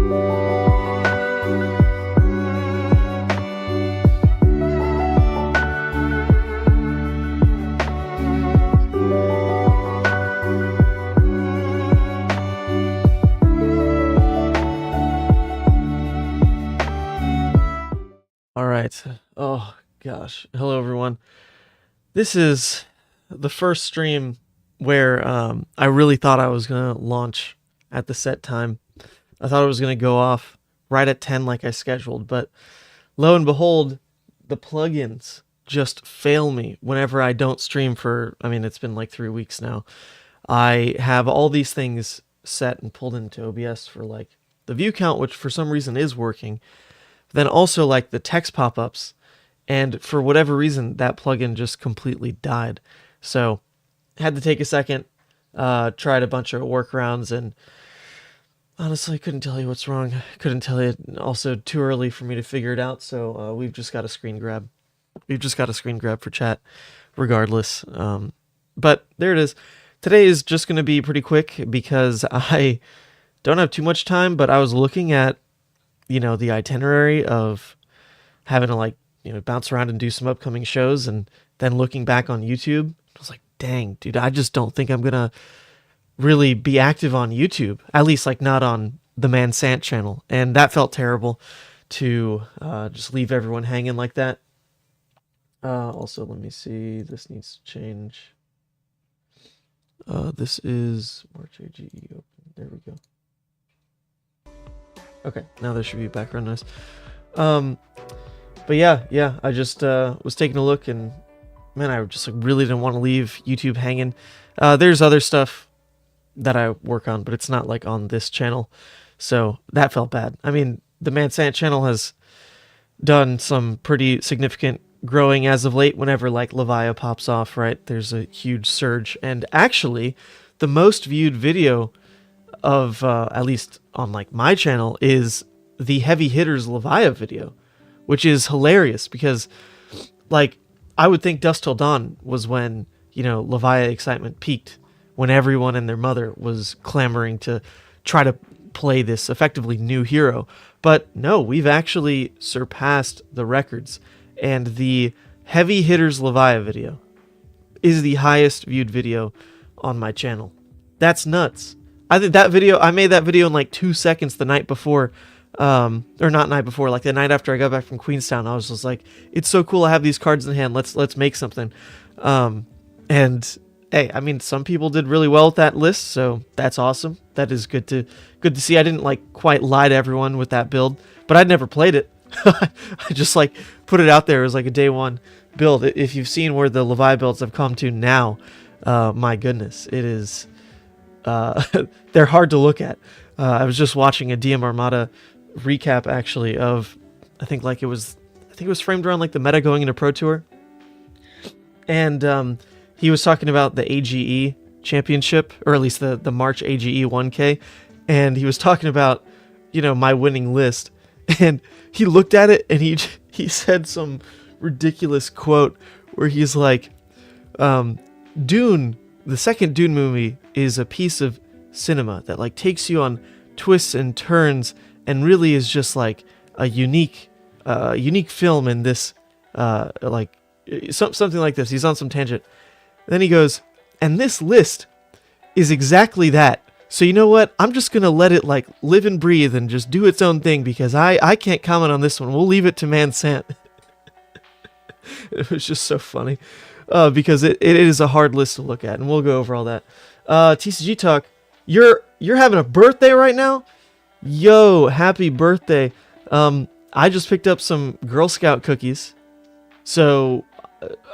All right. Oh gosh. Hello everyone. This is the first stream where I really thought I was gonna launch at the set time. I thought it was gonna go off right at 10 like I scheduled, but lo and behold, the plugins just fail me whenever I don't stream for, I mean, it's been like 3 weeks now. I have all these things set and pulled into OBS for like the view count, which for some reason is working. Then also like the text pop-ups, and for whatever reason that plugin just completely died. So had to take a second, tried a bunch of workarounds, and honestly couldn't tell you what's wrong. Couldn't tell you. Also too early for me to figure it out. So we've just got a screen grab. We've just got a screen grab for chat, regardless. But there it is. Today is just going to be pretty quick because I don't have too much time. But I was looking at, you know, the itinerary of having to like, you know, bounce around and do some upcoming shows, and then looking back on YouTube, I was like, dang, dude, I just don't think I'm gonna really be active on YouTube, at least like not on the Man Sant channel. And that felt terrible to just leave everyone hanging like that. Also, let me see, this needs to change. This is March AGE open. There we go. Okay, now there should be background noise. But yeah, I just was taking a look, and man, I just like really didn't want to leave YouTube hanging. There's other stuff that I work on, but it's not like on this channel, so that felt bad. I mean, the Man Sant channel has done some pretty significant growing as of late. Whenever like Levia pops off, right, there's a huge surge, and actually, the most viewed video of at least on like my channel is the Heavy Hitters Levia video, which is hilarious because like I would think Dusk Till Dawn was when, you know, Levia excitement peaked, when everyone and their mother was clamoring to try to play this effectively new hero. But no, we've actually surpassed the records, and the Heavy Hitters Levia video is the highest viewed video on my channel. That's nuts. I think that video, I made that video in like 2 seconds the night before, or not night before, like the night after I got back from Queenstown. I was just like, it's so cool, I have these cards in hand, let's make something. And hey, I mean, some people did really well with that list, so that's awesome. That is good to see. I didn't like quite lie to everyone with that build, but I'd never played it. I just like put it out there as like a day one build. If you've seen where the Levia builds have come to now, my goodness, it is they're hard to look at. I was just watching a DM Armada recap actually of, I think it was framed around like the meta going into Pro Tour, and he was talking about the AGE championship, or at least the March AGE 1K, and he was talking about, you know, my winning list, and he looked at it and he said some ridiculous quote where he's like, Dune, the second Dune movie, is a piece of cinema that like takes you on twists and turns, and really is just like a unique film in this, like something like this. He's on some tangent. Then he goes, and this list is exactly that. So you know what? I'm just going to let it like live and breathe and just do its own thing, because I can't comment on this one. We'll leave it to Man Sant. It was just so funny, because it is a hard list to look at, and we'll go over all that. TCG Talk, you're having a birthday right now? Yo, happy birthday. I just picked up some Girl Scout cookies, so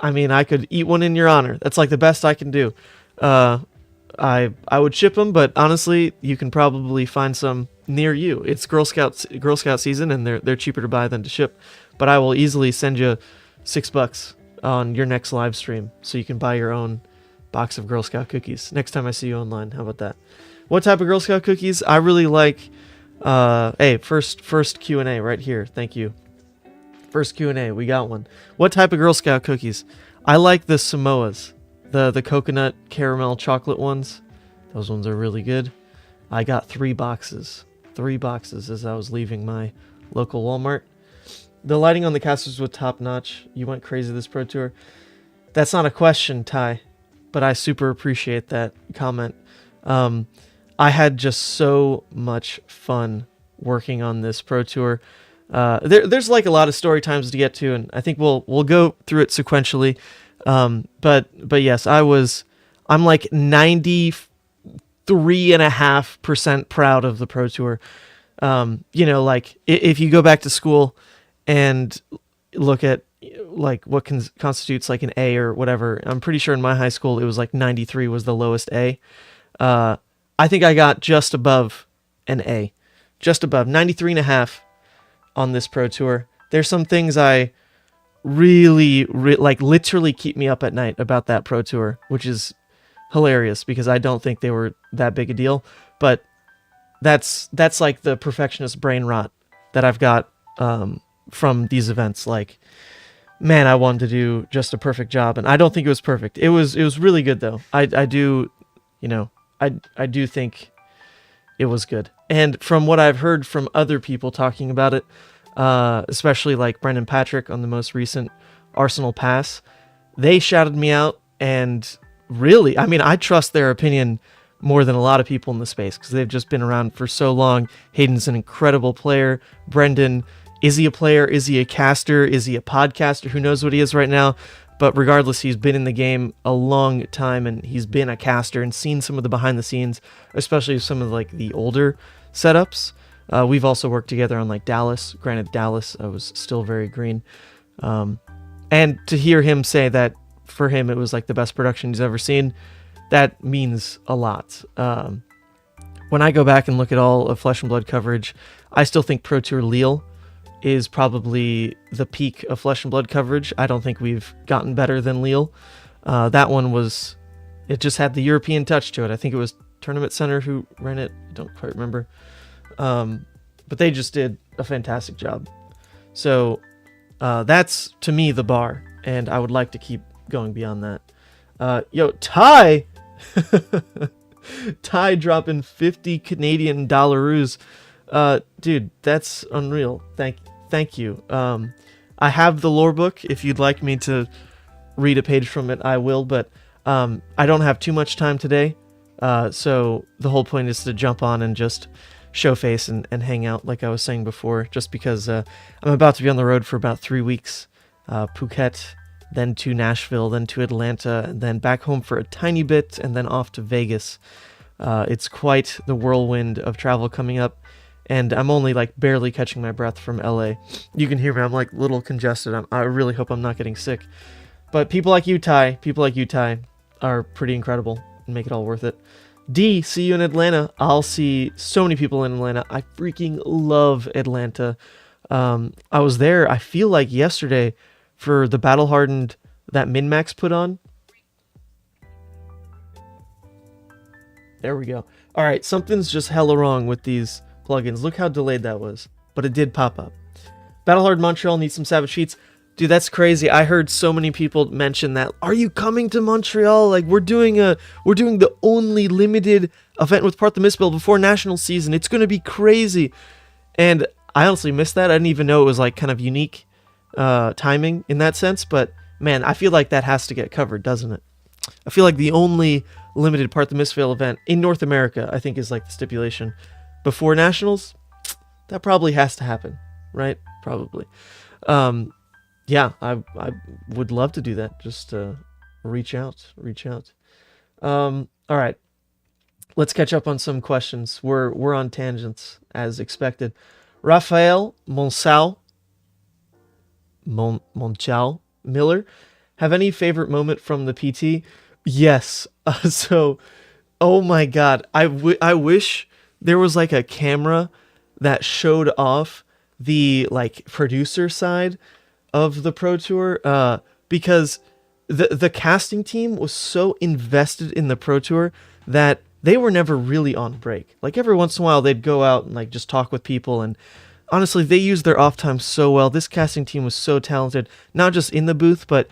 I mean, I could eat one in your honor. That's like the best I can do. I would ship them, but honestly, you can probably find some near you. It's Girl Scout season, and they're cheaper to buy than to ship. But I will easily send you $6 on your next live stream, so you can buy your own box of Girl Scout cookies next time I see you online. How about that? What type of Girl Scout cookies? I really like. Hey, first QnA right here. Thank you. First QnA, we got one. What type of Girl Scout cookies? I like the Samoas, the coconut caramel chocolate ones. Those ones are really good. I got 3 boxes. 3 boxes as I was leaving my local Walmart. The lighting on the casters was top notch. You went crazy this Pro Tour. That's not a question, Ty, but I super appreciate that comment. I had just so much fun working on this Pro Tour. There's like a lot of story times to get to, and I think we'll go through it sequentially. But yes, I'm like 93.5% proud of the Pro Tour. Like if you go back to school and look at like what constitutes like an A or whatever, I'm pretty sure in my high school it was like 93 was the lowest A. I think I got just above an A, just above 93.5 on this Pro Tour. There's some things I really like literally keep me up at night about that Pro Tour, which is hilarious because I don't think they were that big a deal, but that's like the perfectionist brain rot that I've got from these events. Like, man, I wanted to do just a perfect job, and I don't think it was perfect. It was really good though. I do think it was good. And from what I've heard from other people talking about it, especially like Brendan Patrick on the most recent Arsenal Pass, they shouted me out, and really, I mean, I trust their opinion more than a lot of people in the space because they've just been around for so long. Hayden's an incredible player. Brendan, is he a player? Is he a caster? Is he a podcaster? Who knows what he is right now? But regardless, he's been in the game a long time, and he's been a caster and seen some of the behind the scenes, especially some of like the older setups. We've also worked together on like Dallas. Granted, Dallas was still very green. And to hear him say that for him it was like the best production he's ever seen, that means a lot. When I go back and look at all of Flesh and Blood coverage, I still think Pro Tour Lille is probably the peak of Flesh and Blood coverage. I don't think we've gotten better than Lille. That one it just had the European touch to it. I think it was Tournament Center who ran it. I don't quite remember. But they just did a fantastic job. So that's, to me, the bar, and I would like to keep going beyond that. Ty! Ty dropping 50 Canadian dollars. Dude, that's unreal. Thank you. I have the lore book. If you'd like me to read a page from it, I will, but I don't have too much time today. So the whole point is to jump on and just show face and hang out, like I was saying before, just because I'm about to be on the road for about 3 weeks. Phuket, then to Nashville, then to Atlanta, and then back home for a tiny bit, and then off to Vegas. It's quite the whirlwind of travel coming up, and I'm only like barely catching my breath from LA. You can hear me, I'm like a little congested. I really hope I'm not getting sick. But people like you, Ty, are pretty incredible and make it all worth it. D, see you in Atlanta. I'll see so many people in Atlanta. I freaking love Atlanta. I was there, I feel like yesterday, for the Battle Hardened that MinMax put on. There we go. All right, something's just hella wrong with these plugins. Look how delayed that was, but it did pop up. Battle Hardened Montreal needs some Savage Sheets. Dude, that's crazy. I heard so many people mention that. Are you coming to Montreal? Like, we're doing the only limited event with Part the Misspell before national season. It's going to be crazy. And I honestly missed that. I didn't even know it was like kind of unique timing in that sense, but man, I feel like that has to get covered, doesn't it? I feel like the only limited Part the Misspell event in North America, I think, is like the stipulation before nationals. That probably has to happen, right? Probably. Yeah, I would love to do that. Just reach out. All right, let's catch up on some questions. We're on tangents as expected. Raphael Monchal Miller, have any favorite moment from the PT? Yes. So, oh my God, I wish there was like a camera that showed off the like producer side of the Pro Tour, because the casting team was so invested in the Pro Tour that they were never really on break. Like every once in a while they'd go out and like just talk with people, and honestly they used their off time so well. This casting team was so talented, not just in the booth but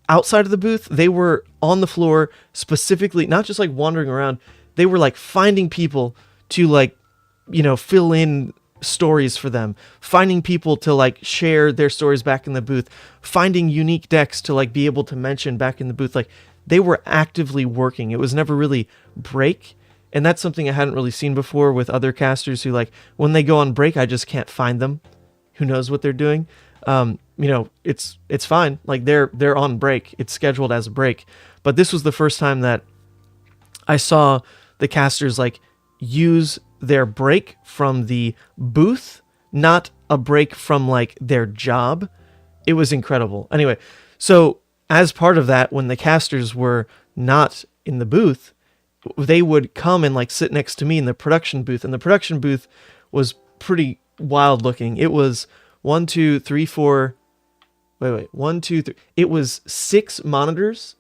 outside of the booth. They were on the floor specifically, not just like wandering around. They were like finding people to like fill in stories for them, finding people to like share their stories back in the booth, finding unique decks to like be able to mention back in the booth. Like, they were actively working. It was never really break. And that's something I hadn't really seen before with other casters who, like, when they go on break, I just can't find them. Who knows what they're doing? It's fine. Like, they're on break. It's scheduled as a break. But this was the first time that I saw the casters like use their break from the booth, not a break from like their job. It was incredible. Anyway, so as part of that, when the casters were not in the booth, they would come and like sit next to me in the production booth, and the production booth was pretty wild looking. It was 1, 2, 3, 4. Wait, 1, 2, 3. It was 6 monitors,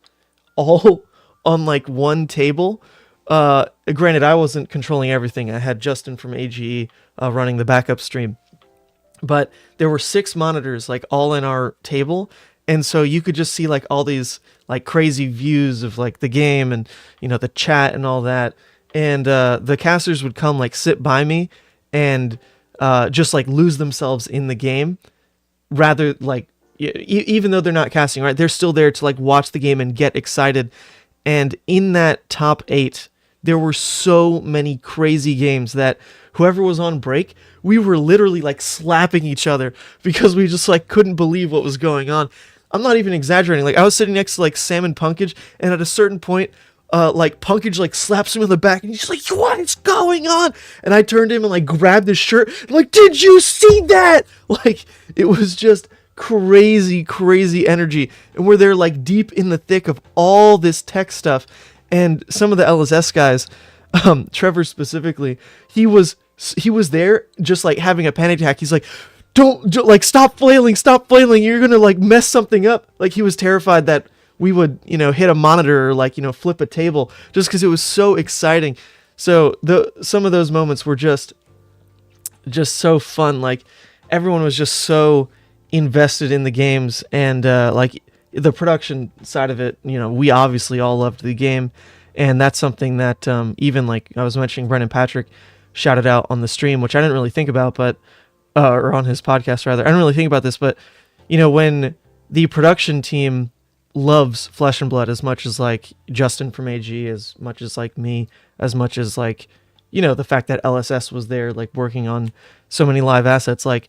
all on like one table. Granted, I wasn't controlling everything. I had Justin from AGE running the backup stream, but there were 6 monitors like all in our table, and so you could just see like all these like crazy views of like the game and the chat and all that. And the casters would come like sit by me and just like lose themselves in the game, rather like even though they're not casting, right? They're still there to like watch the game and get excited. And in that top 8, there were so many crazy games that whoever was on break, we were literally like slapping each other because we just like couldn't believe what was going on. I'm not even exaggerating. Like, I was sitting next to like Sam and Punkage, and at a certain point, like Punkage like slaps him in the back, and he's like, "What is going on?" And I turned to him and like grabbed his shirt. I'm like, "Did you see that?" Like, it was just crazy energy, and we're there like deep in the thick of all this tech stuff. And some of the LSS guys, Trevor specifically, he was there just like having a panic attack. He's like, don't like stop flailing, you're gonna like mess something up. Like, he was terrified that we would hit a monitor or like flip a table, just because it was so exciting. So some of those moments were just so fun. Like, everyone was just so invested in the games, and like the production side of it, we obviously all loved the game, and that's something that even like I was mentioning, Brennan Patrick shouted out on the stream, which I didn't really think about, but or on his podcast rather. I didn't really think about this, but when the production team loves Flesh and Blood as much as like Justin from AG, as much as like me, as much as like the fact that LSS was there like working on so many live assets, like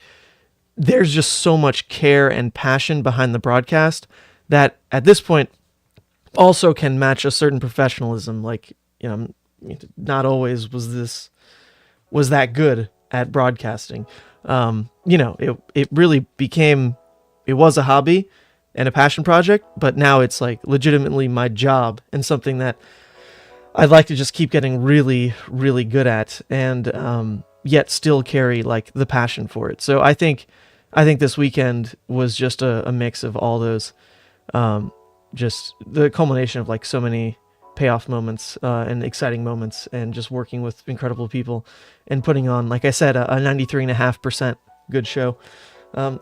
there's just so much care and passion behind the broadcast that at this point also can match a certain professionalism. Like, not always was that good at broadcasting. It really became, it was a hobby and a passion project, but now it's like legitimately my job and something that I'd like to just keep getting really, really good at, and yet still carry like the passion for it. So I think this weekend was just a mix of all those, just the culmination of like so many payoff moments and exciting moments, and just working with incredible people and putting on, like I said, a 93.5% good show.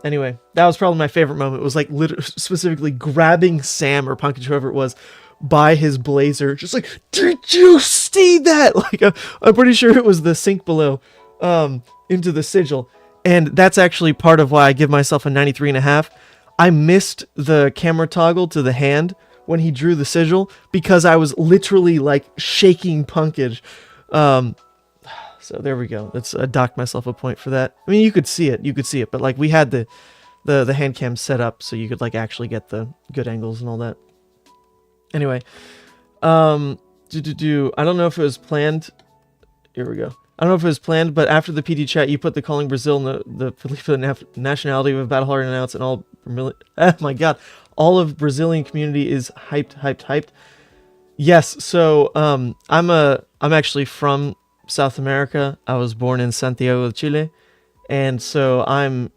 Anyway, that was probably my favorite moment. It was like specifically grabbing Sam or Punkage, whoever it was, by his blazer, just like, "Did you see that?" Like, I'm pretty sure it was the sink below into the sigil. And that's actually part of why I give myself a 93.5. I missed the camera toggle to the hand when he drew the sigil because I was literally like shaking Punkage. So there we go. That's docked myself a point for that. I mean, you could see it, but like we had the hand cam set up so you could like actually get the good angles and all that. Anyway, I don't know if it was planned. Here we go. I don't know if it was planned, but after the PD chat, you put the calling Brazil and the nationality of a battle hard announced, and all. Oh my god, all of Brazilian community is hyped. Yes, so I'm actually from South America. I was born in Santiago de Chile, and so I'm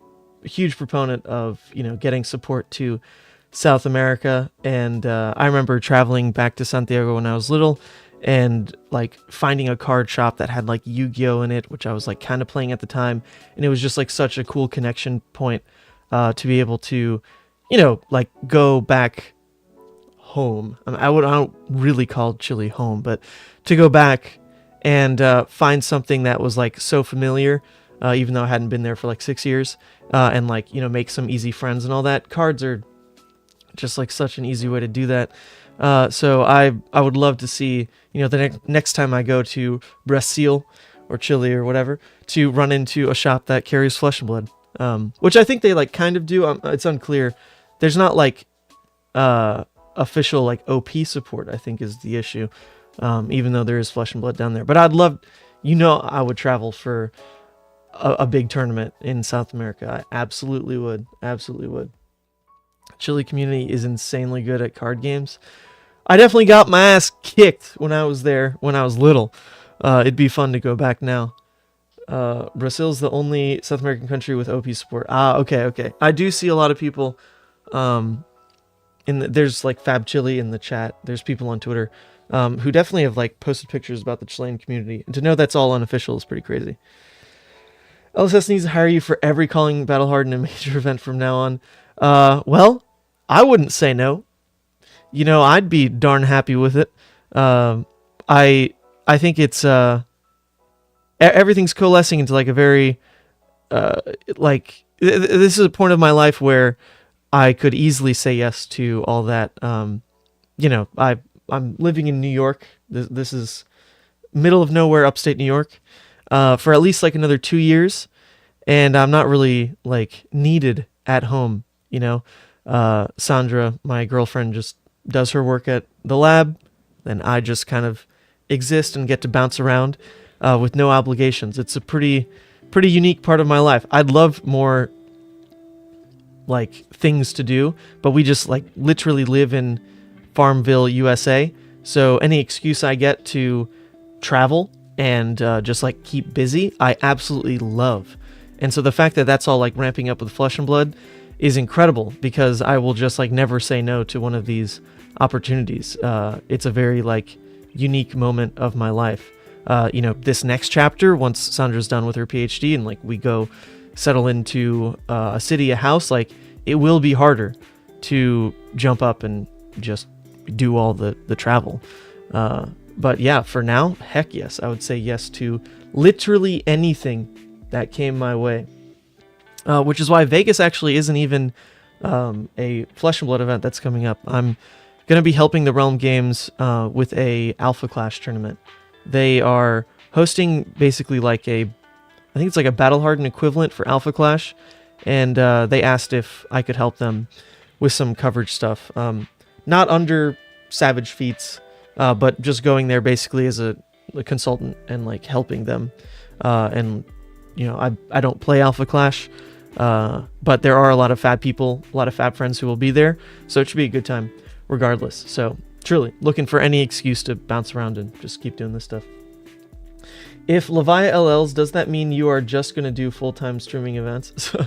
a huge proponent of getting support to South America. And I remember traveling back to Santiago when I was little, and like finding a card shop that had like Yu-Gi-Oh in it, which I was like kind of playing at the time, and it was just like such a cool connection point to be able to like go back home. I don't really call Chile home, but to go back and find something that was like so familiar, even though I hadn't been there for like 6 years, and like, you know, make some easy friends and all that. Cards are just like such an easy way to do that. So I would love to see, you know, the next time I go to Brazil or Chile or whatever, to run into a shop that carries Flesh and Blood, which I think they like kind of do. It's unclear. There's not like official like OP support, I think, is the issue, even though there is Flesh and Blood down there. But I'd love, you know, I would travel for a big tournament in South America. I absolutely would. Absolutely would. Chile community is insanely good at card games. I definitely got my ass kicked when I was there when I was little. It'd be fun to go back now. Brazil's the only South American country with OP support. Okay. I do see a lot of people. There's like Fab Chile in the chat. There's people on Twitter who definitely have like posted pictures about the Chilean community. And to know that's all unofficial is pretty crazy. LSS needs to hire you for every calling battle hard in a major event from now on. Well, I wouldn't say no. You know, I'd be darn happy with it. I think it's everything's coalescing into like a very like this is a point of my life where I could easily say yes to all that. You know, I'm living in New York. This is middle of nowhere, upstate New York, for at least like another 2 years, and I'm not really like needed at home. You know, Sandra, my girlfriend, just does her work at the lab, then I just kind of exist and get to bounce around with no obligations. It's a pretty unique part of my life. I'd love more like things to do, but we just like literally live in Farmville, USA. So any excuse I get to travel and just like keep busy, I absolutely love. And so the fact that that's all like ramping up with Flesh and Blood is incredible, because I will just like never say no to one of these opportunities. It's a very like unique moment of my life. You know, this next chapter, once Sandra's done with her PhD and like we go settle into a city, a house, like it will be harder to jump up and just do all the travel. But yeah, for now, heck yes, I would say yes to literally anything that came my way. Which is why Vegas actually isn't even a Flesh and Blood event that's coming up. I'm going to be helping the Realm Games with a Alpha Clash tournament. They are hosting basically like I think it's like a Battle Hardened equivalent for Alpha Clash, and they asked if I could help them with some coverage stuff. Not under Savage Feats, but just going there basically as a consultant and like helping them. And you know, I don't play Alpha Clash, but there are a lot of Fab people, a lot of Fab friends who will be there, so it should be a good time regardless. So truly looking for any excuse to bounce around and just keep doing this stuff. If Levia LLs, does that mean you are just going to do full-time streaming events? So,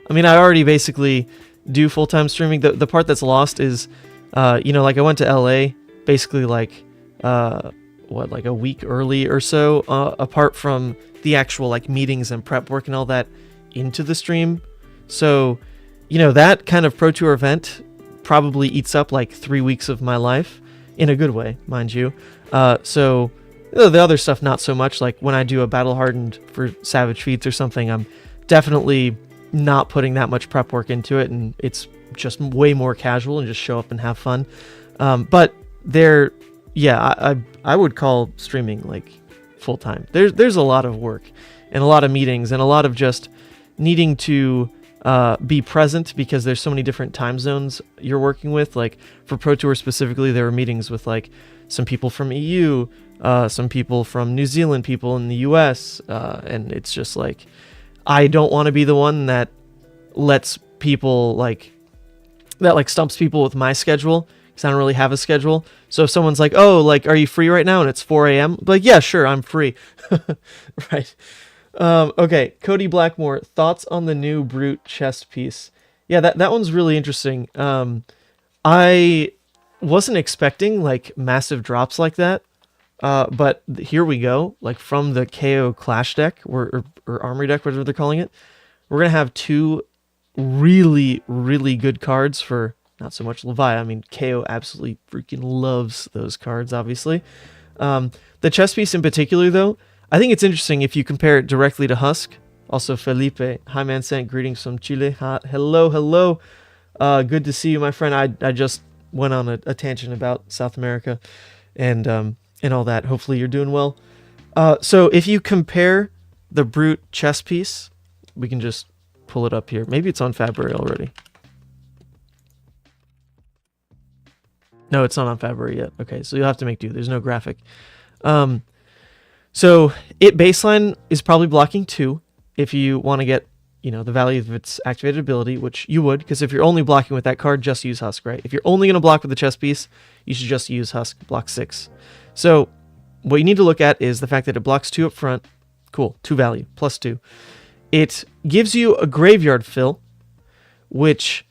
I mean, I already basically do full-time streaming. The part that's lost is, you know, like I went to LA basically like, like a week early or so, apart from the actual like meetings and prep work and all that into the stream. So, you know, that kind of Pro Tour event probably eats up like 3 weeks of my life, in a good way, mind you. So the other stuff, not so much. Like when I do a Battle Hardened for Savage Feats or something, I'm definitely not putting that much prep work into it, and it's just way more casual and just show up and have fun. But I would call streaming like full time. There's a lot of work and a lot of meetings and a lot of just needing to be present, because there's so many different time zones you're working with. Like for Pro Tour specifically, there were meetings with like some people from EU, some people from New Zealand, people in the US, and it's just like, I don't want to be the one that lets people like, that like stumps people with my schedule, because I don't really have a schedule. So if someone's like, oh, like, are you free right now? And it's 4 a.m. Like, yeah, sure, I'm free. Right. Okay, Cody Blackmore, thoughts on the new Brute chest piece? Yeah, that one's really interesting. I wasn't expecting like massive drops like that, but here we go. Like from the Kayo Clash deck, or Armory deck, whatever they're calling it, we're gonna have two really, really good cards for not so much Levia. I mean, Kayo absolutely freaking loves those cards, obviously. The chess piece in particular, though, I think it's interesting if you compare it directly to Husk. Also, Felipe, hi man, sent greetings from Chile. Hello, hello. Good to see you, my friend. I just went on a tangent about South America and all that. Hopefully you're doing well. So if you compare the Brute chess piece, we can just pull it up here. Maybe it's on Fabry already. No, it's not on Fabry yet. Okay, so you'll have to make do. There's no graphic. So it baseline is probably blocking 2 if you want to get, you know, the value of its activated ability, which you would, because if you're only blocking with that card, just use Husk, right? If you're only going to block with the chess piece, you should just use Husk, block 6. So what you need to look at is the fact that it blocks 2 up front. Cool, 2 value, plus 2. It gives you a graveyard fill, which,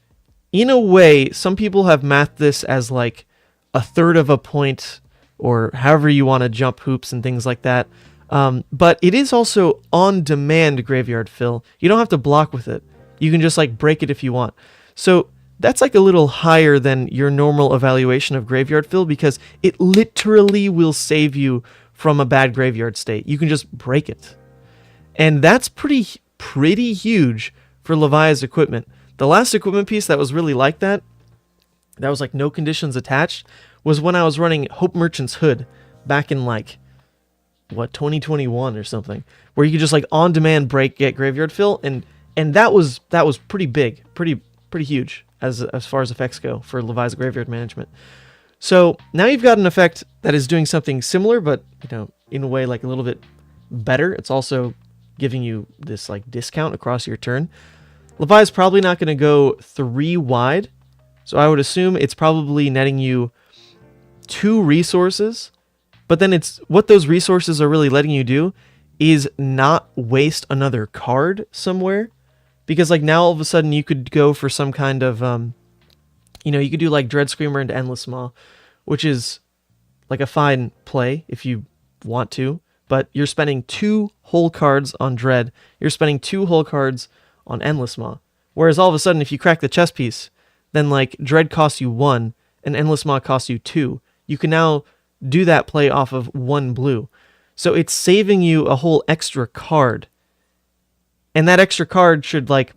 in a way, some people have mathed this as like a third of a point, or however you want to jump hoops and things like that. But it is also on-demand graveyard fill. You don't have to block with it. You can just like break it if you want. So that's like a little higher than your normal evaluation of graveyard fill, because it literally will save you from a bad graveyard state. You can just break it. And that's pretty huge for Levia's equipment. The last equipment piece that was really like that was like no conditions attached, was when I was running Hope Merchant's Hood back in like, what, 2021 or something, where you could just like on demand break, get graveyard fill, and that was pretty big, pretty huge as far as effects go for Levi's graveyard management. So now you've got an effect that is doing something similar, but you know, in a way like a little bit better. It's also giving you this like discount across your turn. Levi's probably not going to go 3 wide, so I would assume it's probably netting you 2 resources, but then it's what those resources are really letting you do is not waste another card somewhere, because like now all of a sudden you could go for some kind of you know, you could do like Dread Screamer into Endless Maw, which is like a fine play if you want to, but you're spending 2 whole cards on Dread, you're spending 2 whole cards on Endless Maw, whereas all of a sudden if you crack the chess piece, then like Dread costs you 1 and Endless Maw costs you 2. You can now do that play off of 1 blue. So it's saving you a whole extra card. And that extra card should, like,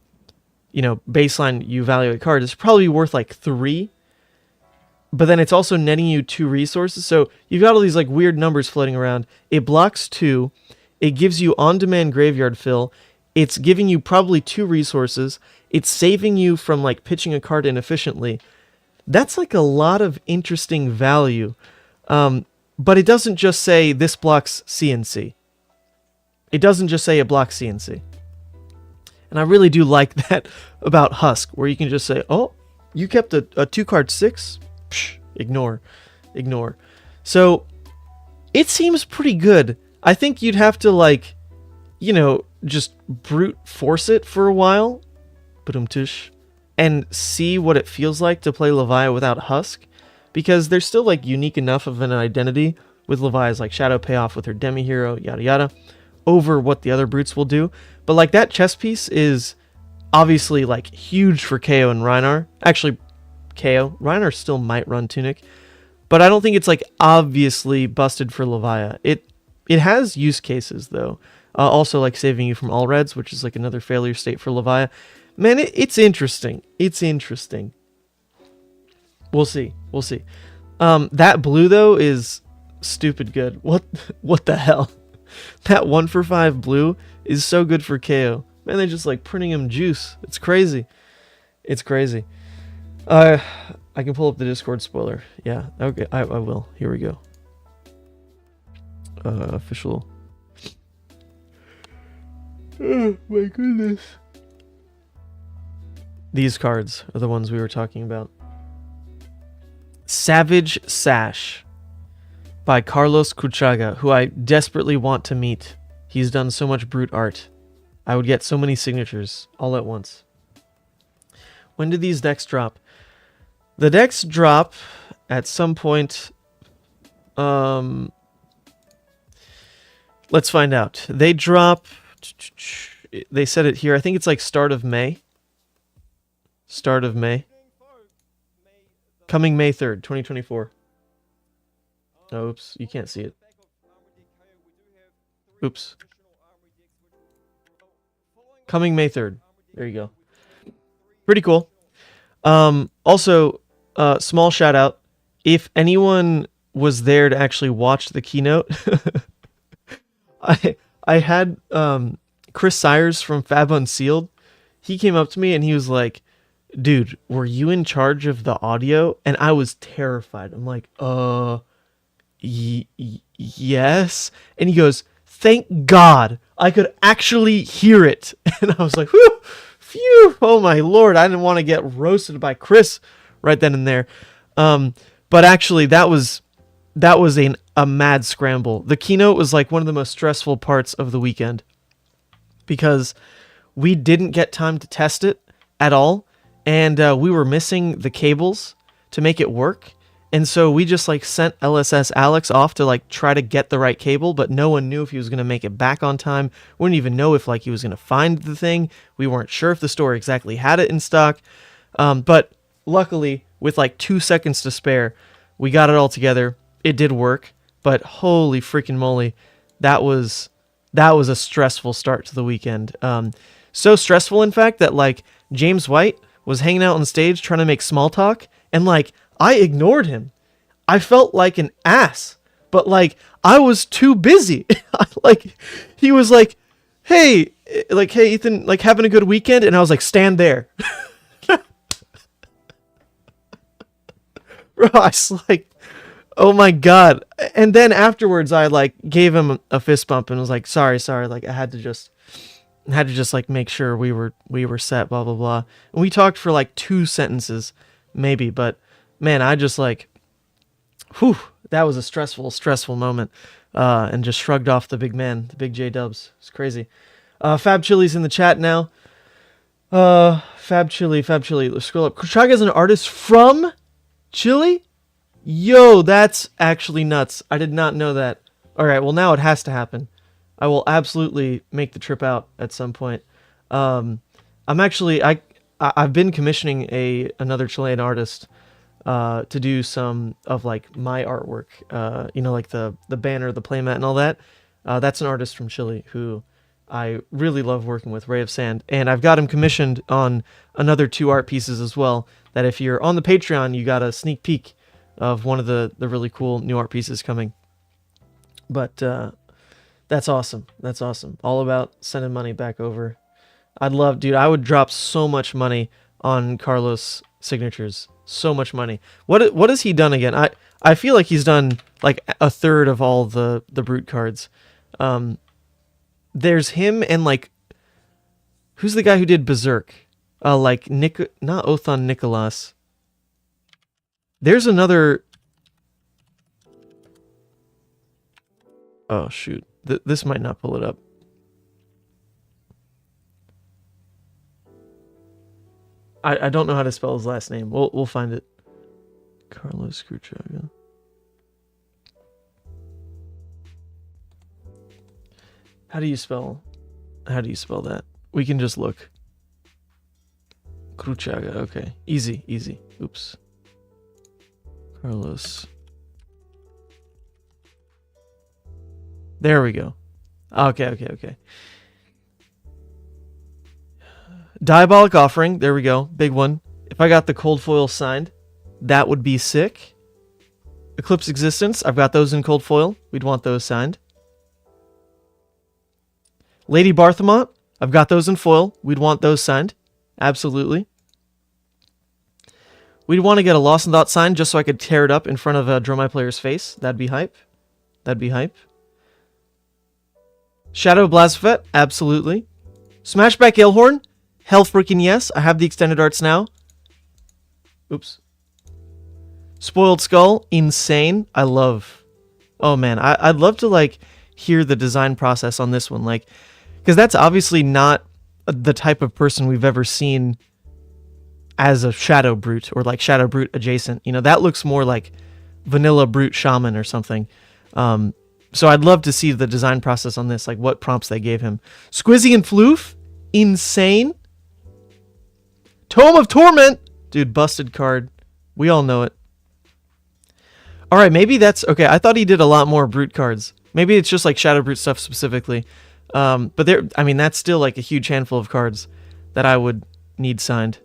you know, baseline you evaluate card, it's probably worth like 3. But then it's also netting you 2 resources. So you've got all these like weird numbers floating around. It blocks 2. It gives you on-demand graveyard fill. It's giving you probably 2 resources. It's saving you from like pitching a card inefficiently. That's like a lot of interesting value. But it doesn't just say this blocks CNC. It doesn't just say it blocks CNC. And I really do like that about Husk, where you can just say, oh, you kept a 2-card 6? Psh, ignore. So it seems pretty good. I think you'd have to like, you know, just brute force it for a while. And see what it feels like to play Levia without Husk, because there's still like unique enough of an identity with Levia's like Shadow Payoff with her Demi Hero, yada yada, over what the other brutes will do. But like that chess piece is obviously like huge for Kayo and Reinar. Actually, Reinar still might run Tunic, but I don't think it's like obviously busted for Levia. It has use cases though. Also like saving you from all reds, which is like another failure state for Levia. Man, it's interesting. It's interesting. We'll see. That blue though is stupid good. What the hell? That 1-for-5 blue is so good for KO. Man, they're just like printing him juice. It's crazy. I can pull up the Discord spoiler. Yeah, okay, I will. Here we go. Official. Oh my goodness. These cards are the ones we were talking about. Savage Sash by Carlos Cuchaga, who I desperately want to meet. He's done so much brute art. I would get so many signatures all at once. When did these decks drop? The decks drop at some point. Let's find out. They drop. They said it here. I think it's like start of May. Coming May 3rd, 2024. Oops, you can't see it. Oops. Coming May 3rd. There you go. Pretty cool. Also, small shout out. If anyone was there to actually watch the keynote, I had Chris Sires from Fab Unsealed. He came up to me and he was like, "Dude, were you in charge of the audio?" And I was terrified. I'm like, yes. And he goes, "Thank God I could actually hear it." And I was like, whew, phew, oh my Lord. I didn't want to get roasted by Chris right then and there. But actually that was a mad scramble. The keynote was like one of the most stressful parts of the weekend because we didn't get time to test it at all. And we were missing the cables to make it work. And so we just like sent LSS Alex off to like try to get the right cable, but no one knew if he was going to make it back on time. We didn't even know if like he was going to find the thing. We weren't sure if the store exactly had it in stock. But luckily, with like 2 seconds to spare, we got it all together. It did work, but holy freaking moly, that was a stressful start to the weekend. So stressful, in fact, that like James White was hanging out on stage trying to make small talk, and like I ignored him. I felt like an ass, but like I was too busy. Like he was like, hey Ethan, like having a good weekend?" And I was like, "Stand there." Bro, I was like, oh my God. And then afterwards I like gave him a fist bump and was like, sorry, like I had to just like make sure we were set, blah blah blah. And we talked for like 2 sentences maybe, but man, I just like, whew, that was a stressful moment. And just shrugged off the big man, the big J Dubs. It's crazy. Fab Chili's in the chat now. Fab Chili. Let's scroll up. Kuchaga's an artist from Chile? Yo, that's actually nuts. I did not know that. All right, well now it has to happen. I will absolutely make the trip out at some point. I've been commissioning another Chilean artist to do some of like my artwork. Like the banner, the playmat, and all that. That's an artist from Chile who I really love working with, Ray of Sand, and I've got him commissioned on another 2 art pieces as well. That if you're on the Patreon, you got a sneak peek of one of the really cool new art pieces coming. But that's awesome. That's awesome. All about sending money back over. I would drop so much money on Carlos signatures. So much money. What has he done again? I feel like he's done like a third of all the Brute cards. There's him and like, who's the guy who did Berserk? Not Othon Nicholas. There's another. Oh shoot, this might not pull it up. I don't know how to spell his last name. We'll find it. Carlos Kuchaga. How do you spell that? We can just look. Kruchaga, okay. Easy. Oops. Carlos. There we go. Okay. Diabolic Offering, there we go. Big one. If I got the cold foil signed, that would be sick. Eclipse Existence, I've got those in cold foil. We'd want those signed. Lady Barthelmont, I've got those in foil. We'd want those signed. Absolutely. We'd want to get a Lost in Thought signed just so I could tear it up in front of a Draw My Player's face. That'd be hype. Shadow Blasphete, absolutely. Smashback Ailhorn, hell freaking yes. I have the extended arts now. Oops. Spoiled Skull, insane. I love. Oh man, I'd love to like hear the design process on this one, like, because that's obviously not the type of person we've ever seen as a Shadow Brute or like Shadow Brute adjacent. You know, that looks more like vanilla Brute Shaman or something. So I'd love to see the design process on this, like what prompts they gave him. Squizzy and Floof, insane. Tome of Torment, dude, busted card. We all know it. All right, maybe that's okay. I thought he did a lot more brute cards. Maybe it's just like Shadow Brute stuff specifically. But I mean, that's still like a huge handful of cards that I would need signed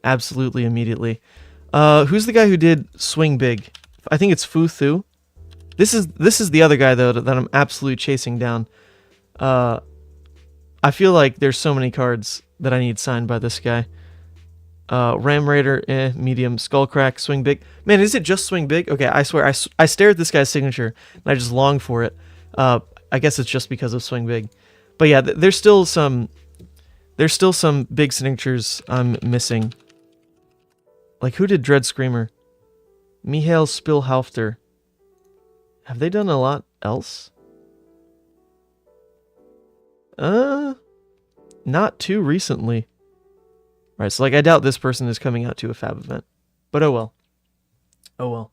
absolutely immediately. Who's the guy who did Swing Big? I think it's Fu Thu. This is the other guy though that I'm absolutely chasing down. I feel like there's so many cards that I need signed by this guy. Ram Raider, medium. Skullcrack, Swing Big. Man, is it just Swing Big? Okay, I swear, I stare at this guy's signature, and I just long for it. I guess it's just because of Swing Big. But yeah, there's still some big signatures I'm missing. Like, who did Dread Screamer? Mihail Spielhaufter. Have they done a lot else? Not too recently. Right, so like I doubt this person is coming out to a Fab event. But oh well. Oh well.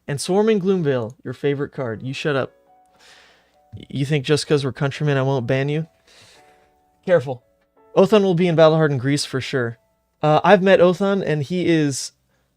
And Swarming Gloomveil, your favorite card. You shut up. You think just because we're countrymen I won't ban you? Careful. Othan will be in Battlehardened Greece for sure. I've met Othan and he is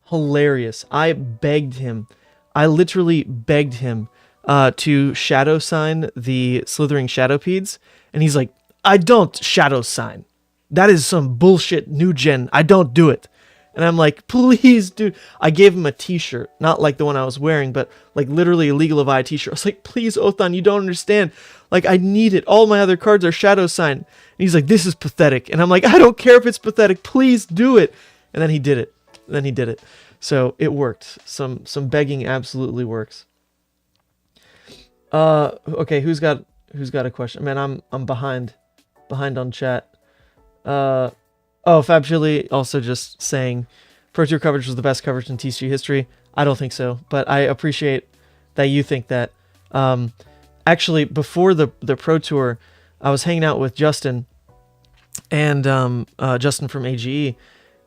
hilarious. I begged him. I literally begged him to shadow sign the Slithering Shadowpedes. And he's like, I don't shadow sign. That is some bullshit new gen. I don't do it. And I'm like, please, dude. I gave him a t-shirt. Not like the one I was wearing, but like literally a Legal of I t-shirt. I was like, please, Othan, you don't understand. Like, I need it. All my other cards are shadow signed. And he's like, this is pathetic. And I'm like, I don't care if it's pathetic. Please do it. And then he did it. So it worked. Some begging absolutely works. Okay, who's got a question? Man, I'm behind on chat. Oh, Fab Chili also just saying Pro Tour coverage was the best coverage in TCG history. I don't think so, but I appreciate that you think that. Actually, before the Pro Tour, I was hanging out with Justin and Justin from AGE,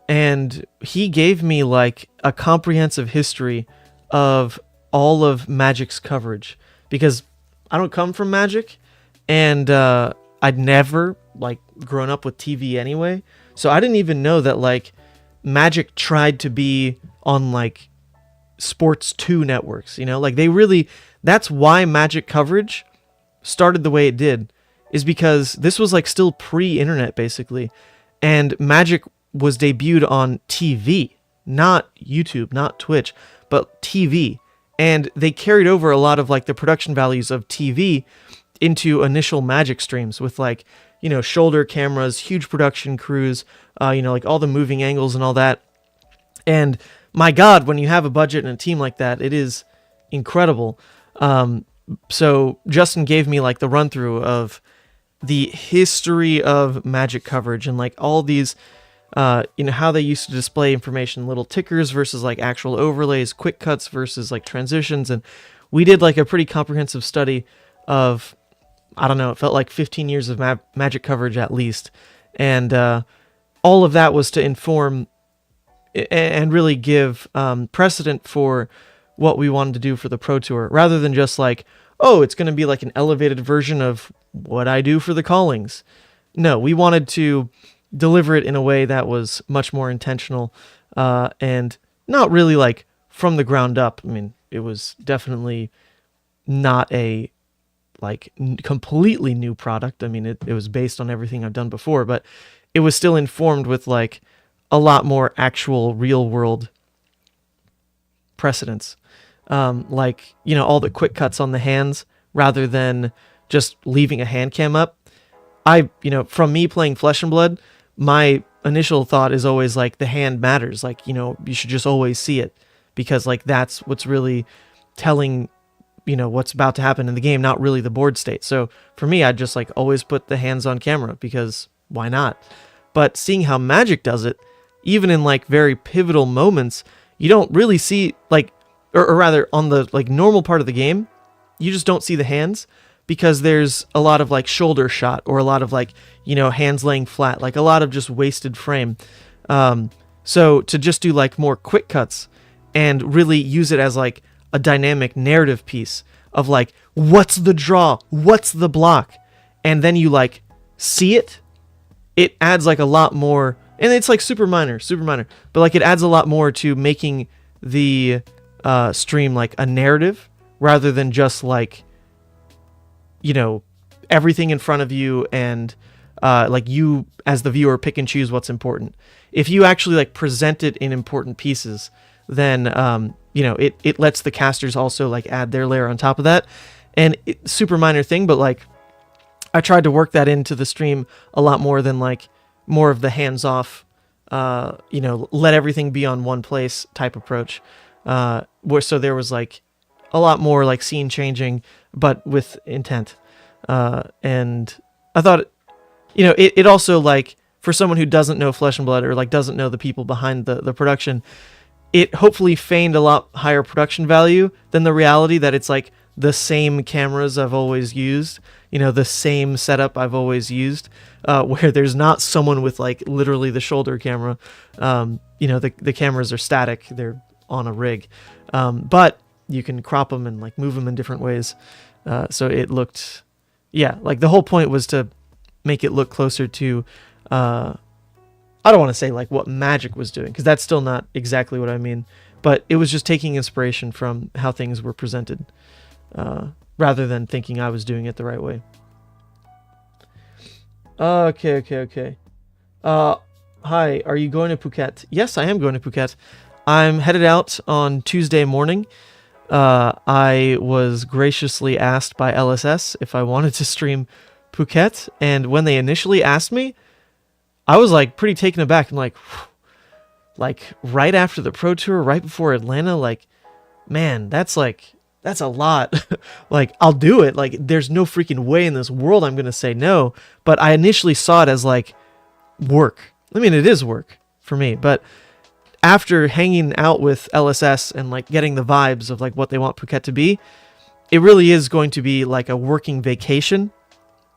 and he gave me like a comprehensive history of all of Magic's coverage, because I don't come from Magic, and I'd never like grown up with TV anyway, so I didn't even know that like Magic tried to be on like Sports 2 networks, you know, like that's why Magic coverage started the way it did, is because this was like still pre-internet basically, and Magic was debuted on TV, not YouTube, not Twitch, but TV, and they carried over a lot of like the production values of TV into initial Magic streams with like, you know, shoulder cameras, huge production crews, you know, like all the moving angles and all that. And my God, when you have a budget and a team like that, it is incredible. So Justin gave me like the run through of the history of Magic coverage and like all these, you know, how they used to display information, little tickers versus like actual overlays, quick cuts versus like transitions. And we did like a pretty comprehensive study of, I don't know, it felt like 15 years of Magic coverage at least. And all of that was to inform and really give precedent for what we wanted to do for the Pro Tour, rather than just like, oh, it's going to be like an elevated version of what I do for the callings. No, we wanted to deliver it in a way that was much more intentional and not really like from the ground up. I mean, it was definitely not a like completely new product. I mean, it was based on everything I've done before, but it was still informed with like a lot more actual real world precedents. Like, you know, all the quick cuts on the hands rather than just leaving a hand cam up. You know, from me playing Flesh and Blood, my initial thought is always like the hand matters. Like, you know, you should just always see it, because like that's what's really telling, you know, what's about to happen in the game, not really the board state. So for me, I'd just like always put the hands on camera, because why not? But seeing how Magic does it, even in like very pivotal moments, you don't really see like, or rather on the like normal part of the game, you just don't see the hands, because there's a lot of like shoulder shot, or a lot of like, you know, hands laying flat, like a lot of just wasted frame. So to just do like more quick cuts and really use it as like a dynamic narrative piece of like, what's the draw, what's the block, and then you like see it, it adds like a lot more, and it's like super minor, but like it adds a lot more to making the stream like a narrative rather than just like, you know, everything in front of you and like you as the viewer pick and choose what's important. If you actually like present it in important pieces, then you know, it lets the casters also like add their layer on top of that. And super minor thing, but like I tried to work that into the stream a lot more than like more of the hands-off, you know, let everything be on one place type approach. Where so there was like a lot more like scene changing, but with intent. And I thought, you know, it also like for someone who doesn't know Flesh and Blood or like doesn't know the people behind the production, it hopefully feigned a lot higher production value than the reality that it's like the same cameras I've always used, you know, the same setup I've always used, where there's not someone with like literally the shoulder camera. You know, the cameras are static, they're on a rig, but you can crop them and like move them in different ways. So it looked, yeah, like the whole point was to make it look closer to, I don't want to say like what Magic was doing, because that's still not exactly what I mean, but it was just taking inspiration from how things were presented, rather than thinking I was doing it the right way. Okay. Hi, are you going to Phuket? Yes, I am going to Phuket. I'm headed out on Tuesday morning. I was graciously asked by LSS if I wanted to stream Phuket, and when they initially asked me, I was like pretty taken aback. I'm like right after the Pro Tour, right before Atlanta, like, man, that's a lot. Like, I'll do it. Like, there's no freaking way in this world I'm gonna say no. But I initially saw it as like work. I mean, it is work for me, but after hanging out with LSS and like getting the vibes of like what they want Phuket to be, it really is going to be like a working vacation,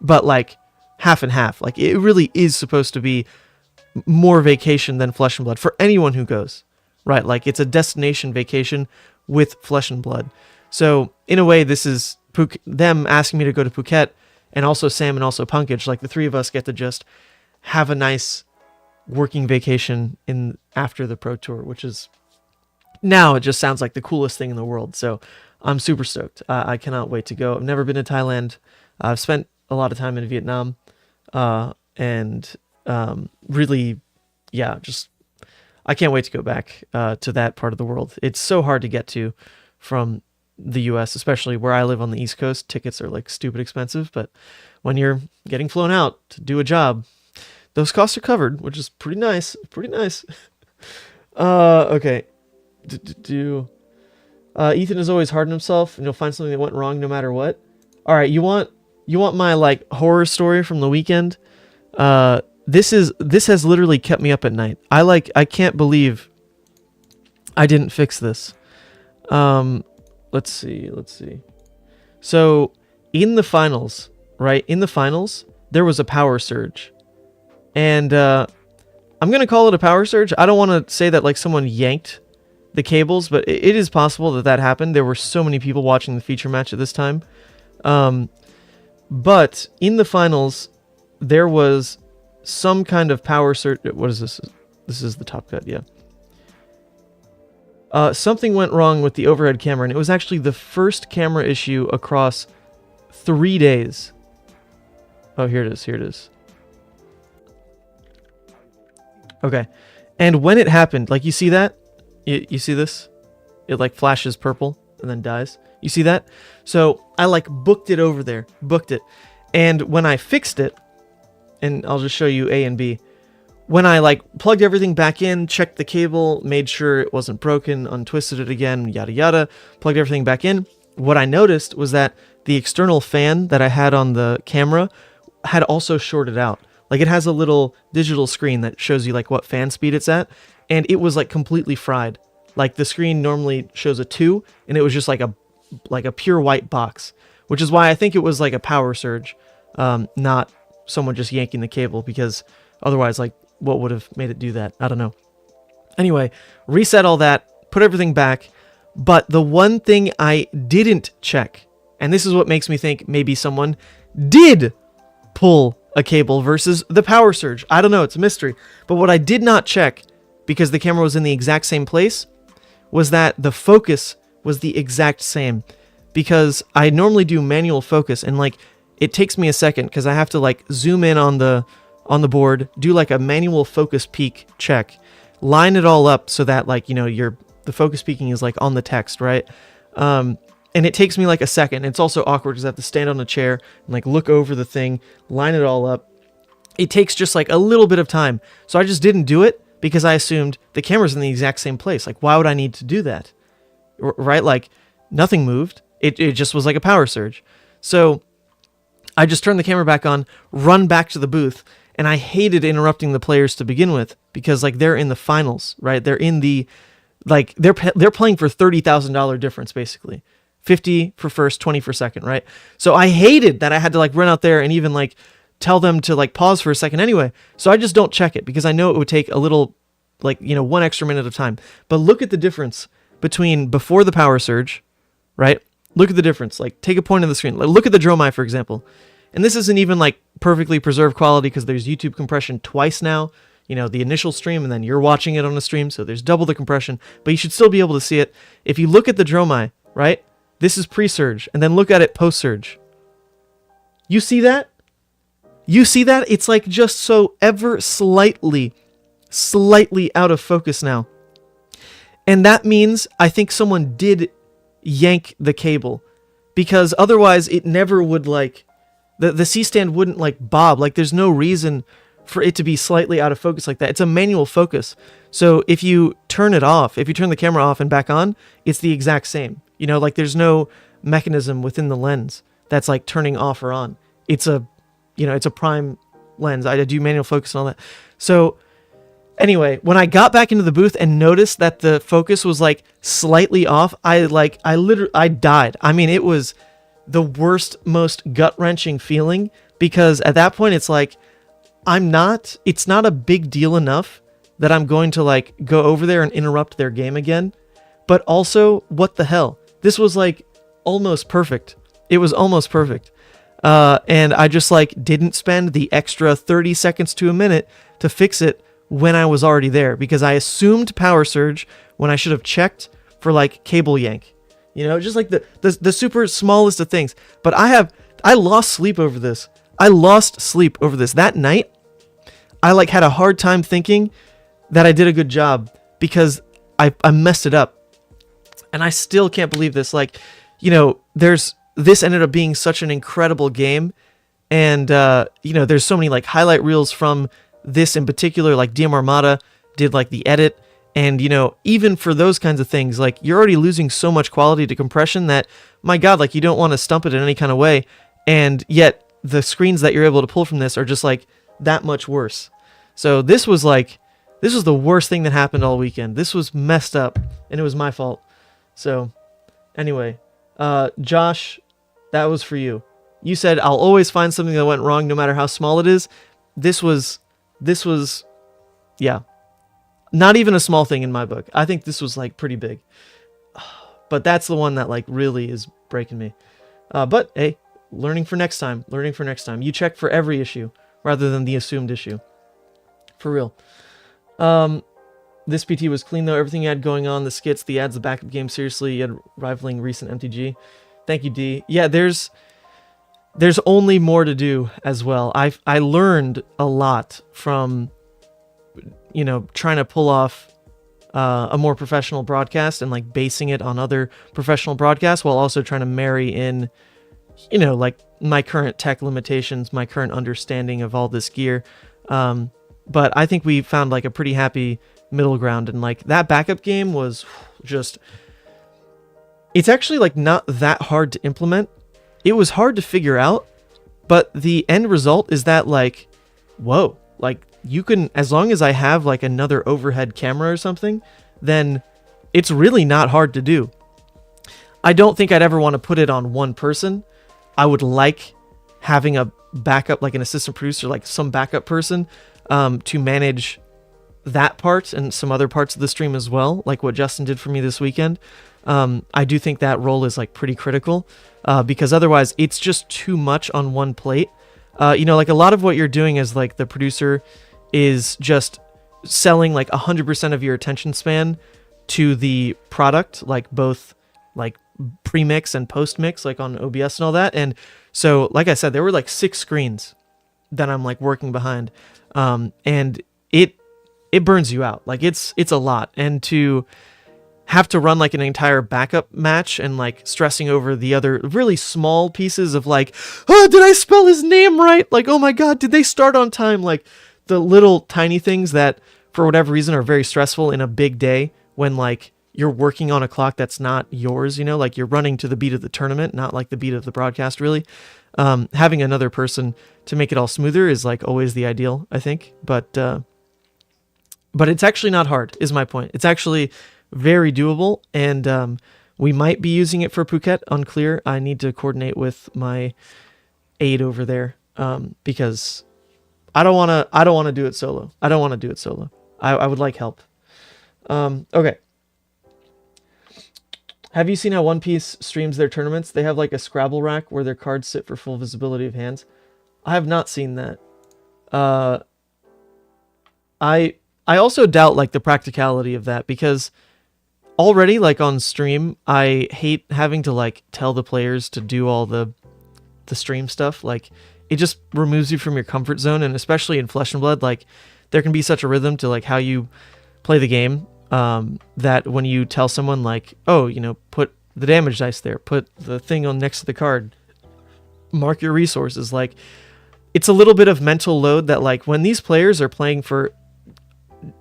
but like half and half. Like, it really is supposed to be more vacation than Flesh and Blood for anyone who goes, right? Like, it's a destination vacation with Flesh and Blood. So in a way, this is them asking me to go to Phuket, and also Sam and also Punkage. Like, the three of us get to just have a nice working vacation in after the Pro Tour, which is now, it just sounds like the coolest thing in the world. So I'm super stoked. I cannot wait to go. I've never been to Thailand. I've spent a lot of time in Vietnam, and really, yeah, just I can't wait to go back to that part of the world. It's so hard to get to from the US, especially where I live on the East Coast. Tickets are like stupid expensive, but when you're getting flown out to do a job, those costs are covered, which is pretty nice. Okay. Ethan is always hard on himself, and you'll find something that went wrong no matter what. All right, you want my like horror story from the weekend? This has literally kept me up at night. I can't believe I didn't fix this. Let's see. So in the finals, right? In the finals, there was a power surge. And I'm going to call it a power surge. I don't want to say that like someone yanked the cables, but it is possible that happened. There were so many people watching the feature match at this time. But in the finals, there was some kind of power surge. What is this? This is the top cut, yeah. Something went wrong with the overhead camera, and it was actually the first camera issue across 3 days. Oh, here it is. Okay. And when it happened, like, you see that? You see this? It like flashes purple and then dies. You see that? So I like booked it over there. And when I fixed it, and I'll just show you A and B. When I like plugged everything back in, checked the cable, made sure it wasn't broken, untwisted it again, yada yada, plugged everything back in, what I noticed was that the external fan that I had on the camera had also shorted out. Like, it has a little digital screen that shows you like what fan speed it's at, and it was like completely fried. Like, the screen normally shows a 2, and it was just like a pure white box, which is why I think it was like a power surge, not someone just yanking the cable, because otherwise, like, what would have made it do that? I don't know. Anyway, reset all that, put everything back, but the one thing I didn't check, and this is what makes me think maybe someone did pull a cable versus the power surge. I don't know, it's a mystery. But what I did not check, because the camera was in the exact same place, was that the focus was the exact same, because I normally do manual focus, and like it takes me a second because I have to like zoom in on the board, do like a manual focus peak check, line it all up so that like, you know, the focus peaking is like on the text, right? And it takes me like a second. It's also awkward because I have to stand on a chair and like look over the thing, line it all up. It takes just like a little bit of time. So I just didn't do it because I assumed the camera's in the exact same place. Like, why would I need to do that? Right? Like, nothing moved. It just was like a power surge. So I just turned the camera back on, run back to the booth, and I hated interrupting the players to begin with because like they're in the finals, right? They're in the, like, they're playing for $30,000 difference, basically. 50 for first, 20 for second, right? So I hated that I had to like run out there and even like tell them to like pause for a second anyway. So I just don't check it because I know it would take a little, like, you know, 1 extra minute of time. But look at the difference between before the power surge, right? Look at the difference. Like, take a point on the screen. Like, look at the Dromai, for example. And this isn't even like perfectly preserved quality because there's YouTube compression twice now. You know, the initial stream and then you're watching it on the stream, so there's double the compression, but you should still be able to see it. If you look at the Dromai, right? This is pre-surge, and then look at it post-surge. You see that? You see that? It's like just so ever slightly out of focus now. And that means I think someone did yank the cable, because otherwise it never would like, the C-stand wouldn't like bob. Like, there's no reason for it to be slightly out of focus like that. It's a manual focus. So if you turn it off, if you turn the camera off and back on, it's the exact same. You know, like there's no mechanism within the lens that's like turning off or on. It's a, you know, it's a prime lens. I do manual focus and all that. So anyway, when I got back into the booth and noticed that the focus was like slightly off, I died. I mean, it was the worst, most gut-wrenching feeling, because at that point it's like, it's not a big deal enough that I'm going to like go over there and interrupt their game again. But also, what the hell? This was like almost perfect. It was almost perfect. And I just like didn't spend the extra 30 seconds to a minute to fix it when I was already there, because I assumed power surge when I should have checked for like cable yank. You know, just like the super smallest of things. But I lost sleep over this. That night, I like had a hard time thinking that I did a good job because I messed it up. And I still can't believe this. Like, you know, this ended up being such an incredible game. And, you know, there's so many like highlight reels from this in particular. Like DM Armada did like the edit. And, you know, even for those kinds of things, like you're already losing so much quality to compression that, my God, like you don't want to stump it in any kind of way. And yet the screens that you're able to pull from this are just like that much worse. So this was the worst thing that happened all weekend. This was messed up and it was my fault. So anyway, Josh, that was for you. You said, I'll always find something that went wrong no matter how small it is. This was, yeah, not even a small thing in my book. I think this was like pretty big, but that's the one that like really is breaking me. But hey, learning for next time. You check for every issue rather than the assumed issue. For real. This PT was clean though. Everything you had going on, the skits, the ads, the backup game, seriously, you had rivaling recent MTG. Thank you, D. Yeah, there's only more to do as well. I learned a lot from, you know, trying to pull off a more professional broadcast and like basing it on other professional broadcasts while also trying to marry in, you know, like my current tech limitations, my current understanding of all this gear. But I think we found like a pretty happy middle ground, and like that backup game was just, it's actually like not that hard to implement. It was hard to figure out, but the end result is that like, whoa, like you can, as long as I have like another overhead camera or something, then it's really not hard to do. I don't think I'd ever want to put it on one person. I would like having a backup, like an assistant producer, like some backup person to manage that part and some other parts of the stream as well, like what Justin did for me this weekend. I do think that role is like pretty critical because otherwise it's just too much on one plate. You know, like a lot of what you're doing as like the producer is just selling like 100% of your attention span to the product, like both like pre-mix and post-mix, like on OBS and all that. And so, like I said, there were like 6 screens that I'm like working behind, and it burns you out. Like it's a lot, and to have to run like an entire backup match and like stressing over the other really small pieces of like, oh, did I spell his name right? Like, oh my God, did they start on time? Like the little tiny things that for whatever reason are very stressful in a big day when like you're working on a clock that's not yours, you know, like you're running to the beat of the tournament, not like the beat of the broadcast really. Having another person to make it all smoother is like always the ideal, I think. But it's actually not hard, is my point. It's actually very doable, and we might be using it for Phuket. Unclear. I need to coordinate with my aide over there, because I don't want to do it solo. I would like help. Okay. Have you seen how One Piece streams their tournaments? They have like a Scrabble rack where their cards sit for full visibility of hands. I have not seen that. I also doubt like the practicality of that, because already like on stream, I hate having to like tell the players to do all the stream stuff. Like it just removes you from your comfort zone, and especially in Flesh and Blood, like there can be such a rhythm to like how you play the game, that when you tell someone like, oh, you know, put the damage dice there, put the thing on next to the card, mark your resources, like it's a little bit of mental load that like when these players are playing for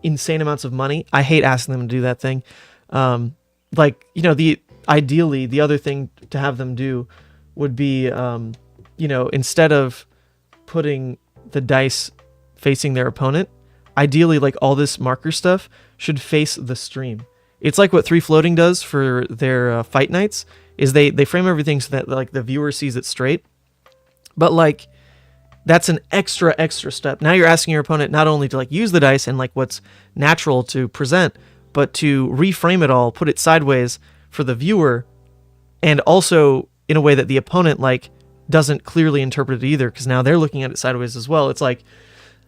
insane amounts of money, I hate asking them to do that thing. Like, you know, ideally the other thing to have them do would be, you know, instead of putting the dice facing their opponent, ideally like all this marker stuff should face the stream. It's like what 3 Floating does for their fight nights, is they frame everything so that like the viewer sees it straight. But like that's an extra step. Now you're asking your opponent not only to like use the dice and like what's natural to present, but to reframe it all, put it sideways for the viewer, and also in a way that the opponent like doesn't clearly interpret it either, because now they're looking at it sideways as well. It's like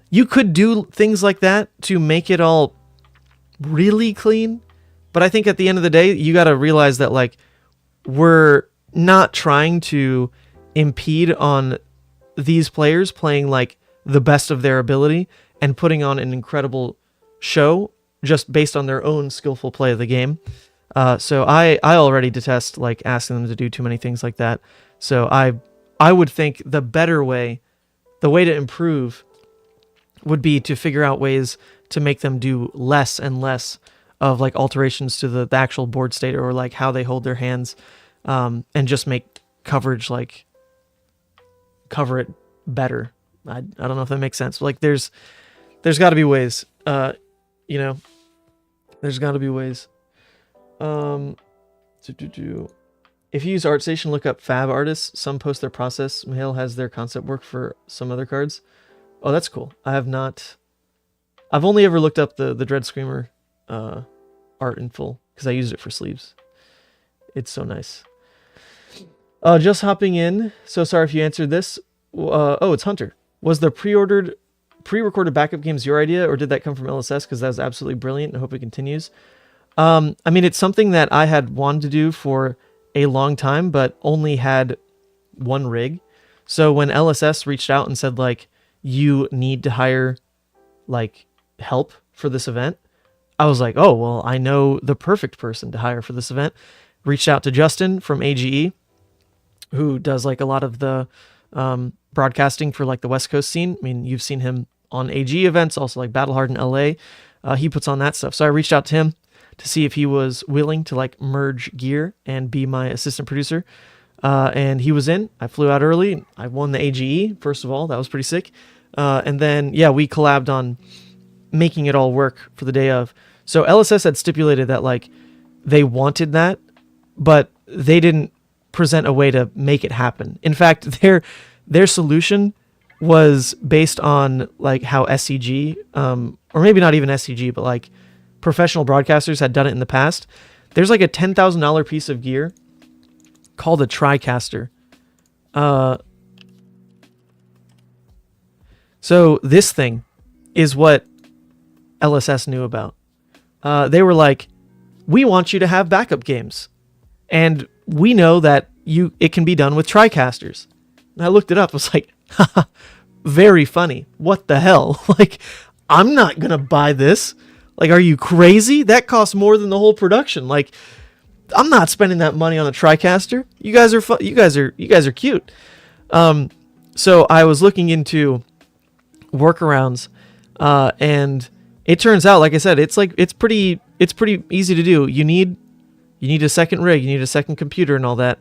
you could do things like that to make it all really clean, but I think at the end of the day, you got to realize that like we're not trying to impede on these players playing like the best of their ability and putting on an incredible show just based on their own skillful play of the game. So I already detest like asking them to do too many things like that. So I would think the way to improve would be to figure out ways to make them do less and less of like alterations to the actual board state, or like how they hold their hands, and just make coverage like cover it better. I don't know if that makes sense. Like there's got to be ways. You know, there's got to be ways. If you use ArtStation, look up fab artists. Some post their process. Mail has their concept work for some other cards. Oh, that's cool. I have not. I've only ever looked up the Dread Screamer art in full, because I used it for sleeves. It's so nice. Just hopping in. So sorry if you answered this. Oh, it's Hunter. Was the pre-recorded backup games your idea, or did that come from LSS? Because that was absolutely brilliant, and I hope it continues. I mean, it's something that I had wanted to do for a long time, but only had one rig. So when LSS reached out and said, like, you need to hire, like, help for this event, I was like, oh, well, I know the perfect person to hire for this event. Reached out to Justin from AGE, who does, like, a lot of the broadcasting for, like, the West Coast scene. I mean, you've seen him on AGE events, also, like, Battle Hard in LA. He puts on that stuff. So I reached out to him to see if he was willing to like merge gear and be my assistant producer. And he was in. I flew out early. I won the AGE, first of all. That was pretty sick. And then, yeah, we collabed on making it all work for the day of. So LSS had stipulated that like they wanted that, but they didn't present a way to make it happen. In fact, their solution was based on like how SCG, or maybe not even SCG, but like professional broadcasters had done it in the past. There's like a $10,000 piece of gear called a TriCaster. So this thing is what LSS knew about. They were like, we want you to have backup games. And we know that it can be done with TriCasters. And I looked it up. I was like, haha, very funny. What the hell? Like, I'm not going to buy this. Like, are you crazy? That costs more than the whole production. Like, I'm not spending that money on a TriCaster. You guys are you guys are cute. So I was looking into workarounds, and it turns out, like I said, it's pretty easy to do. You need a second rig, you need a second computer and all that.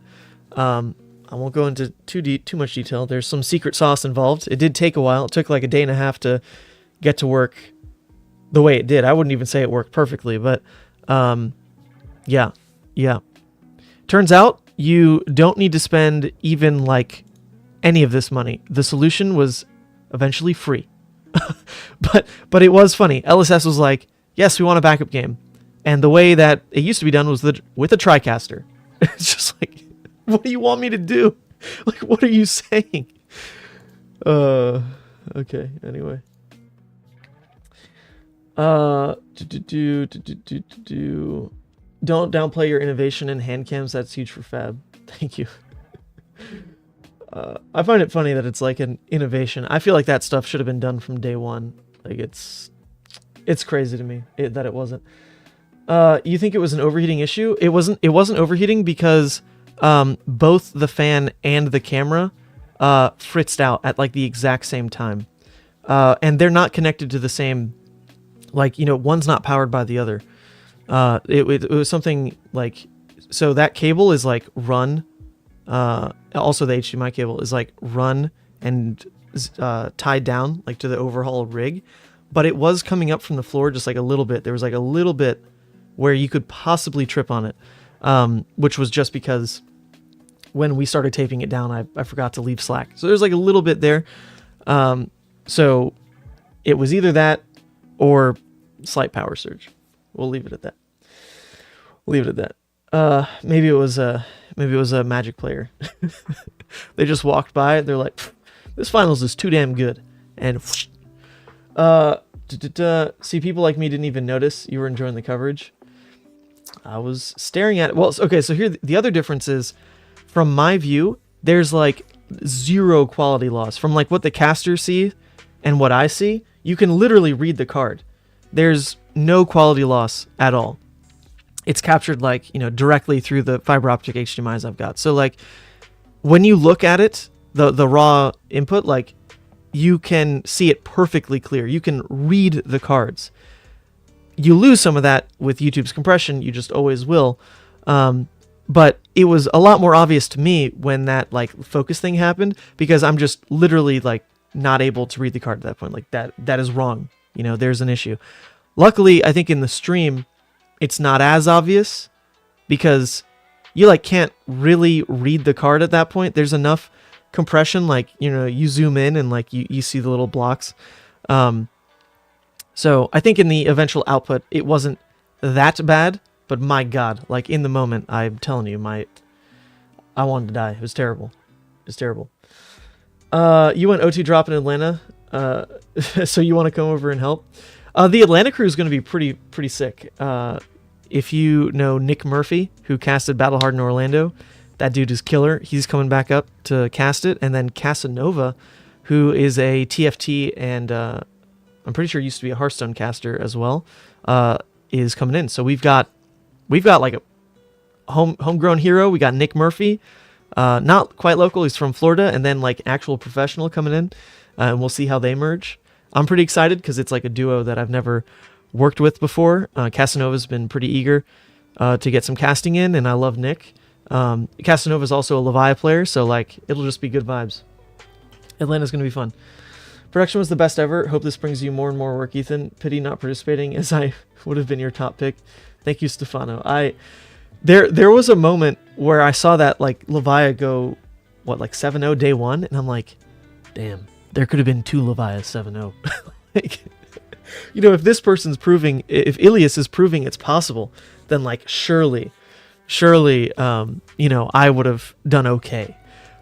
I won't go into too much detail. There's some secret sauce involved. It did take a while. It took like a day and a half to get to work the way it did. I wouldn't even say it worked perfectly, but yeah. Turns out you don't need to spend even like any of this money. The solution was eventually free. but it was funny. LSS was like, yes, we want a backup game. And the way that it used to be done was with a TriCaster. It's just like, what do you want me to do? Like, what are you saying? Okay, anyway. Don't downplay your innovation in hand cams. That's huge for Fab. Thank you. I find it funny that it's like an innovation. I feel like that stuff should have been done from day one. Like, it's crazy to me that it wasn't. You think it was an overheating issue? It wasn't overheating because both the fan and the camera fritzed out at like the exact same time. And they're not connected to the same, like, you know, one's not powered by the other. It was something like, so that cable is like run, also the HDMI cable is like run and tied down like to the overhaul rig, but it was coming up from the floor just like a little bit. There was like a little bit where you could possibly trip on it, which was just because when we started taping it down, I forgot to leave slack. So there's like a little bit there. So it was either that or slight power surge. We'll leave it at that. Maybe it was a Magic player. They just walked by. They're like, this finals is too damn good. And see, people like me didn't even notice you were enjoying the coverage. I was staring at it. Well, okay, so here the other difference is, from my view, there's like zero quality loss. From like what the casters see and what I see, you can literally read the card. There's no quality loss at all. It's captured like, you know, directly through the fiber optic HDMIs I've got. So like when you look at it, the raw input, like you can see it perfectly clear. You can read the cards. You lose some of that with YouTube's compression. You just always will. But it was a lot more obvious to me when that like focus thing happened, because I'm just literally like not able to read the card at that point. Like that is wrong. You know, there's an issue. Luckily, I think in the stream, it's not as obvious because you like can't really read the card at that point. There's enough compression, like, you know, you zoom in and like you see the little blocks. So I think in the eventual output, it wasn't that bad, but my God, like in the moment, I'm telling you, I wanted to die. It was terrible. You went OT drop in Atlanta, so you want to come over and help? The Atlanta crew is going to be pretty sick. If you know Nick Murphy, who casted Battle in Orlando, that dude is killer. He's coming back up to cast it. And then Casanova, who is a TFT and I'm pretty sure used to be a Hearthstone caster as well, is coming in. So we've got like a homegrown hero. We got Nick Murphy, not quite local. He's from Florida, and then like actual professional coming in, and we'll see how they merge. I'm pretty excited because it's like a duo that I've never worked with before. Casanova's been pretty eager to get some casting in, and I love Nick. Casanova's also a Levia player, so like it'll just be good vibes. Atlanta's gonna be fun. Production was the best ever. Hope this brings you more and more work, Ethan. Pity not participating, as I would have been your top pick. Thank you, Stefano. There was a moment where I saw that like Levia go, like 7-0 day one, and I'm like, damn, there could have been 2 Levias 7-0. Like, you know, if this person's proving, if Ilias is proving it's possible, then like surely, you know, I would have done okay.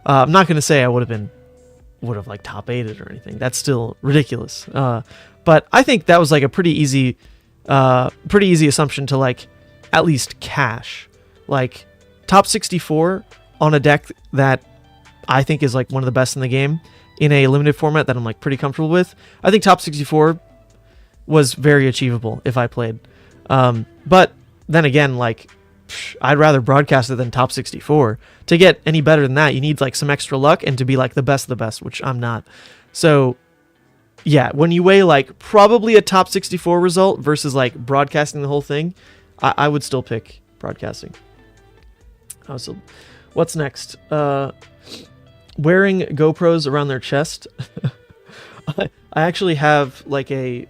I'm not gonna say I would have like top 8'd or anything. That's still ridiculous. But I think that was like a pretty easy assumption to like at least cache. Like, top 64 on a deck that I think is like one of the best in the game in a limited format that I'm like pretty comfortable with. I think top 64 was very achievable if I played. But then again, like, I'd rather broadcast it than top 64. To get any better than that, you need like some extra luck and to be like the best of the best, which I'm not. So yeah, when you weigh like probably a top 64 result versus like broadcasting the whole thing, I would still pick broadcasting. So what's next? Wearing GoPros around their chest. I actually have like a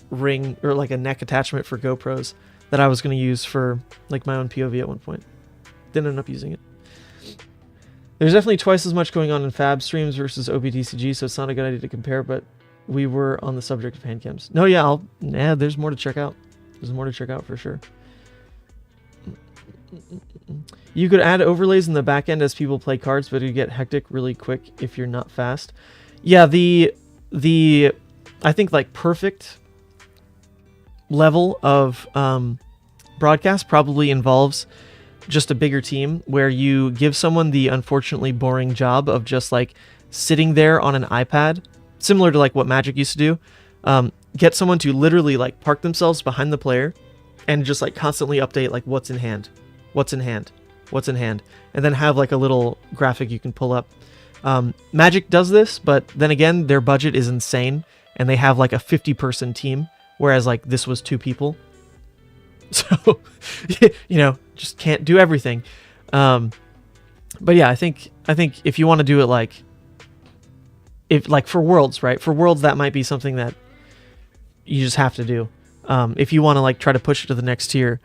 ring or like a neck attachment for GoPros that I was going to use for like my own POV at one point. Didn't end up using it. There's definitely twice as much going on in Fab streams versus OPTCG, so it's not a good idea to compare, but we were on the subject of hand cams. No, yeah, there's more to check out. There's more to check out for sure. You could add overlays in the back end as people play cards, but it would get hectic really quick if you're not fast. Yeah, the I think like perfect level of broadcast probably involves just a bigger team where you give someone the unfortunately boring job of just like sitting there on an iPad, similar to like what Magic used to do. Get someone to literally like park themselves behind the player and just like constantly update like what's in hand, what's in hand, what's in hand, and then have like a little graphic you can pull up. Magic does this, but then again, their budget is insane and they have like a 50-person team, whereas like this was 2 people. So, you know, just can't do everything. But yeah, I think if you want to do it like, if like for Worlds, right? For Worlds, that might be something that you just have to do. If you want to like try to push it to the next tier,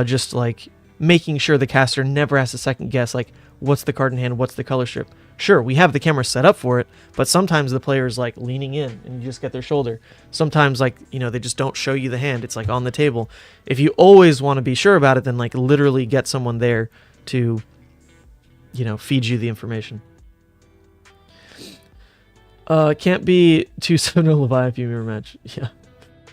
just like making sure the caster never has to second guess, like what's the card in hand, what's the color strip. Sure, we have the camera set up for it, but sometimes the player's like leaning in and you just get their shoulder. Sometimes like, you know, they just don't show you the hand. It's like on the table. If you always want to be sure about it, then like literally get someone there to, you know, feed you the information. Can't be 2-7 Levia if you mirror match. Yeah.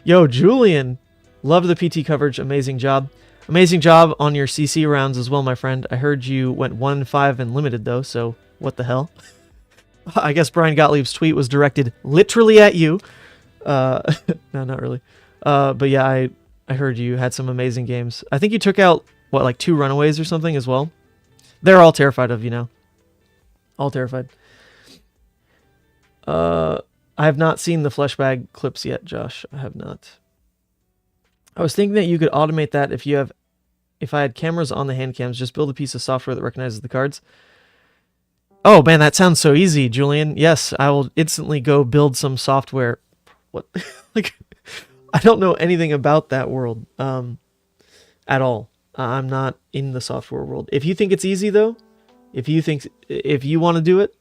Yo, Julian, love the PT coverage. Amazing job. Amazing job on your CC rounds as well, my friend. I heard you went 1-5 and limited though, so what the hell? I guess Brian Gottlieb's tweet was directed literally at you. No, not really. But yeah, I heard you had some amazing games. I think you took out, what, like 2 runaways or something as well? They're all terrified of you now. All terrified. I have not seen the flesh bag clips yet, Josh. I have not. I was thinking that you could automate that if I had cameras on the hand cams, just build a piece of software that recognizes the cards. Oh man, that sounds so easy, Julian. Yes, I will instantly go build some software. What? Like, I don't know anything about that world at all. I'm not in the software world. If you think it's easy though, if you want to do it,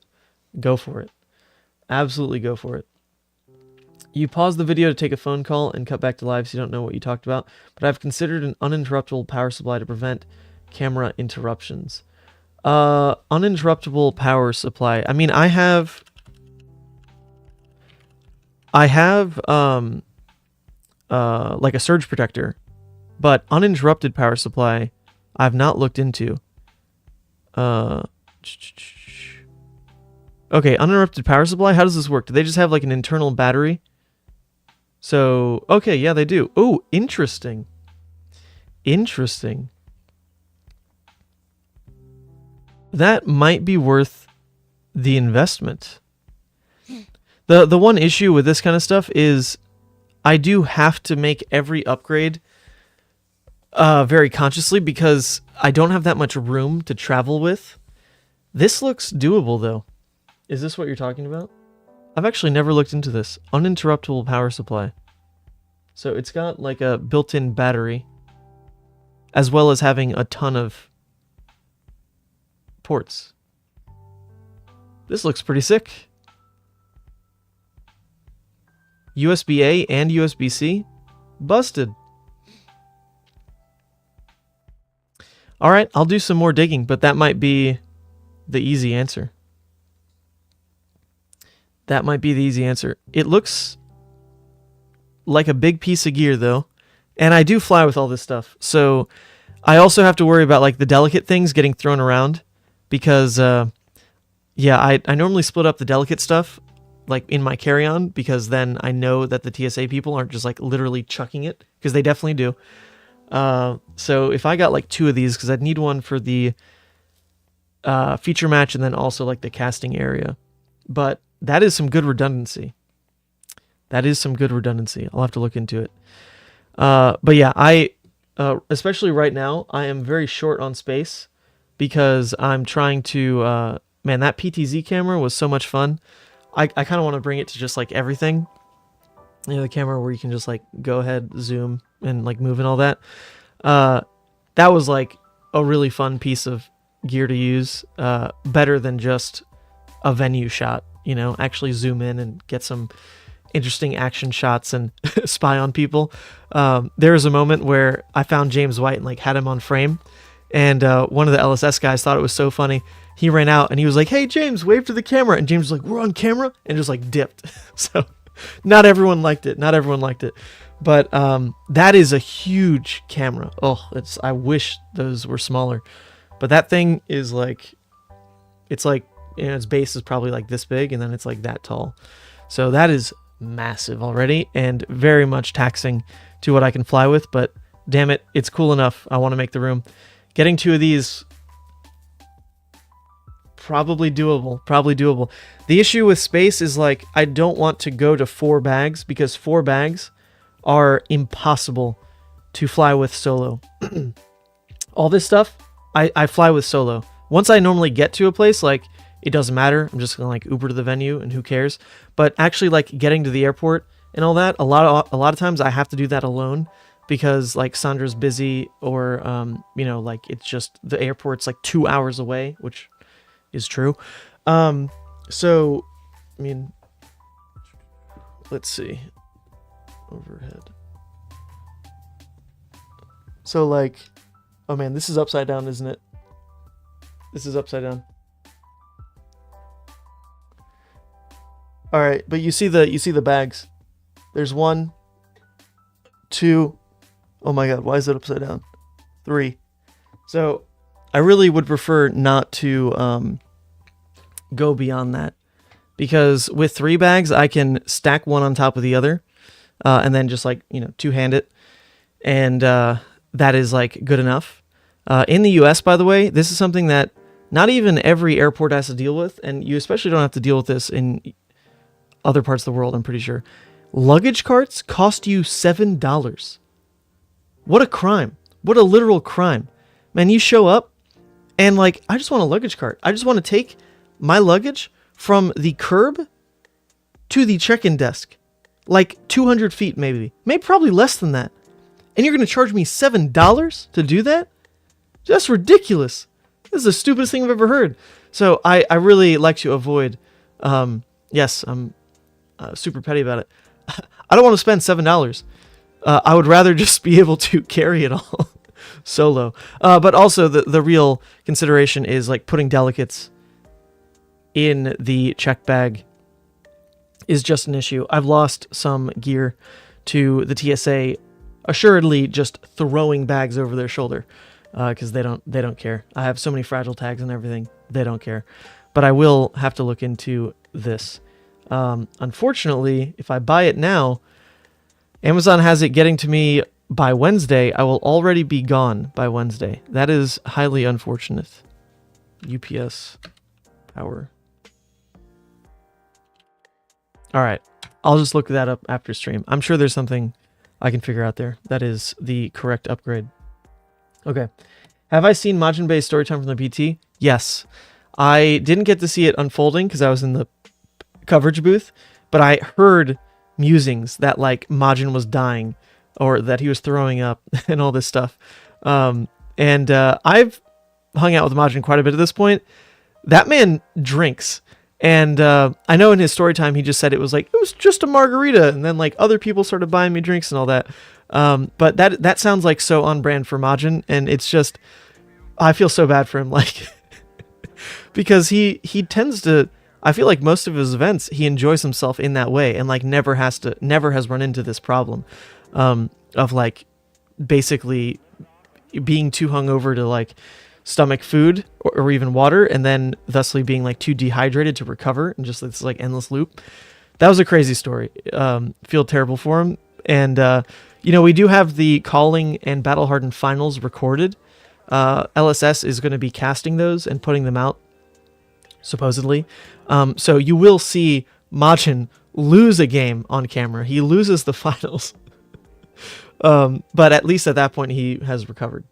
go for it. Absolutely go for it. You pause the video to take a phone call and cut back to live so you don't know what you talked about, but I've considered an uninterruptible power supply to prevent camera interruptions. Uninterruptible power supply. I mean, I have like a surge protector, but uninterrupted power supply I've not looked into. Okay, uninterrupted power supply. How does this work? Do they just have like an internal battery? So, okay, yeah, they do. Oh, interesting. Interesting. That might be worth the investment. The one issue with this kind of stuff is I do have to make every upgrade very consciously because I don't have that much room to travel with. This looks doable, though. Is this what you're talking about? I've actually never looked into this. Uninterruptible power supply. So it's got like a built-in battery, as well as having a ton of ports. This looks pretty sick. USB-A and USB-C? Busted. Alright, I'll do some more digging, but that might be the easy answer. That might be the easy answer. It looks like a big piece of gear, though. And I do fly with all this stuff. So I also have to worry about like the delicate things getting thrown around because, yeah, I normally split up the delicate stuff like in my carry-on because then I know that the TSA people aren't just like literally chucking it because they definitely do. So if I got like 2 of these, because I'd need one for the feature match and then also like the casting area. But that is some good redundancy. That is some good redundancy. I'll have to look into it. But yeah, especially right now, I am very short on space because I'm trying to, man, that PTZ camera was so much fun. I kind of want to bring it to just like everything. You know, the camera where you can just like go ahead, zoom, and like move and all that. That was like a really fun piece of gear to use. Better than just a venue shot, you know, actually zoom in and get some interesting action shots and spy on people. There was a moment where I found James White and like had him on frame, and one of the LSS guys thought it was so funny. He ran out and he was like, "Hey James, wave to the camera," and James was like, "We're on camera," and just like dipped. So not everyone liked it. Not everyone liked it. But that is a huge camera. Oh, I wish those were smaller. But that thing is like, it's like, you know, its base is probably like this big, and then it's like that tall. So that is massive already, and very much taxing to what I can fly with. But damn it, it's cool enough. I want to make the room. Getting 2 of these, probably doable. Probably doable. The issue with space is like, I don't want to go to 4 bags because 4 bags are impossible to fly with solo. All this stuff, I fly with solo. Once I normally get to a place, like, it doesn't matter. I'm just gonna like Uber to the venue and who cares. But actually like getting to the airport and all that, a lot of times I have to do that alone because like Sandra's busy or, you know, like it's just the airport's like 2 hours away, which is true. So, I mean, let's see. Overhead. So like, oh man, this is upside down, isn't it? This is upside down. All right, but you see the bags. There's 1, 2. Oh my God, why is it upside down? 3. So I really would prefer not to go beyond that because with 3 bags, I can stack one on top of the other and then just like, you know, 2-hand it. And that is like good enough. In the US, by the way, this is something that not even every airport has to deal with. And you especially don't have to deal with this in other parts of the world, I'm pretty sure. Luggage carts cost you $7. What a crime. What a literal crime. Man, you show up and like, I just want a luggage cart. I just want to take my luggage from the curb to the check-in desk. Like 200 feet maybe. Maybe probably less than that. And you're going to charge me $7 to do that? That's ridiculous. This is the stupidest thing I've ever heard. So I really like to avoid, yes, I'm super petty about it. I don't want to spend $7. I would rather just be able to carry it all solo. But also the real consideration is like putting delicates in the check bag is just an issue. I've lost some gear to the TSA, assuredly just throwing bags over their shoulder because they don't care. I have so many fragile tags and everything. They don't care. But I will have to look into this. Unfortunately, if I buy it now, Amazon has it getting to me by Wednesday. I will already be gone by Wednesday. That is highly unfortunate. UPS power. All right. I'll just look that up after stream. I'm sure there's something I can figure out there. That is the correct upgrade. Okay. Have I seen Majin Bei's story time from the PT? Yes. I didn't get to see it unfolding because I was in the coverage booth, but I heard musings that like Majin was dying or that he was throwing up and all this stuff. I've hung out with Majin quite a bit at this point. That man drinks. And I know in his story time, he just said it was just a margarita. And then like other people started buying me drinks and all that. But that sounds like so on brand for Majin. And it's just, I feel so bad for him. Like, because he tends to, I feel like most of his events, he enjoys himself in that way and like never has run into this problem of like basically being too hungover to like stomach food or even water, and then thusly being like too dehydrated to recover, and just this like endless loop. That was a crazy story. Feel terrible for him. And we do have the Calling and Battle Hardened finals recorded. LSS is going to be casting those and putting them out, supposedly. So you will see Majin lose a game on camera. He loses the finals. But at least at that point, he has recovered.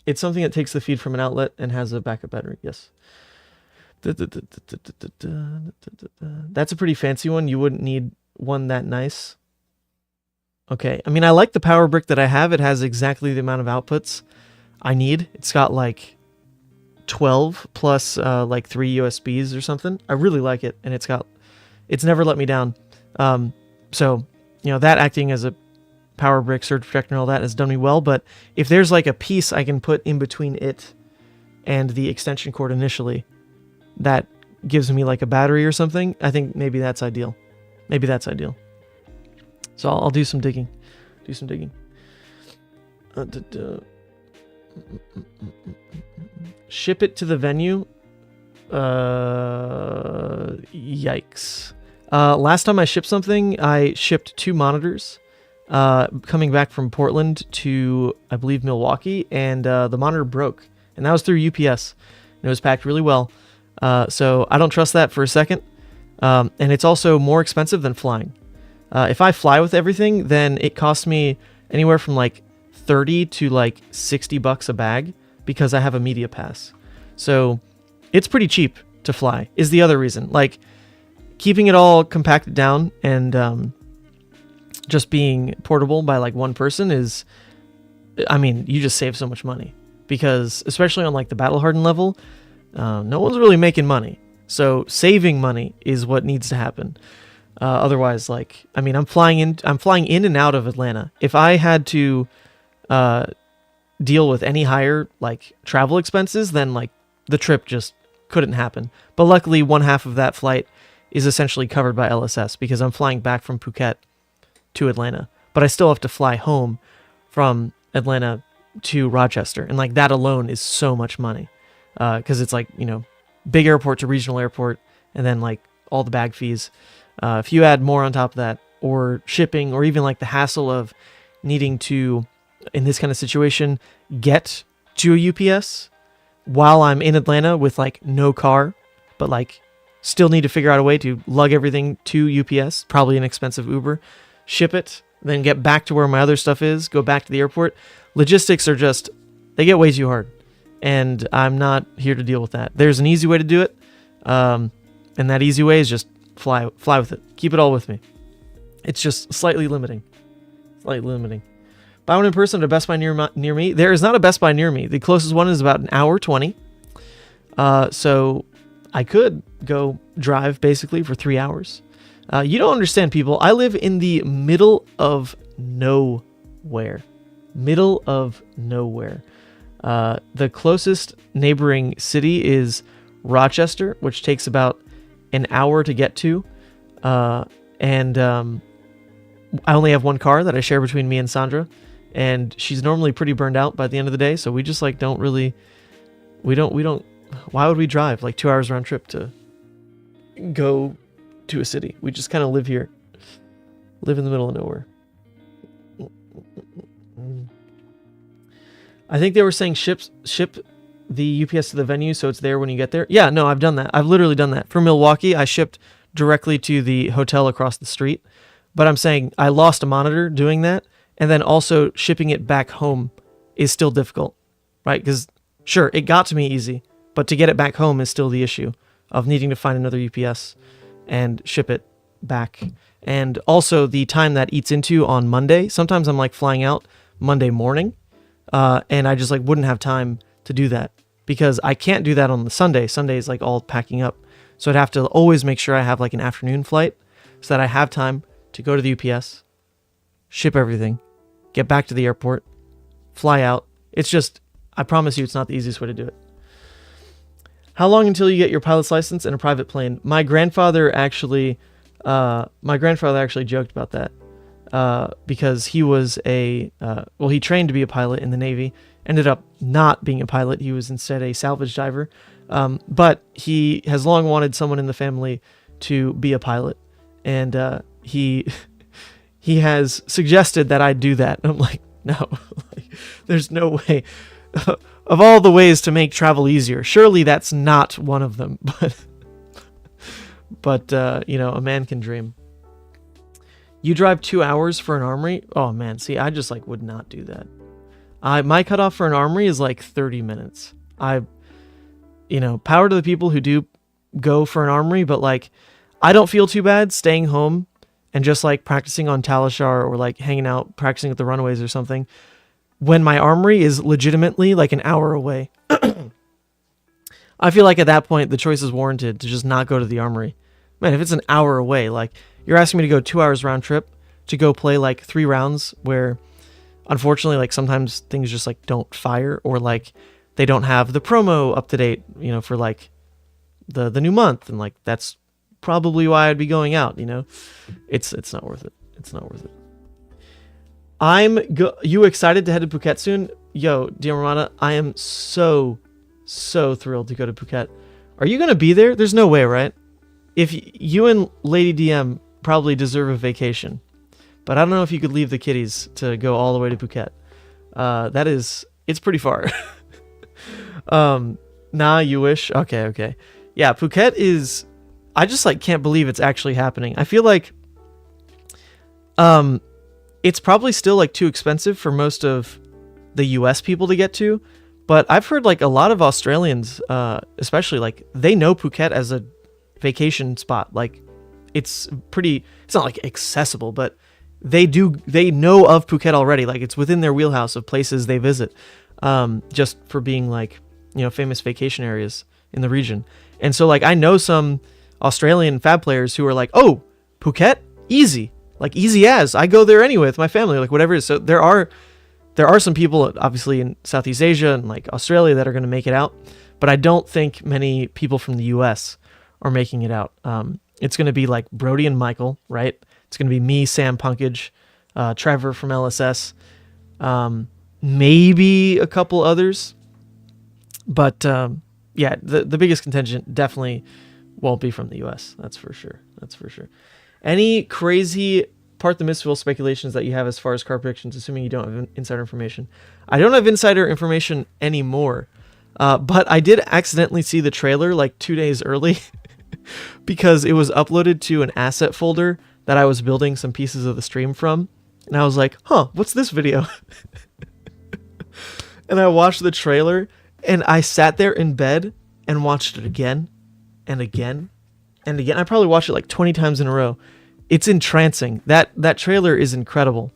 It's something that takes the feed from an outlet and has a backup battery. Yes. That's a pretty fancy one. You wouldn't need one that nice. Okay. I mean, I like the power brick that I have. It has exactly the amount of outputs I need. It's got like 12 plus like 3 USBs or something. I really like it, and it's never let me down. So, that acting as a power brick, surge protector, and all that has done me well. But if there's like a piece I can put in between it and the extension cord initially, that gives me like a battery or something, I think maybe that's ideal. So I'll do some digging. Ship it to the venue. Yikes. Last time I shipped something, I shipped 2 monitors coming back from Portland to, I believe, Milwaukee, and the monitor broke. And that was through UPS. And it was packed really well. So I don't trust that for a second. And it's also more expensive than flying. If I fly with everything, then it costs me anywhere from like 30 to like $60 a bag because I have a media pass. So it's pretty cheap to fly is the other reason. Like keeping it all compacted down and just being portable by like one person is, I mean, you just save so much money because especially on like the battle hardened level, no one's really making money. So saving money is what needs to happen. Otherwise, like, I mean, I'm flying in and out of Atlanta. If I had to deal with any higher like travel expenses, then like the trip just couldn't happen. But luckily, one half of that flight is essentially covered by LSS because I'm flying back from Phuket to Atlanta. But I still have to fly home from Atlanta to Rochester, and like that alone is so much money because it's like big airport to regional airport, and then like all the bag fees. If you add more on top of that, or shipping, or even like the hassle of needing to, in this kind of situation, get to a UPS while I'm in Atlanta with like no car, but like still need to figure out a way to lug everything to UPS, probably an expensive Uber, ship it, then get back to where my other stuff is, go back to the airport. Logistics are just, they get way too hard. And I'm not here to deal with that. There's an easy way to do it. And that easy way is just fly with it. Keep it all with me. It's just slightly limiting. Buy one in person at a Best Buy near me. There is not a Best Buy near me. The closest one is about an hour 20. So I could go drive basically for 3 hours. You don't understand, people. I live in the middle of nowhere. The closest neighboring city is Rochester, which takes about an hour to get to. And I only have one car that I share between me and Sandra, and she's normally pretty burned out by the end of the day. So we just like don't really, we don't, why would we drive like 2 hours round trip to go to a city? We just kind of live here, live in the middle of nowhere. I think they were saying ship the UPS to the venue so it's there when you get there. Yeah, no, I've done that. I've literally done that. For Milwaukee, I shipped directly to the hotel across the street. But I'm saying I lost a monitor doing that, and then also shipping it back home is still difficult, right? Because sure, it got to me easy, but to get it back home is still the issue of needing to find another UPS and ship it back. And also the time that eats into on Monday. Sometimes I'm like flying out Monday morning, and I just like wouldn't have time to do that because I can't do that on the Sunday. Sunday is like all packing up. So I'd have to always make sure I have like an afternoon flight so that I have time to go to the UPS, ship everything, get back to the airport, fly out. It's just, I promise you, it's not the easiest way to do it. How long until you get your pilot's license and a private plane? My grandfather actually joked about that. because he was he trained to be a pilot in the Navy, ended up not being a pilot. He was instead a salvage diver. But he has long wanted someone in the family to be a pilot. And he has suggested that I do that. I'm like, no, there's no way. Of all the ways to make travel easier, surely that's not one of them. But a man can dream. You drive 2 hours for an armory? Oh man, see, I just would not do that. My cutoff for an armory is 30 minutes. Power to the people who do go for an armory, but I don't feel too bad staying home and just practicing on Talishar or hanging out, practicing with the runaways or something, when my armory is legitimately an hour away. I feel at that point, the choice is warranted to just not go to the armory. Man, if it's an hour away, you're asking me to go 2 hours round trip to go play 3 rounds where unfortunately, sometimes things just don't fire, or they don't have the promo up to date, for the new month. And that's probably why I'd be going out, it's not worth it. It's not worth it. You excited to head to Phuket soon? Yo, DM Ramada, I am so thrilled to go to Phuket. Are you going to be there? There's no way, right? If you and Lady DM probably deserve a vacation, but I don't know if you could leave the kitties to go all the way to Phuket. It's pretty far. Nah, you wish? Okay. Yeah, Phuket is, I just can't believe it's actually happening. I feel it's probably still too expensive for most of the US people to get to, but I've heard a lot of Australians, especially they know Phuket as a vacation spot. It's not accessible, but they know of Phuket already. It's within their wheelhouse of places they visit, just for being famous vacation areas in the region. And so I know some Australian fab players who are oh, Phuket, easy. Easy as, I go there anyway with my family, whatever it is. So there are some people obviously in Southeast Asia and Australia that are going to make it out, but I don't think many people from the US are making it out. It's going to be Brody and Michael, right? It's going to be me, Sam Punkage, Trevor from LSS, maybe a couple others, but yeah, the biggest contingent definitely won't be from the US. That's for sure. Any crazy Part the Mistville speculations that you have as far as car predictions, assuming you don't have insider information? I don't have insider information anymore, but I did accidentally see the trailer 2 days early because it was uploaded to an asset folder that I was building some pieces of the stream from, and I was like, huh, what's this video? And I watched the trailer, and I sat there in bed and watched it again and again and again. I probably watched it 20 times in a row. It's entrancing. That trailer is incredible.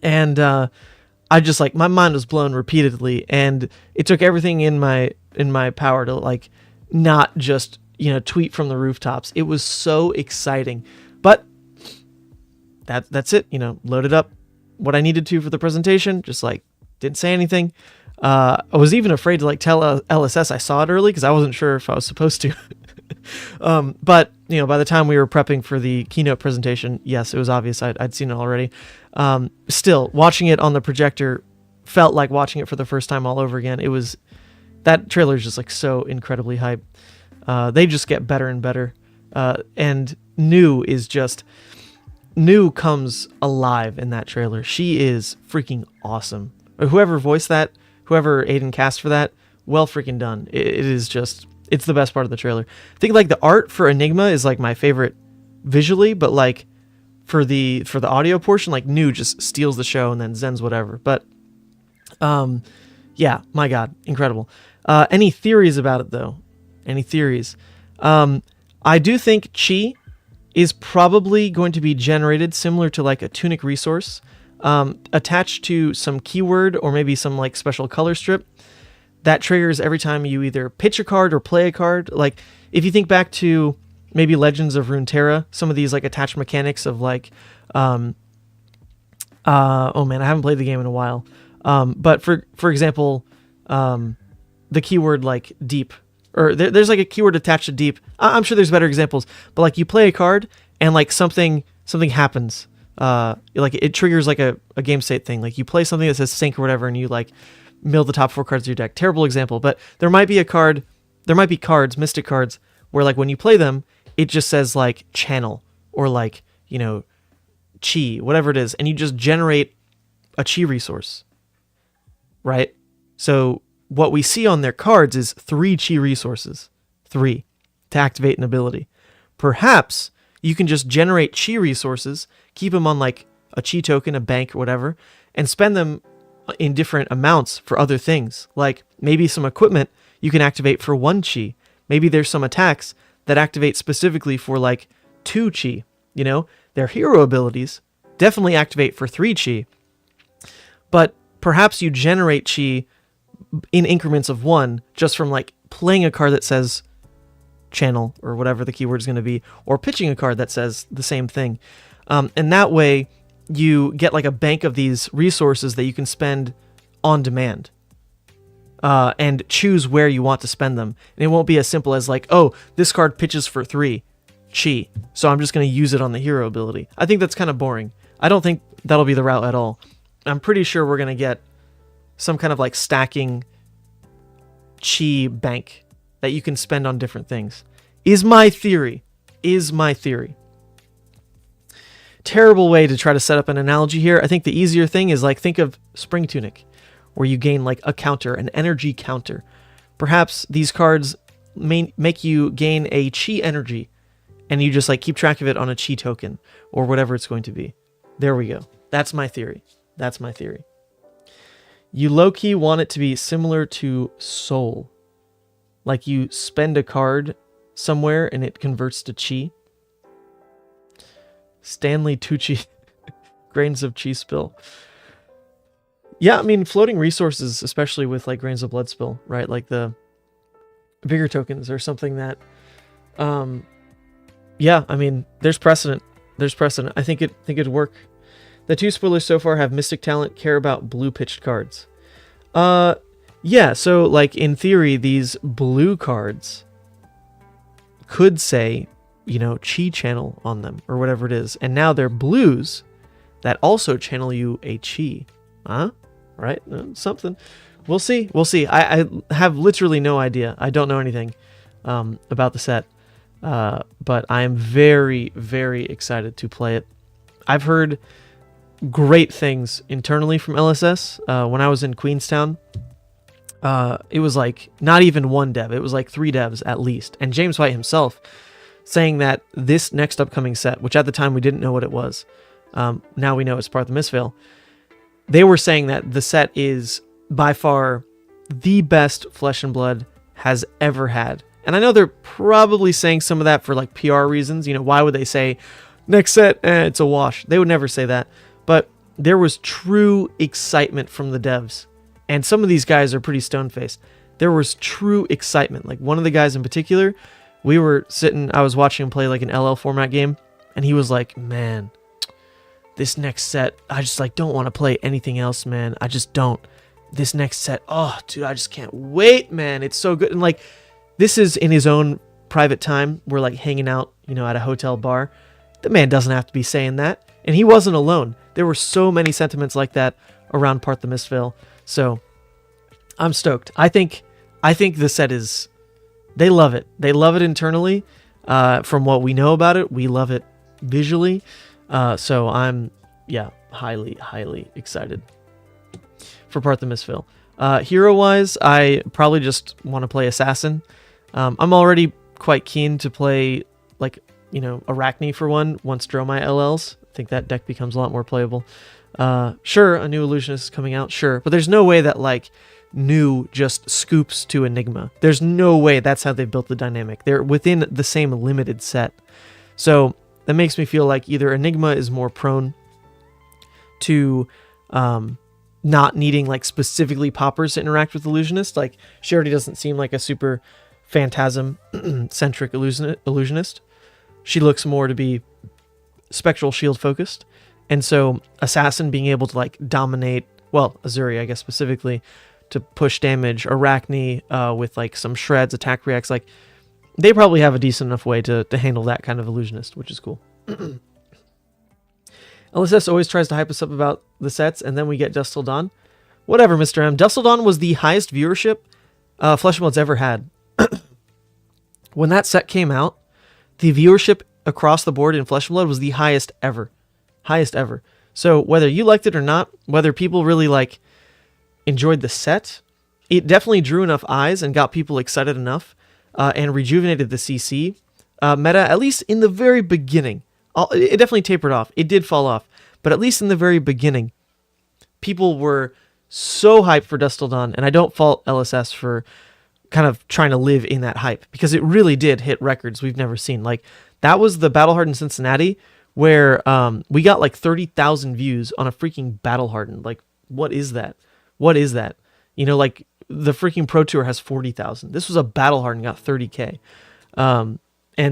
And I just my mind was blown repeatedly, and it took everything in my power to not just tweet from the rooftops. It was so exciting. But that's it, loaded up what I needed to for the presentation, just didn't say anything. I was even afraid to tell LSS I saw it early because I wasn't sure if I was supposed to. But by the time we were prepping for the keynote presentation, yes, it was obvious I'd seen it already. Still, watching it on the projector felt like watching it for the first time all over again. That trailer is just so incredibly hype. They just get better and better. And New comes alive in that trailer. She is freaking awesome. Whoever voiced that, whoever Aiden cast for that, well freaking done. It is just, it's the best part of the trailer. I think the art for Enigma is my favorite visually, but for the audio portion, New just steals the show, and then Zen's whatever. But yeah, my God, incredible. Any theories about it though? Any theories? I do think Chi is probably going to be generated similar to a tunic resource, attached to some keyword or maybe some special color strip that triggers every time you either pitch a card or play a card. If you think back to maybe Legends of Runeterra, some of these attached mechanics of oh man, I haven't played the game in a while. But for example, the keyword deep, or there's a keyword attached to deep. I'm sure there's better examples, but you play a card and something happens. like it triggers like a game state thing. Like you play something that says sync or whatever, and you like mill the top 4 cards of your deck. Terrible example, but there might be cards, mystic cards, where like when you play them, it just says like channel or like, you know, chi, whatever it is, and you just generate a chi resource, right? So what we see on their cards is 3 chi resources, 3, to activate an ability. Perhaps you can just generate chi resources, keep them on like a chi token, a bank, or whatever, and spend them in different amounts for other things. Like maybe some equipment you can activate for 1 chi. Maybe there's some attacks that activate specifically for like 2 chi. You know, their hero abilities definitely activate for 3 chi. But perhaps you generate chi in increments of 1 just from like playing a card that says channel or whatever the keyword is going to be, or pitching a card that says the same thing. And that way you get like a bank of these resources that you can spend on demand, and choose where you want to spend them. And it won't be as simple as like, oh, this card pitches for 3 chi, so I'm just going to use it on the hero ability. I think that's kind of boring. I don't think that'll be the route at all. I'm pretty sure we're going to get some kind of like stacking chi bank that you can spend on different things. Is my theory. Terrible way to try to set up an analogy here. I think the easier thing is like, think of Spring Tunic, where you gain like a counter, an energy counter. Perhaps these cards make you gain a chi energy, and you just like keep track of it on a chi token or whatever it's going to be. There we go. That's my theory. You low-key want it to be similar to Soul. Like you spend a card somewhere and it converts to chi. Stanley Tucci. Grains of Chi Spill. Yeah, I mean, floating resources, especially with like Grains of Blood Spill, right? Like the bigger tokens are something that, yeah, I mean, there's precedent. I think it'd work. The 2 spoilers so far have Mystic Talent, care about blue pitched cards. Yeah, so like in theory, these blue cards could say, you know, chi channel on them or whatever it is. And now they're blues that also channel you a chi. Huh? Right? Something. We'll see. I have literally no idea. I don't know anything about the set. But I am very, very excited to play it. I've heard great things internally from LSS. When I was in Queenstown, it was like not even 1 dev. It was like 3 devs at least. And James White himself saying that this next upcoming set, which at the time we didn't know what it was, now we know it's part of the Misveil, they were saying that the set is by far the best Flesh and Blood has ever had. And I know they're probably saying some of that for like PR reasons. You know, why would they say next set, it's a wash? They would never say that. But there was true excitement from the devs. And some of these guys are pretty stone-faced. There was true excitement. Like one of the guys in particular, I was watching him play like an LL format game, and he was like, man, this next set, I just like don't want to play anything else, man. I just don't. This next set, oh, dude, I just can't wait, man. It's so good. And like, this is in his own private time. We're like hanging out, you know, at a hotel bar. The man doesn't have to be saying that. And he wasn't alone. There were so many sentiments like that around Part the Misveil. So I'm stoked. I think the set is, they love it. They love it internally. From what we know about it, we love it visually. So I'm, yeah, highly, highly excited for Part the Misveil. Hero-wise, I probably just want to play Assassin. I'm already quite keen to play, like, you know, Arachne for one, once draw my LLs. I think that deck becomes a lot more playable. Sure, a new Illusionist is coming out, sure. But there's no way that, like, new just scoops to Enigma. There's no way that's how they built the dynamic. They're within the same limited set. So that makes me feel like either Enigma is more prone to not needing like specifically poppers to interact with Illusionist. Like she already doesn't seem like a super Phantasm centric illusionist. She looks more to be spectral shield focused. And so Assassin being able to like dominate, well, Azuri, I guess specifically, to push damage, Arachne with like some shreds, attack reacts, like they probably have a decent enough way to handle that kind of illusionist, which is cool. LSS always tries to hype us up about the sets, and then we get Dusk Till Dawn. Whatever, Mr. M. Dusk Till Dawn was the highest viewership Flesh and Blood's ever had. When that set came out, the viewership across the board in Flesh and Blood was the highest ever. Highest ever. So whether you liked it or not, whether people really like enjoyed the set, it definitely drew enough eyes and got people excited enough and rejuvenated the CC meta, at least in the very beginning. It definitely tapered off. It did fall off. But at least in the very beginning, people were so hyped for Dusk Till Dawn, and I don't fault LSS for kind of trying to live in that hype, because it really did hit records we've never seen. Like, that was the Battle Hardened Cincinnati, where we got like 30,000 views on a freaking Battle Hardened. Like, what is that? What is that? You know, like, the freaking Pro Tour has 40,000. This was a Battle Hardened, got 30K. And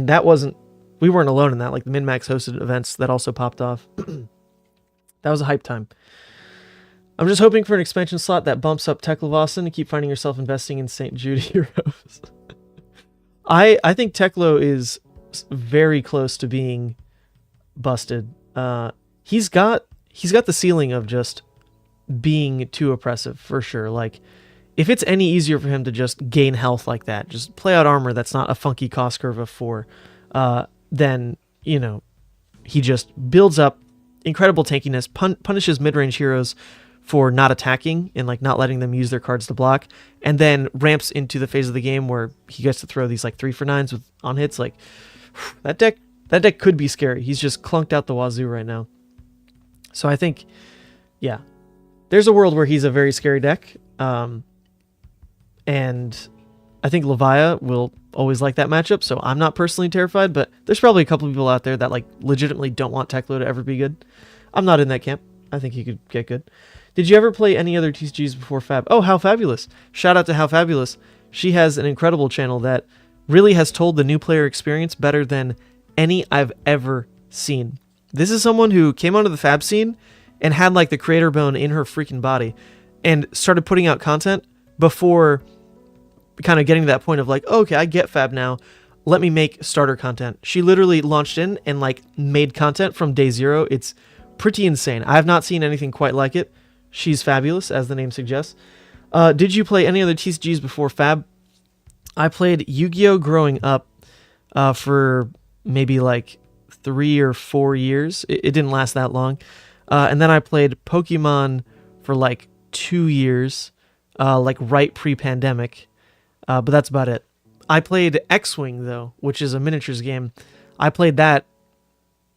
that wasn't, we weren't alone in that. Like, the Min-Max hosted events that also popped off. That was a hype time. I'm just hoping for an expansion slot that bumps up Teklovasen and keep finding yourself investing in St. Jude heroes. I think Teklo is very close to being busted. He's got the ceiling of just being too oppressive, for sure. Like, if it's any easier for him to just gain health like that, just play out armor that's not a funky cost curve of 4, then, you know, he just builds up incredible tankiness, punishes mid-range heroes for not attacking and like not letting them use their cards to block, and then ramps into the phase of the game where he gets to throw these like 3-for-9s with on hits. Like, that deck could be scary. He's just clunked out the wazoo right now. So I think, yeah, there's a world where he's a very scary deck. And I think Levia will always like that matchup, so I'm not personally terrified, but there's probably a couple of people out there that like legitimately don't want Teklo to ever be good. I'm not in that camp. I think he could get good. Did you ever play any other TCGs before Fab? Oh, How Fabulous. Shout out to How Fabulous. She has an incredible channel that really has told the new player experience better than any I've ever seen. This is someone who came onto the Fab scene and had like the creator bone in her freaking body and started putting out content before kind of getting to that point of like, oh, okay, I get Fab now. Let me make starter content. She literally launched in and like made content from day 0. It's pretty insane. I have not seen anything quite like it. She's fabulous, as the name suggests. Did you play any other TCGs before Fab? I played Yu-Gi-Oh! Growing up for maybe like 3 or 4 years. It didn't last that long. And then I played Pokemon for like 2 years, like right pre-pandemic. But that's about it. I played X-Wing, though, which is a miniatures game. I played that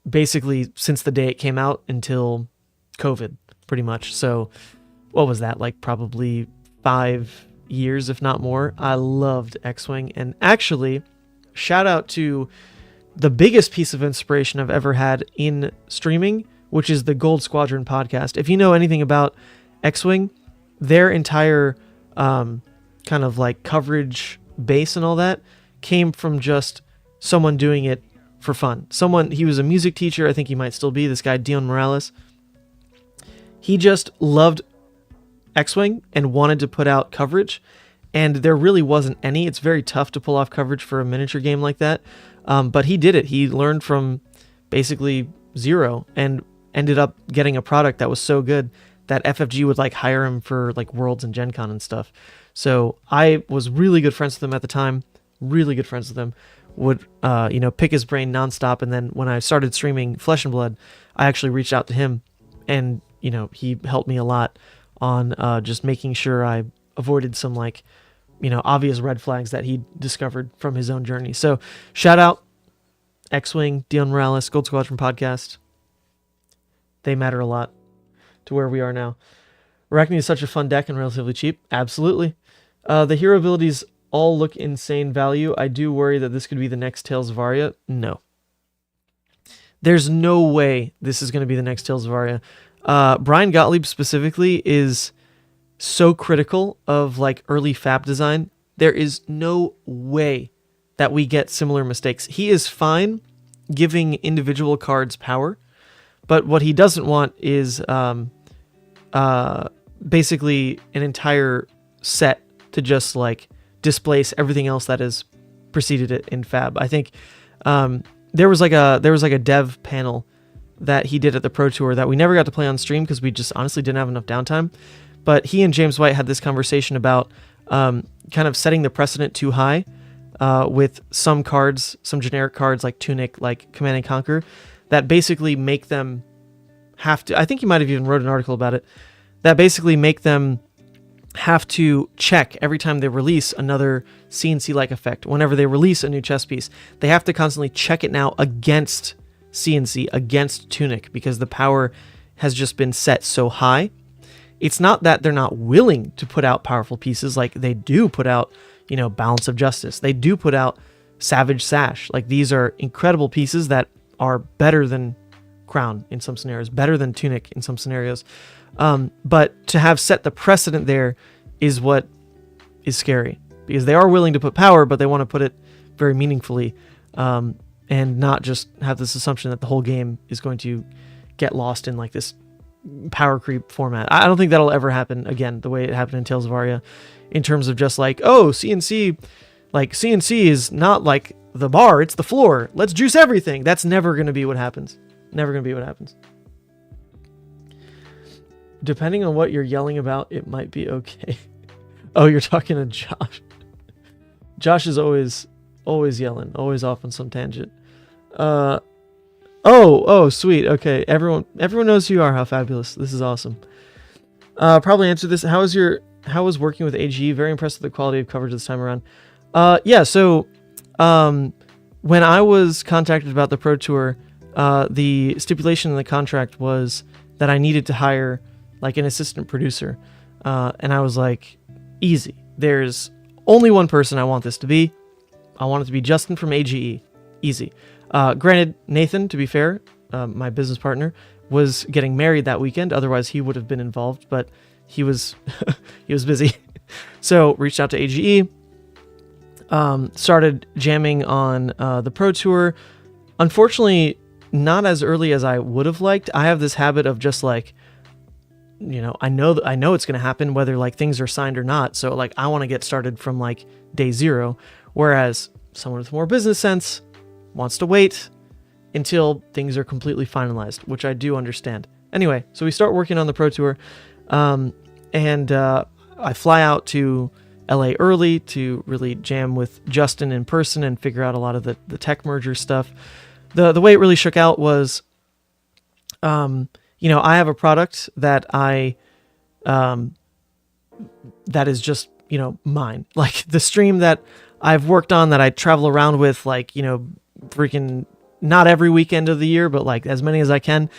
basically since the day it came out until COVID, pretty much. So what was that, like probably 5 years, if not more? I loved X-Wing. And actually, shout out to the biggest piece of inspiration I've ever had in streaming, which is the Gold Squadron podcast. If you know anything about X-Wing, their entire kind of like coverage base and all that came from just someone doing it for fun. He was a music teacher. I think he might still be, this guy, Dion Morales. He just loved X-Wing and wanted to put out coverage, and there really wasn't any. It's very tough to pull off coverage for a miniature game like that, but he did it. He learned from basically zero and ended up getting a product that was so good that FFG would like hire him for like Worlds and Gen Con and stuff. So I was really good friends with him at the time, really good friends with him, would, pick his brain nonstop. And then when I started streaming Flesh and Blood, I actually reached out to him, and, he helped me a lot on just making sure I avoided some like, obvious red flags that he discovered from his own journey. So shout out X-Wing, Dion Morales, Gold Squadron podcast. They matter a lot to where we are now. Arachne is such a fun deck and relatively cheap. Absolutely. The hero abilities all look insane value. I do worry that this could be the next Tales of Aria. No. There's no way this is going to be the next Tales of Aria. Brian Gottlieb specifically is so critical of like early Fab design. There is no way that we get similar mistakes. He is fine giving individual cards power, but what he doesn't want is basically an entire set to just like displace everything else that has preceded it in Fab. I think there was like a dev panel that he did at the Pro Tour that we never got to play on stream because we just honestly didn't have enough downtime. But he and James White had this conversation about kind of setting the precedent too high with some cards, some generic cards like Tunic, like Command and Conquer, that basically make them have to, I think you might have even wrote an article about it, that basically make them have to check every time they release another CNC-like effect. Whenever they release a new chess piece, they have to constantly check it now against CNC, against Tunic, because the power has just been set so high. It's not that they're not willing to put out powerful pieces. Like, they do put out, you know, Balance of Justice. They do put out Savage Sash. Like, these are incredible pieces that are better than Crown in some scenarios, better than Tunic in some scenarios. But to have set the precedent there is what is scary, because they are willing to put power, but they want to put it very meaningfully, and not just have this assumption that the whole game is going to get lost in like this power creep format. I don't think that'll ever happen again the way it happened in Tales of Aria, in terms of just like, oh, CNC, like CNC is not like the bar, it's the floor. Let's juice everything. That's never going to be what happens. Never going to be what happens. Depending on what you're yelling about, it might be okay. Oh, you're talking to Josh. Josh is always yelling, always off on some tangent. Oh, sweet. Okay, everyone knows who you are. How fabulous! This is awesome. Probably answer this. How was working with AGE? Very impressed with the quality of coverage this time around. Yeah. So, when I was contacted about the Pro Tour, the stipulation in the contract was that I needed to hire like an assistant producer, and I was like, easy. There's only one person I want this to be. I want it to be Justin from AGE. Easy. Granted, Nathan, to be fair, my business partner, was getting married that weekend. Otherwise, he would have been involved, but he was he was busy. So reached out to AGE, started jamming on the Pro Tour. Unfortunately, not as early as I would have liked. I have this habit of just like, you know, I know it's going to happen whether like things are signed or not. So like I want to get started from like day zero, whereas someone with more business sense wants to wait until things are completely finalized, which I do understand. Anyway, so we start working on the Pro Tour, and I fly out to LA early to really jam with Justin in person and figure out a lot of the tech merger stuff. The way it really shook out was, you know, I have a product that that is just, you know, mine. Like the stream that I've worked on that I travel around with, like, you know, freaking not every weekend of the year, but like as many as I can.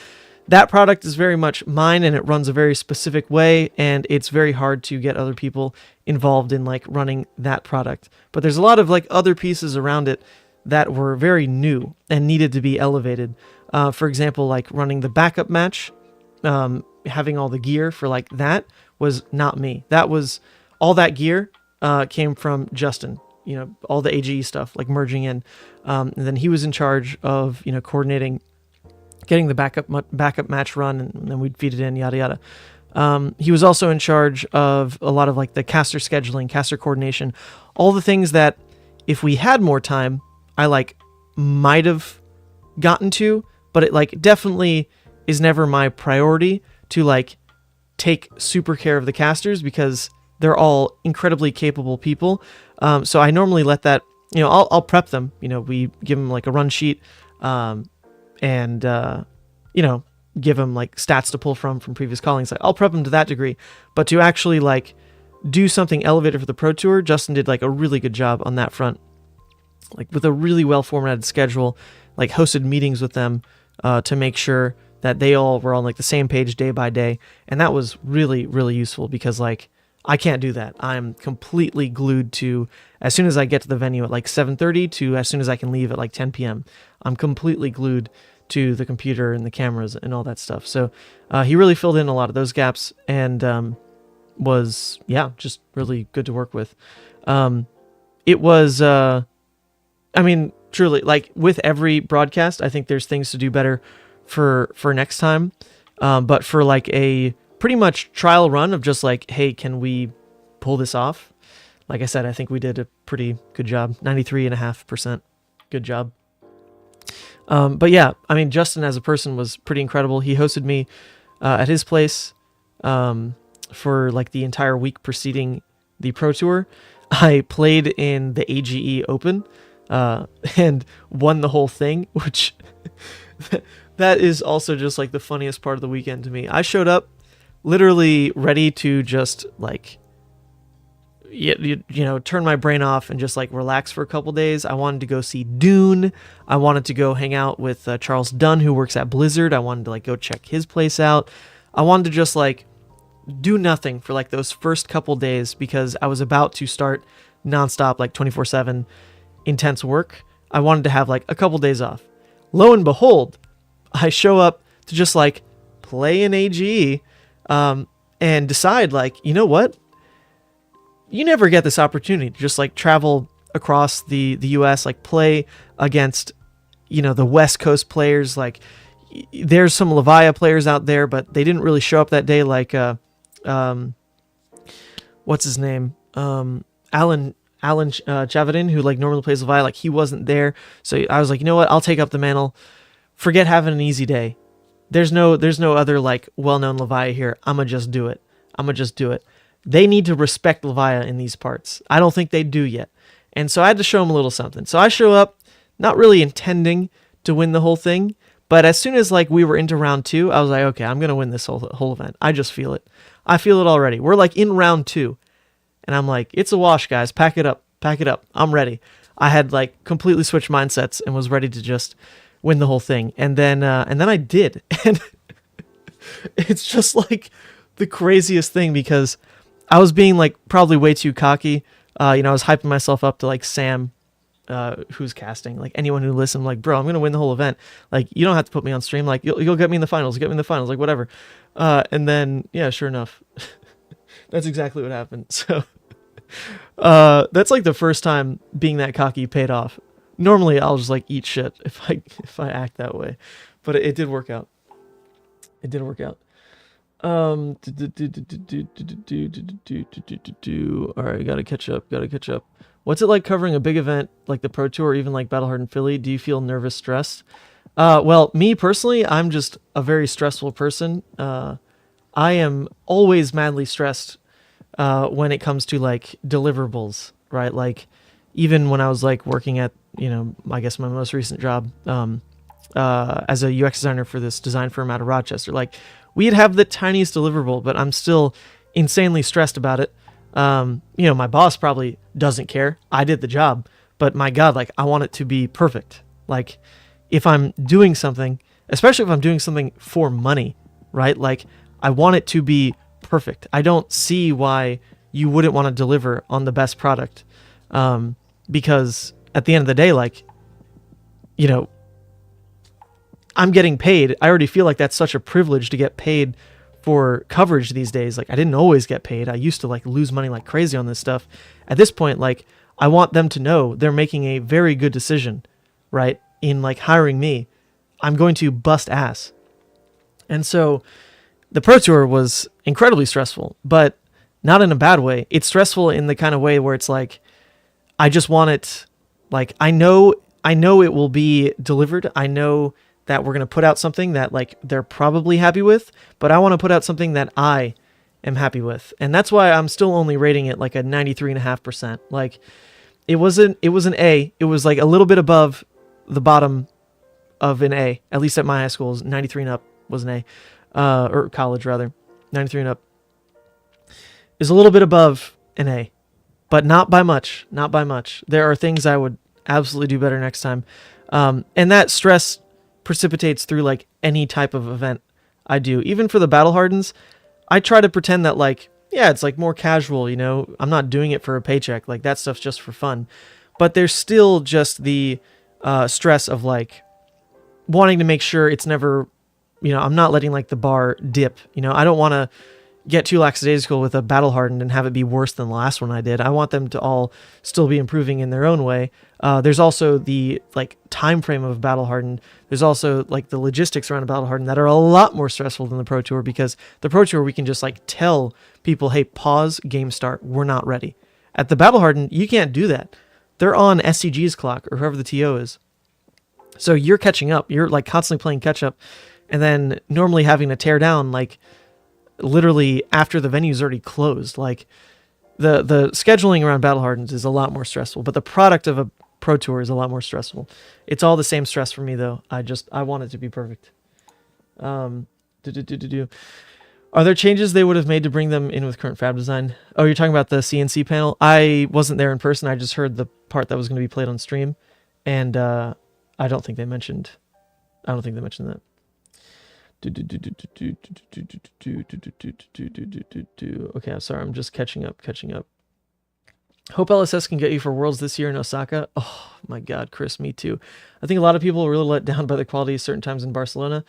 That product is very much mine, and it runs a very specific way, and it's very hard to get other people involved in like running that product. But there's a lot of like other pieces around it that were very new and needed to be elevated. For example, like running the backup match, having all the gear for like that was not me. That was all that gear came from Justin. You know, all the AGE stuff, like merging in. And then he was in charge of, you know, coordinating, getting the backup match run, and then we'd feed it in, yada, yada. He was also in charge of a lot of like the caster scheduling, caster coordination, all the things that if we had more time, I like might have gotten to, but it like definitely is never my priority to like take super care of the casters, because they're all incredibly capable people. So I normally let that, you know, I'll prep them, you know, we give them like a run sheet, and, you know, give them like stats to pull from previous callings. Like, I'll prep them to that degree, but to actually like do something elevated for the Pro Tour, Justin did like a really good job on that front, like with a really well formatted schedule, like hosted meetings with them, to make sure that they all were on like the same page day by day. And that was really, really useful, because like, I can't do that. I'm completely glued to, as soon as I get to the venue at like 7:30 to as soon as I can leave at like 10 p.m. I'm completely glued to the computer and the cameras and all that stuff. So he really filled in a lot of those gaps, and was, yeah, just really good to work with. It was, I mean, truly, like with every broadcast, I think there's things to do better for next time. But for like a pretty much trial run of just like, hey, can we pull this off? Like I said, I think we did a pretty good job, 93.5%. Good job. But yeah, I mean, Justin as a person was pretty incredible. He hosted me at his place for like the entire week preceding the Pro Tour. I played in the AGE Open and won the whole thing, which that is also just like the funniest part of the weekend to me. I showed up literally ready to just like you know, turn my brain off and just like relax for a couple days. I wanted to go see Dune. I wanted to go hang out with Charles Dunn, who works at Blizzard. I wanted to like go check his place out. I wanted to just like do nothing for like those first couple days because I was about to start nonstop, like 24/7 intense work. I wanted to have like a couple days off. Lo and behold, I show up to just like play an AGE and decide like, you know what? You never get this opportunity to just like travel across the US, like play against, you know, the West Coast players. Like there's some Levia players out there, but they didn't really show up that day. Like, what's his name? Alan Chavadin, who like normally plays Levia, like he wasn't there. So I was like, you know what? I'll take up the mantle. Forget having an easy day. There's no other like well-known Levia here. I'ma just do it. They need to respect Levia in these parts. I don't think they do yet. And so I had to show them a little something. So I show up not really intending to win the whole thing, but as soon as like we were into round 2, I was like, okay, I'm going to win this whole event. I just feel it. I feel it already. We're like in round 2. And I'm like, it's a wash, guys. Pack it up. I'm ready. I had like completely switched mindsets and was ready to just win the whole thing. And then I did. And it's just like the craziest thing because I was being like probably way too cocky. You know, I was hyping myself up to like Sam, who's casting, like anyone who listened, like, bro, I'm going to win the whole event. Like, you don't have to put me on stream. Like you'll get me in the finals, like whatever. And then, yeah, sure enough, that's exactly what happened. So, that's like the first time being that cocky paid off. Normally I'll just like eat shit if I act that way, but it did work out. All right, gotta catch up. What's it like covering a big event like the Pro Tour or even like Battle Hardened Philly? Do you feel nervous, stressed? Well, me personally, I'm just a very stressful person. I am always madly stressed when it comes to like deliverables, right? Like even when I was like working at, you know, I guess my most recent job as a UX designer for this design firm out of Rochester, like we'd have the tiniest deliverable, but I'm still insanely stressed about it. You know, my boss probably doesn't care. I did the job, but my God, like I want it to be perfect. Like if I'm doing something, especially if I'm doing something for money, right? Like I want it to be perfect. I don't see why you wouldn't want to deliver on the best product. Because at the end of the day, like, you know, I'm getting paid. I already feel like that's such a privilege to get paid for coverage these days. Like I didn't always get paid. I used to like lose money like crazy on this stuff. At this point, like I want them to know they're making a very good decision, right? In like hiring me, I'm going to bust ass. And so the Pro Tour was incredibly stressful, but not in a bad way. It's stressful in the kind of way where it's like, I just want it, like, I know it will be delivered. I know that we're going to put out something that like they're probably happy with, but I want to put out something that I am happy with. And that's why I'm still only rating it like a 93.5%. Like it was an A. It was like a little bit above the bottom of an A, at least at my high school. 93 and up was an A, or college rather. 93 and up is a little bit above an A, but not by much. There are things I would absolutely do better next time. And that stress precipitates through like any type of event I do. Even for the Battle Hardens, I try to pretend that like, yeah, it's like more casual, you know, I'm not doing it for a paycheck. Like that stuff's just for fun. But there's still just the stress of like wanting to make sure it's never, you know, I'm not letting like the bar dip. You know, I don't want to get too lackadaisical with a Battle Hardened and have it be worse than the last one I did. I want them to all still be improving in their own way. There's also the like time frame of Battle Hardened. There's also like the logistics around a Battle Hardened that are a lot more stressful than the Pro Tour, because the Pro Tour we can just like tell people, hey, pause, game start, we're not ready. At the Battle Hardened, you can't do that. They're on SCG's clock or whoever the TO is. So you're catching up. You're like constantly playing catch up, and then normally having to tear down like literally after the venue's already closed. Like the scheduling around Battle Hardens is a lot more stressful, but the product of a Pro Tour is a lot more stressful. It's all the same stress for me though. I want it to be perfect. Are there changes they would have made to bring them in with current fab design? Oh, you're talking about the CNC panel? I wasn't there in person. I just heard the part that was going to be played on stream, and I don't think they mentioned that. Okay, I'm sorry. I'm just catching up. Hope LSS can get you for Worlds this year in Osaka. Oh my God, Chris, me too. I think a lot of people were really let down by the quality certain times in Barcelona.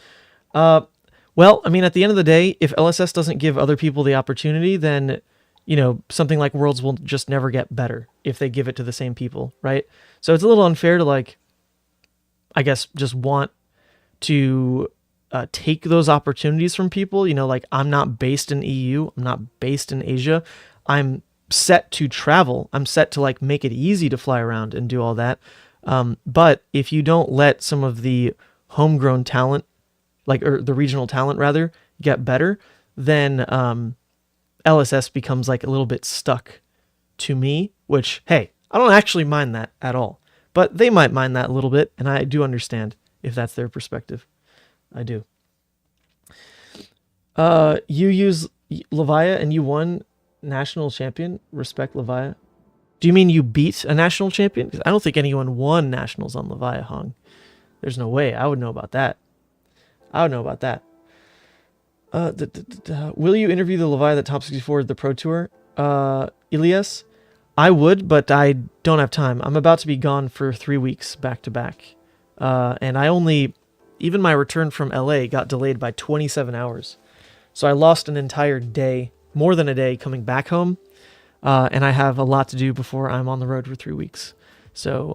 Well, I mean, at the end of the day, if LSS doesn't give other people the opportunity, then, you know, something like Worlds will just never get better if they give it to the same people, right? So it's a little unfair to, like, I guess, just want to take those opportunities from people. You know, like, I'm not based in EU. I'm not based in Asia. I'm set to travel. I'm set to, like, make it easy to fly around and do all that. But if you don't let some of the homegrown talent, like, or the regional talent rather, get better, then LSS becomes like a little bit stuck to me, which, hey, I don't actually mind that at all, but they might mind that a little bit, and I do understand if that's their perspective. I do. You use Levia and you won national champion. Respect Levia. Do you mean you beat a national champion? Because I don't think anyone won nationals on Levia, Hong. There's no way. I would know about that. Will you interview the Levia that top 64 at the Pro Tour? Elias? I would, but I don't have time. I'm about to be gone for 3 weeks back to back. And even my return from LA got delayed by 27 hours. So I lost an entire day, more than a day, coming back home. And I have a lot to do before I'm on the road for 3 weeks. So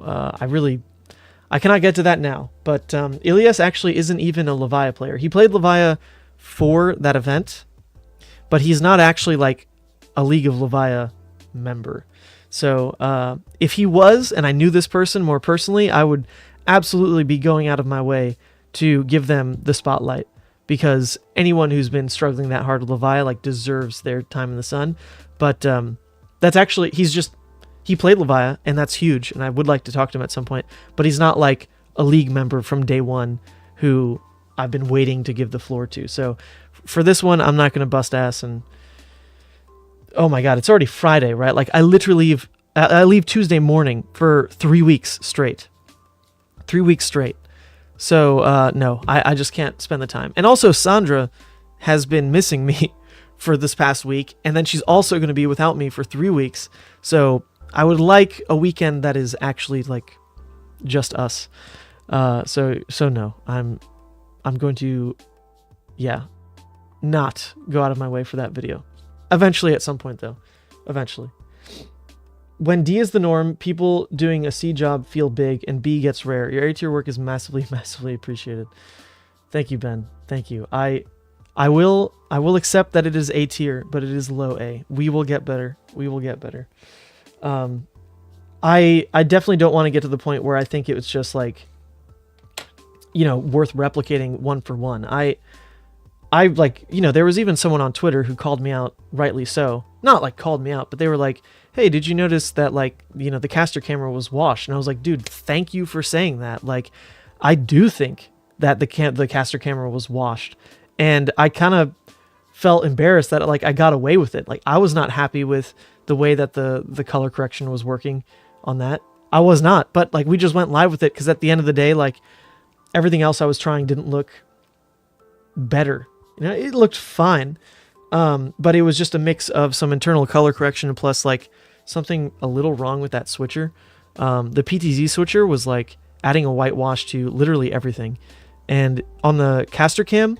I cannot get to that now. But Ilias actually isn't even a Levia player. He played Levia for that event, but he's not actually like a League of Levia member. So if he was, and I knew this person more personally, I would absolutely be going out of my way to give them the spotlight, because anyone who's been struggling that hard with Levia like deserves their time in the sun. But that's actually, he played Levia, and that's huge, and I would like to talk to him at some point, but he's not like a league member from day one who I've been waiting to give the floor to. So for this one, I'm not going to bust ass. And oh my God, it's already Friday, right? Like I leave Tuesday morning for 3 weeks straight. 3 weeks straight. So no, I just can't spend the time. And also Sandra has been missing me for this past week, and then she's also going to be without me for 3 weeks. So I would like a weekend that is actually like just us. So no, I'm going to, not go out of my way for that video. Eventually, at some point though, eventually. When D is the norm, people doing a C job feel big, and B gets rare. Your A tier work is massively, massively appreciated. Thank you, Ben. Thank you. I will accept that it is A tier, but it is low A. We will get better. I definitely don't want to get to the point where I think it was just like, worth replicating one for one. I like, there was even someone on Twitter who called me out, rightly so. Not like called me out, but they were like, hey, did you notice that like, the caster camera was washed? And I was like, dude, thank you for saying that. Like, I do think that the caster camera was washed. And I kind of felt embarrassed that like I got away with it. Like I was not happy with the way that the color correction was working on that. I was not, but like we just went live with it because at the end of the day, like everything else I was trying didn't look better. It looked fine, but it was just a mix of some internal color correction and plus like something a little wrong with that switcher. The PTZ switcher was like adding a whitewash to literally everything, and on the caster cam,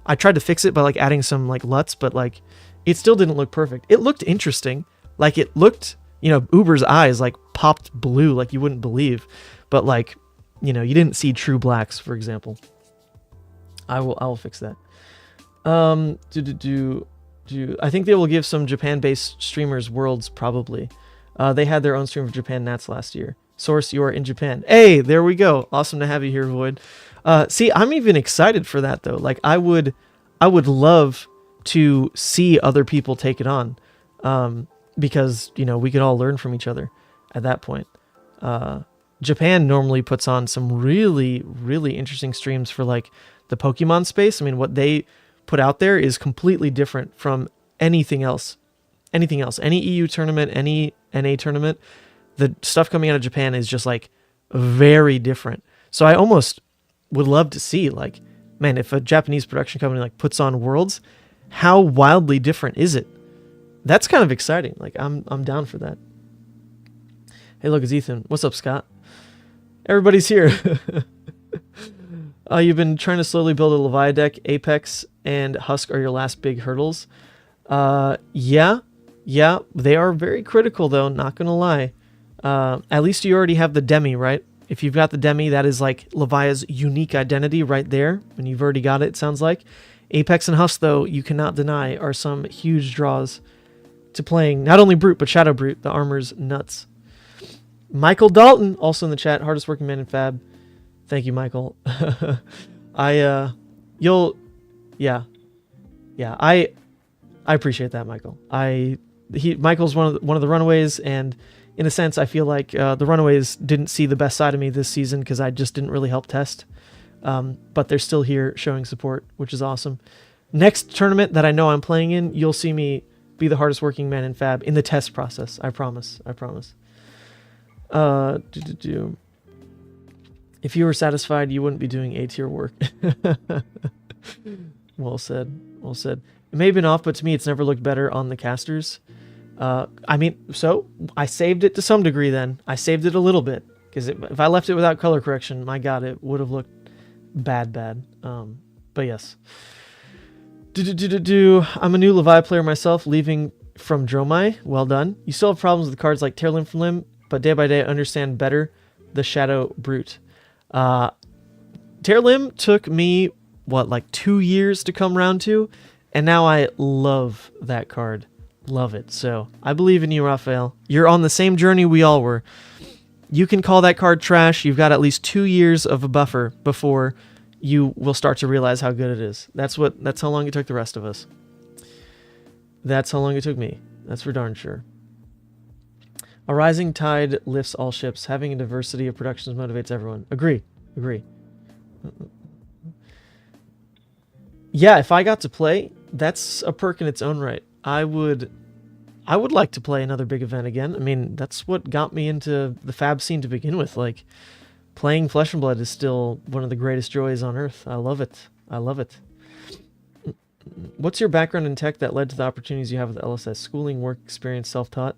I tried to fix it by like adding some like LUTs, but like it still didn't look perfect. It looked interesting, like it looked, Uber's eyes like popped blue like you wouldn't believe, but like, you didn't see true blacks, for example. I will fix that. I think they will give some Japan-based streamers Worlds, probably. They had their own stream for Japan Nats last year. source, you are in Japan. Hey, there we go. Awesome to have you here, Void. See, I'm even excited for that though. Like I would love to see other people take it on, because you know we could all learn from each other at that point. Japan normally puts on some really, really interesting streams for like the Pokemon space. I mean, what they put out there is completely different from anything else. Anything else, any EU tournament, any NA tournament, the stuff coming out of Japan is just like very different. So I almost would love to see, like, man, if a Japanese production company like puts on Worlds, how wildly different is it? That's kind of exciting. Like I'm down for that. Hey, look, it's Ethan. What's up, Scott? Everybody's here. You've been trying to slowly build a Levia deck. Apex and Husk are your last big hurdles. Yeah, they are very critical though, not gonna lie. At least you already have the Demi, right? If you've got the Demi, that is like Levia's unique identity right there, and you've already got it sounds like. Apex and Husk, though, you cannot deny, are some huge draws to playing not only Brute, but Shadow Brute. The armor's nuts. Michael Dalton, also in the chat, hardest working man in Fab. Thank you, Michael. I appreciate that, Michael. Michael's one of the Runaways, and in a sense, I feel like the Runaways didn't see the best side of me this season because I just didn't really help test. But they're still here showing support, which is awesome. Next tournament that I know I'm playing in, you'll see me be the hardest working man in Fab in the test process. I promise. If you were satisfied, you wouldn't be doing A-tier work. Well said. It may have been off, but to me, it's never looked better on the casters. So I saved it to some degree then. I saved it a little bit, because if I left it without color correction, my God, it would have looked bad. But yes. I'm a new Levia player myself, leaving from Dromai. Well done. You still have problems with cards like Tear Limb from Limb, but day by day I understand better the Shadow Brute. Tear Limb took me, like 2 years to come round to, and now I love that card. Love it. So I believe in you, Raphael. You're on the same journey we all were. You can call that card trash. You've got at least 2 years of a buffer before you will start to realize how good it is. That's how long it took the rest of us. That's how long it took me. That's for darn sure. A rising tide lifts all ships. Having a diversity of productions motivates everyone. Agree. Yeah, if I got to play, that's a perk in its own right. I would like to play another big event again. I mean, that's what got me into the Fab scene to begin with. Like, playing Flesh and Blood is still one of the greatest joys on earth. I love it. What's your background in tech that led to the opportunities you have with LSS? Schooling, work experience, self-taught?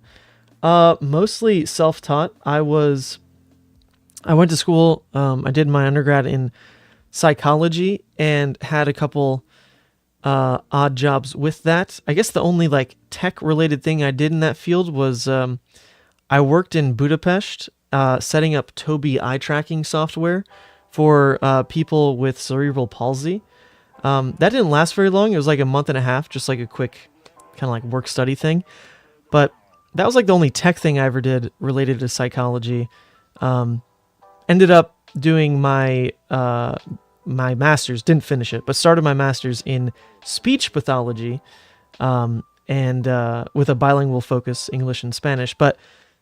Mostly self-taught. I went to school. I did my undergrad in psychology and had a couple odd jobs with that. I guess the only like tech related thing I did in that field was I worked in Budapest setting up Tobii eye tracking software for people with cerebral palsy. That didn't last very long. It was like a month and a half, just like a quick kind of like work study thing. But that was like the only tech thing I ever did related to psychology. Ended up doing my master's, didn't finish it, but started my master's in speech pathology, and with a bilingual focus, English and Spanish. But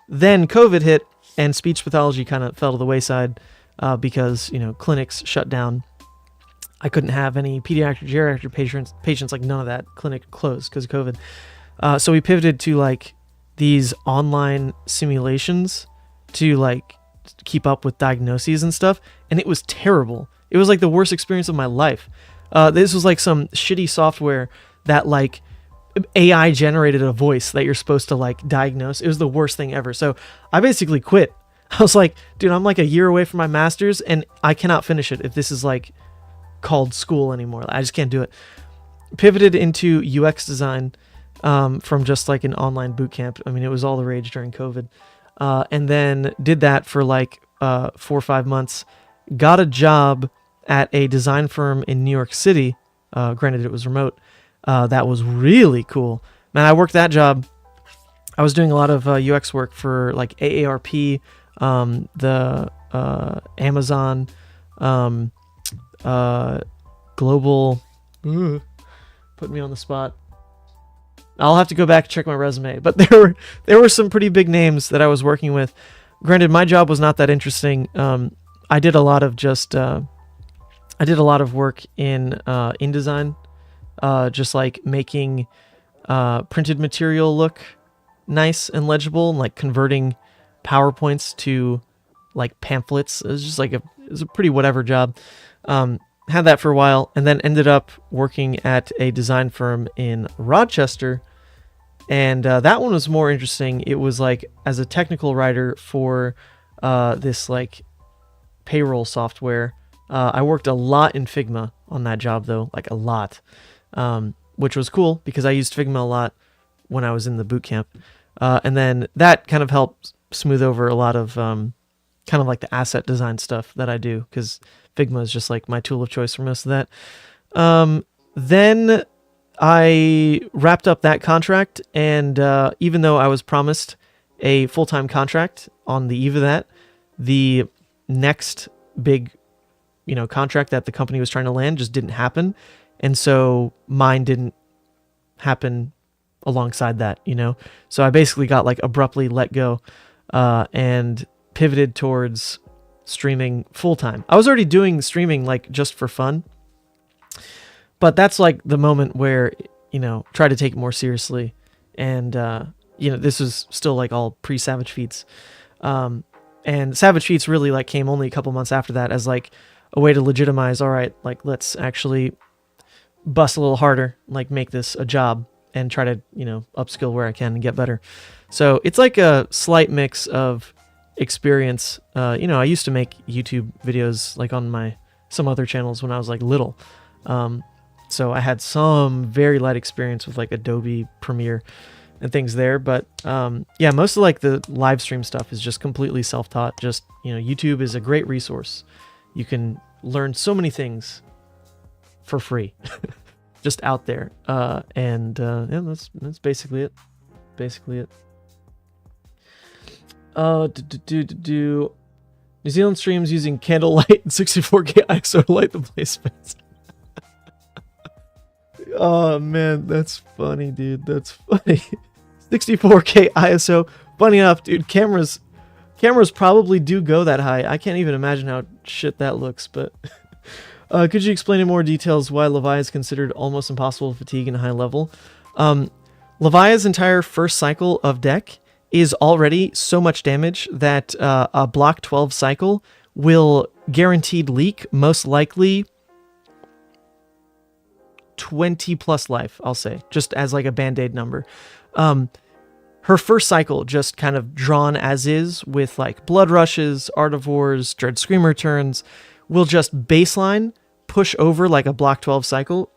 then COVID hit, and speech pathology kind of fell to the wayside because clinics shut down. I couldn't have any pediatric, geriatric patients, like none of that. Clinic closed because of COVID. So we pivoted to like these online simulations to like keep up with diagnoses and stuff, and it was terrible. It was like the worst experience of my life. This was like some shitty software that like AI generated a voice that you're supposed to like diagnose. It was the worst thing ever. So I basically quit. I was like, dude, I'm like a year away from my master's and I cannot finish it if this is like called school anymore. I just can't do it. Pivoted into UX design from just like an online boot camp. I mean, it was all the rage during COVID. And then did that for like 4 or 5 months. Got a job at a design firm in New York City. Granted, it was remote. That was really cool. Man, I worked that job. I was doing a lot of UX work for like AARP, the Amazon global. Put me on the spot. I'll have to go back and check my resume, but there were some pretty big names that I was working with. Granted, my job was not that interesting. I did a lot of work in InDesign, just like making printed material look nice and legible, and like converting PowerPoints to like pamphlets. It was just like it was a pretty whatever job. Had that for a while, and then ended up working at a design firm in Rochester. And that one was more interesting. It was like as a technical writer for this like payroll software. I worked a lot in Figma on that job though, like a lot, which was cool because I used Figma a lot when I was in the boot camp. And then that kind of helped smooth over a lot of kind of like the asset design stuff that I do, because Figma is just like my tool of choice for most of that. Then I wrapped up that contract, and even though I was promised a full-time contract on the eve of that, the next big, contract that the company was trying to land just didn't happen, and so mine didn't happen alongside that, So I basically got like abruptly let go, and pivoted towards streaming full-time. I was already doing streaming like just for fun, but that's like the moment where, try to take it more seriously. And, this was still like all pre-Savage Feats. And Savage Feats really like came only a couple months after that as like a way to legitimize, all right, like let's actually bust a little harder, like make this a job and try to, upskill where I can and get better. So it's like a slight mix of experience. I used to make YouTube videos like on some other channels when I was like little. So I had some very light experience with like Adobe Premiere and things there. But yeah, most of like the live stream stuff is just completely self-taught. Just, YouTube is a great resource. You can learn so many things for free, just out there. Yeah, that's basically it. New Zealand streams using candlelight and 64K ISO to light the placements. Oh man, that's funny, dude. That's funny. 64K ISO. Funny enough, dude, cameras probably do go that high. I can't even imagine how shit that looks, but could you explain in more details why Levia is considered almost impossible to fatigue in a high level? Levia's entire first cycle of deck is already so much damage that a block 12 cycle will guaranteed leak most likely 20 plus life, I'll say, just as like a band-aid number. Her first cycle just kind of drawn as is with like Blood Rushes, Artivores, Dread Screamer turns will just baseline push over like a block 12 cycle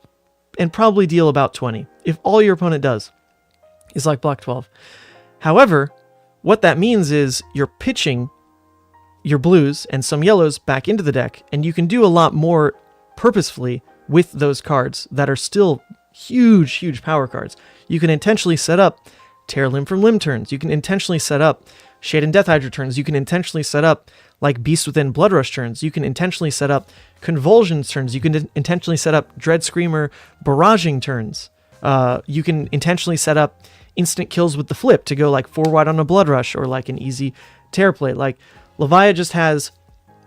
and probably deal about 20 if all your opponent does is like block 12. However, what that means is you're pitching your blues and some yellows back into the deck, and you can do a lot more purposefully with those cards that are still huge power cards. You can intentionally set up Tear Limb from Limb turns. You can intentionally set up Shade and Death Hydra turns. You can intentionally set up like Beast Within Blood Rush turns. You can intentionally set up Convulsions turns. You can intentionally set up Dread Screamer barraging turns. You can intentionally set up instant kills with the flip to go like 4 wide on a Blood Rush or like an easy tear play. Like Levia just has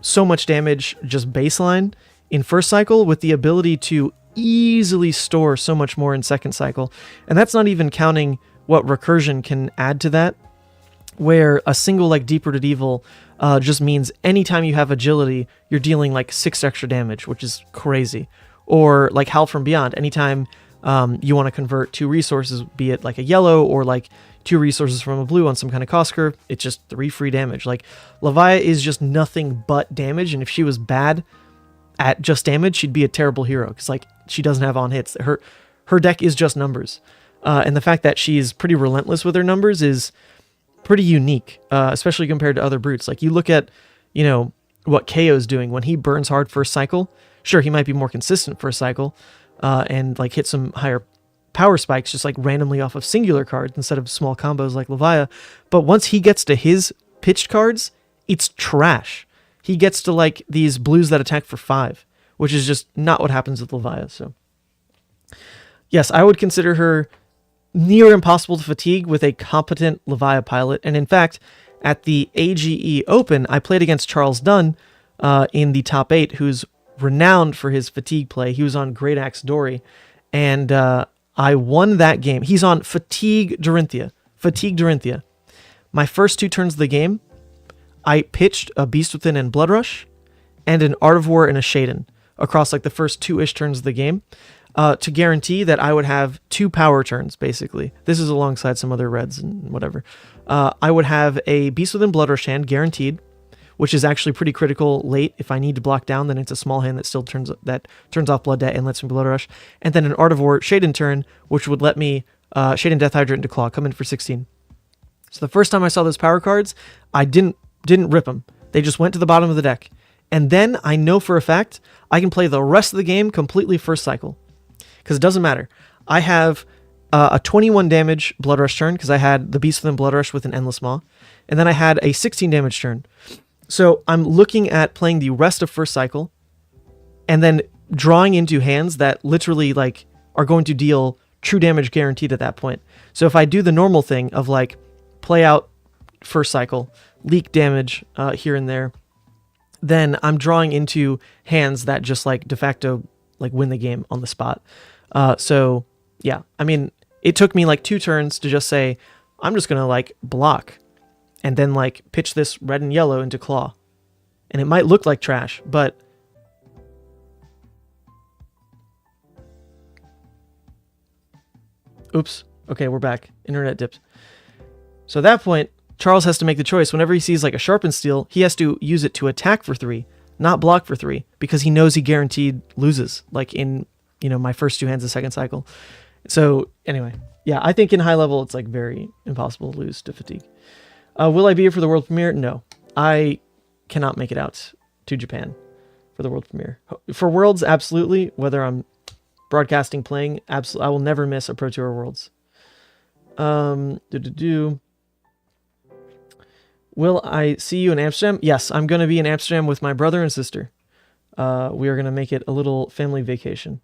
so much damage just baseline in first cycle with the ability to easily store so much more in second cycle. And that's not even counting what recursion can add to that, where a single like Deep Rooted Evil just means anytime you have agility, you're dealing like 6 extra damage, which is crazy. Or like Howl from Beyond, anytime you want to convert 2 resources, be it like a yellow or like 2 resources from a blue on some kind of cost curve, it's just 3 free damage. Like Levia is just nothing but damage, and if she was bad at just damage, she'd be a terrible hero, because like she doesn't have on hits. Her deck is just numbers. And the fact that she's pretty relentless with her numbers is pretty unique, especially compared to other brutes. Like you look at, what Kayo's doing when he burns hard first cycle. Sure, he might be more consistent first cycle, and like hit some higher power spikes just like randomly off of singular cards instead of small combos like Levia. But once he gets to his pitched cards, it's trash. He gets to like these blues that attack for 5, which is just not what happens with Levia. So yes, I would consider her near impossible to fatigue with a competent Levia pilot. And in fact, at the AGE Open, I played against Charles Dunn in the top 8, who's renowned for his fatigue play. He was on Great Axe Dory, and I won that game. He's on Fatigue Dorinthia. Fatigue Dorinthia. My first 2 turns of the game, I pitched a Beast Within and Blood Rush, and an Art of War and a Shaden across like the first 2-ish turns of the game, to guarantee that I would have 2 power turns, basically. This is alongside some other reds and whatever. I would have a Beast Within Blood Rush hand, guaranteed, which is actually pretty critical late. If I need to block down, then it's a small hand that still turns off Blood Debt and lets me Blood Rush. And then an Art of War Shaden turn, which would let me Shaden Death Hydrant into Claw, come in for 16. So the first time I saw those power cards, I didn't rip them. They just went to the bottom of the deck. And then I know for a fact I can play the rest of the game completely first cycle. Because it doesn't matter. I have a 21 damage Blood Rush turn, because I had the Beast Within Blood Rush with an Endless Maw. And then I had a 16 damage turn. So I'm looking at playing the rest of first cycle, and then drawing into hands that literally like are going to deal true damage guaranteed at that point. So if I do the normal thing of like play out first cycle, leak damage here and there, then I'm drawing into hands that just like de facto like win the game on the spot. So yeah, I mean, it took me like 2 turns to just say, I'm just going to like block and then like pitch this red and yellow into Claw. And it might look like trash, but oops. Okay, we're back. Internet dipped. So at that point, Charles has to make the choice. Whenever he sees like a Sharpened Steel, he has to use it to attack for 3, not block for 3, because he knows he guaranteed loses, like in, you know, my first 2 hands of second cycle. So anyway, yeah, I think in high level, it's like very impossible to lose to Fatigue. Will I be here for the world premiere? No, I cannot make it out to Japan for the world premiere. For Worlds, absolutely. Whether I'm broadcasting, playing, absolutely, I will never miss a Pro Tour Worlds. Will I see you in Amsterdam? Yes, I'm going to be in Amsterdam with my brother and sister. We are going to make it a little family vacation.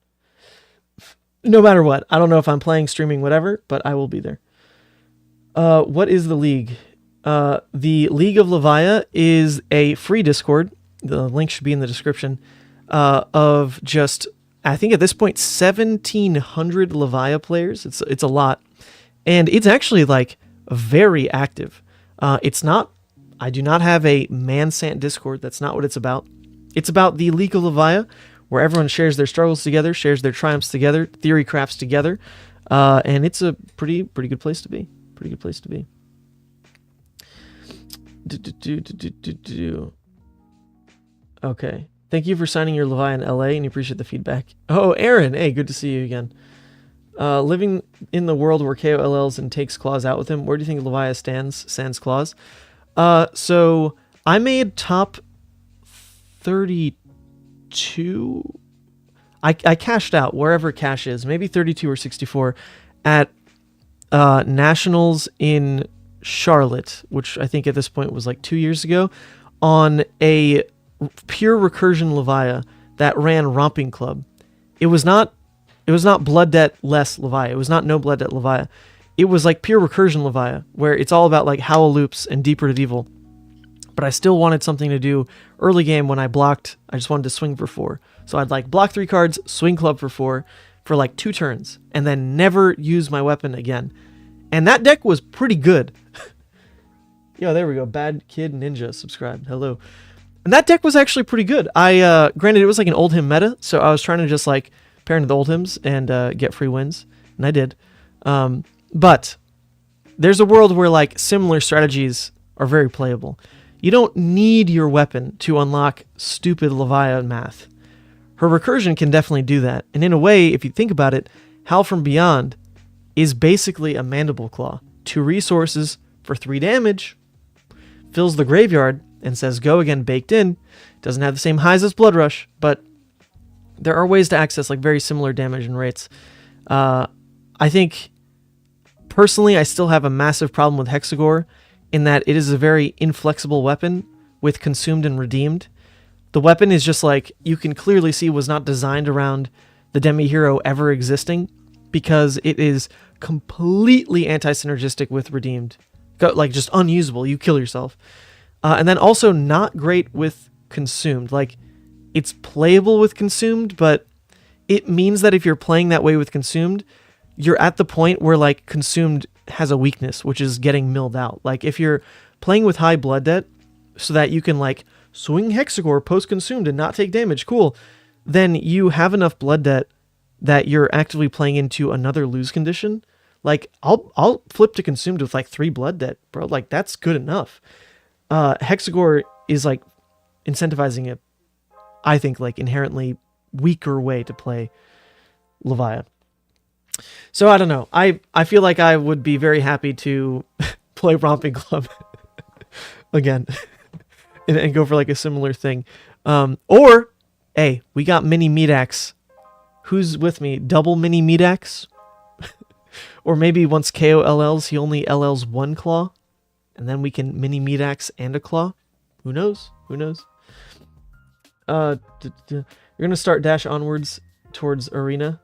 No matter what. I don't know if I'm playing, streaming, whatever, but I will be there. What is the league? The League of Levia is a free Discord. The link should be in the description. Of just, I think at this point, 1,700 Levia players. It's a lot. And it's actually like very active. It's not, I do not have a Mansant Discord. That's not what it's about. It's about the League of Levia, where everyone shares their struggles together, shares their triumphs together, theory crafts together. And it's a pretty good place to be. Pretty good place to be. Okay. Thank you for signing your Levia in LA, and you appreciate the feedback. Oh, Aaron. Hey, good to see you again. Living in the world where Kayo LLs and takes claws out with him, where do you think Levia stands sans claws? So I made top 32. I cashed out wherever cash is, maybe 32 or 64 at Nationals in Charlotte, which I think at this point was like 2 years ago, on a pure recursion Levia that ran Romping Club. It was not Blood Debt less Levia. It was not no Blood Debt Levia. It was like pure recursion Levia, where it's all about like Howl loops and Deep Rooted Evil. But I still wanted something to do early game when I blocked. I just wanted to swing for 4. So I'd like block 3 cards, swing club for 4 for like 2 turns, and then never use my weapon again. And that deck was pretty good. Yo, there we go. Bad Kid Ninja subscribed. Hello. And that deck was actually pretty good. Granted, it was like an old hymn meta, so I was trying to just like pair into the old hymns and get free wins, and I did. But there's a world where like similar strategies are very playable. You don't need your weapon to unlock stupid Levia math. Her recursion can definitely do that. And in a way, if you think about it, Howl from Beyond is basically a Mandible Claw. 2 resources for 3 damage, fills the graveyard, and says go again baked in. Doesn't have the same highs as Blood Rush, but there are ways to access like very similar damage and rates. I think, personally, I still have a massive problem with Hexagore in that it is a very inflexible weapon with Consumed and Redeemed. The weapon is just like, you can clearly see was not designed around the demi-hero ever existing, because it is completely anti-synergistic with Redeemed. Like, just unusable. You kill yourself. And then also not great with Consumed. Like, it's playable with Consumed, but it means that if you're playing that way with Consumed, you're at the point where, like, Consumed has a weakness, which is getting milled out. Like, if you're playing with high blood debt so that you can, like, swing Hexagore post-Consumed and not take damage, cool, then you have enough blood debt that you're actively playing into another lose condition. Like, I'll flip to Consumed with, like, 3 blood debt, bro. Like, that's good enough. Hexagore is, like, incentivizing a, I think, like, inherently weaker way to play Levia. So I don't know. I feel like I would be very happy to play Romping Club again and go for like a similar thing. Or, hey, we got mini Medax. Who's with me? Double mini Medax? Or maybe once Kayo LLs, he only LLs 1 claw, and then we can mini Medax and a claw. Who knows? Who knows? You're gonna start dash onwards towards arena.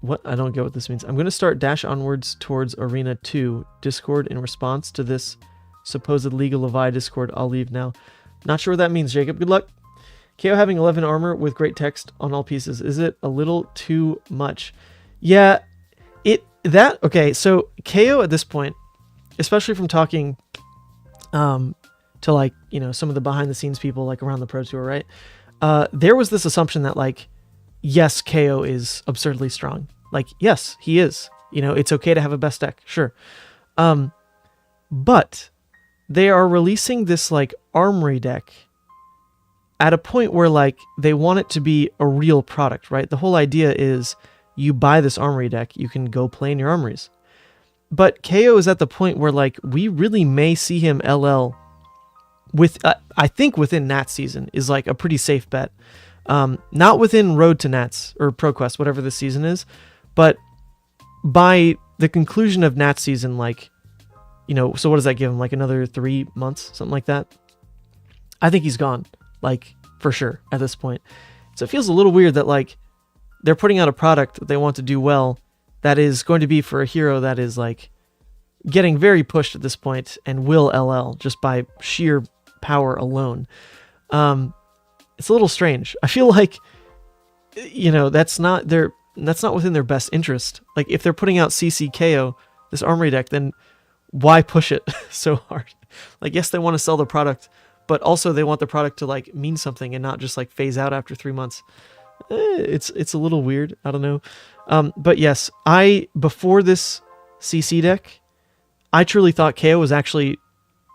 What? I don't get what this means. I'm going to start dash onwards towards Arena 2 Discord in response to this supposed Legal Levi Discord. I'll leave now. Not sure what that means, Jacob. Good luck. Kayo having 11 armor with great text on all pieces. Is it a little too much? Yeah, okay, so Kayo at this point, especially from talking to, like, you know, some of the behind the scenes people, like, around the Pro Tour, right? There was this assumption that, like, yes, Kayo is absurdly strong. Like, yes, he is. You know, it's okay to have a best deck, sure. But they are releasing this, like, armory deck at a point where, like, they want it to be a real product, right? The whole idea is you buy this armory deck, you can go play in your armories. But Kayo is at the point where, like, we really may see him LL with, I think within Nats season is, like, a pretty safe bet. Not within Road to Nats or ProQuest, whatever this season is, but by the conclusion of Nats season, like, you know, so what does that give him? Like another 3 months, something like that. I think he's gone, like, for sure at this point. So it feels a little weird that, like, they're putting out a product that they want to do well that is going to be for a hero that is, like, getting very pushed at this point and will LL just by sheer power alone. It's a little strange. I feel like, you know, that's not within their best interest. Like, if they're putting out CCKO, this armory deck, then why push it so hard? Like, yes, they want to sell the product, but also they want the product to, like, mean something and not just, like, phase out after 3 months. It's a little weird. I don't know. But yes, before this CC deck, I truly thought Kayo was actually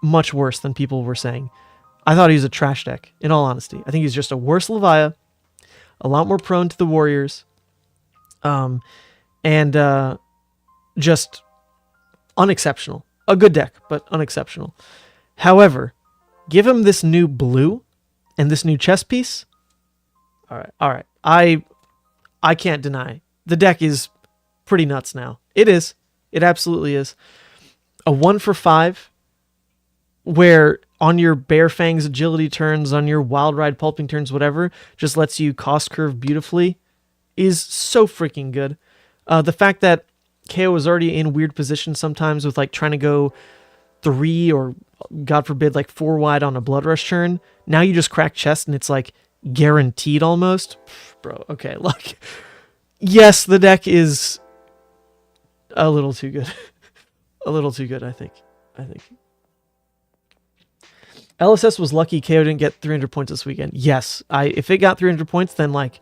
much worse than people were saying. I thought he was a trash deck, in all honesty. I think he's just a worse Levia, a lot more prone to the warriors, and just unexceptional. A good deck, but unexceptional. However, give him this new blue and this new chess piece. All right. I can't deny. The deck is pretty nuts now. It is. It absolutely is. A 1-for-5, where on your Bare Fangs agility turns, on your Wild Ride pulping turns, whatever, just lets you cost curve beautifully, is so freaking good. The fact that Kayo was already in weird positions sometimes with, like, trying to go 3 or, God forbid, like 4 wide on a Blood Rush turn. Now you just crack chest and it's, like, guaranteed almost. Bro, okay, like, yes, the deck is a little too good. A little too good, I think. LSS was lucky Kayo didn't get 300 points this weekend. Yes, if it got 300 points, then, like,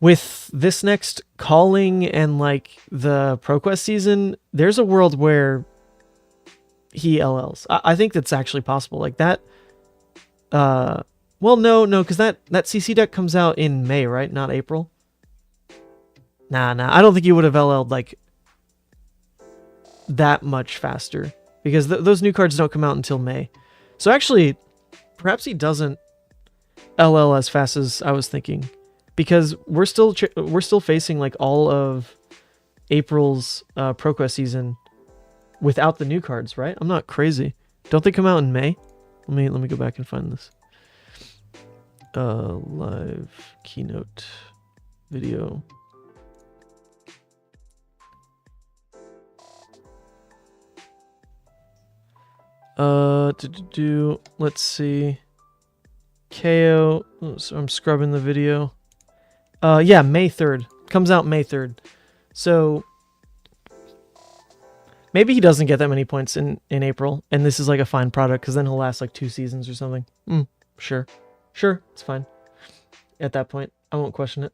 with this next calling and, like, the ProQuest season, there's a world where he LLs. I think that's actually possible. Like, that, well, no, because that CC deck comes out in May, right? Not April? Nah, I don't think he would have LL'd, like, that much faster, because those new cards don't come out until May. So actually, perhaps he doesn't LL as fast as I was thinking, because we're still facing, like, all of April's ProQuest season without the new cards, right? I'm not crazy. Don't they come out in May? Let me go back and find this. Live keynote video. Let's see. Kayo. Oh, so I'm scrubbing the video. Yeah, May 3rd. Comes out May 3rd. So maybe he doesn't get that many points in April, and this is like a fine product, because then he'll last like 2 seasons or something. Sure. Sure, it's fine. At that point, I won't question it.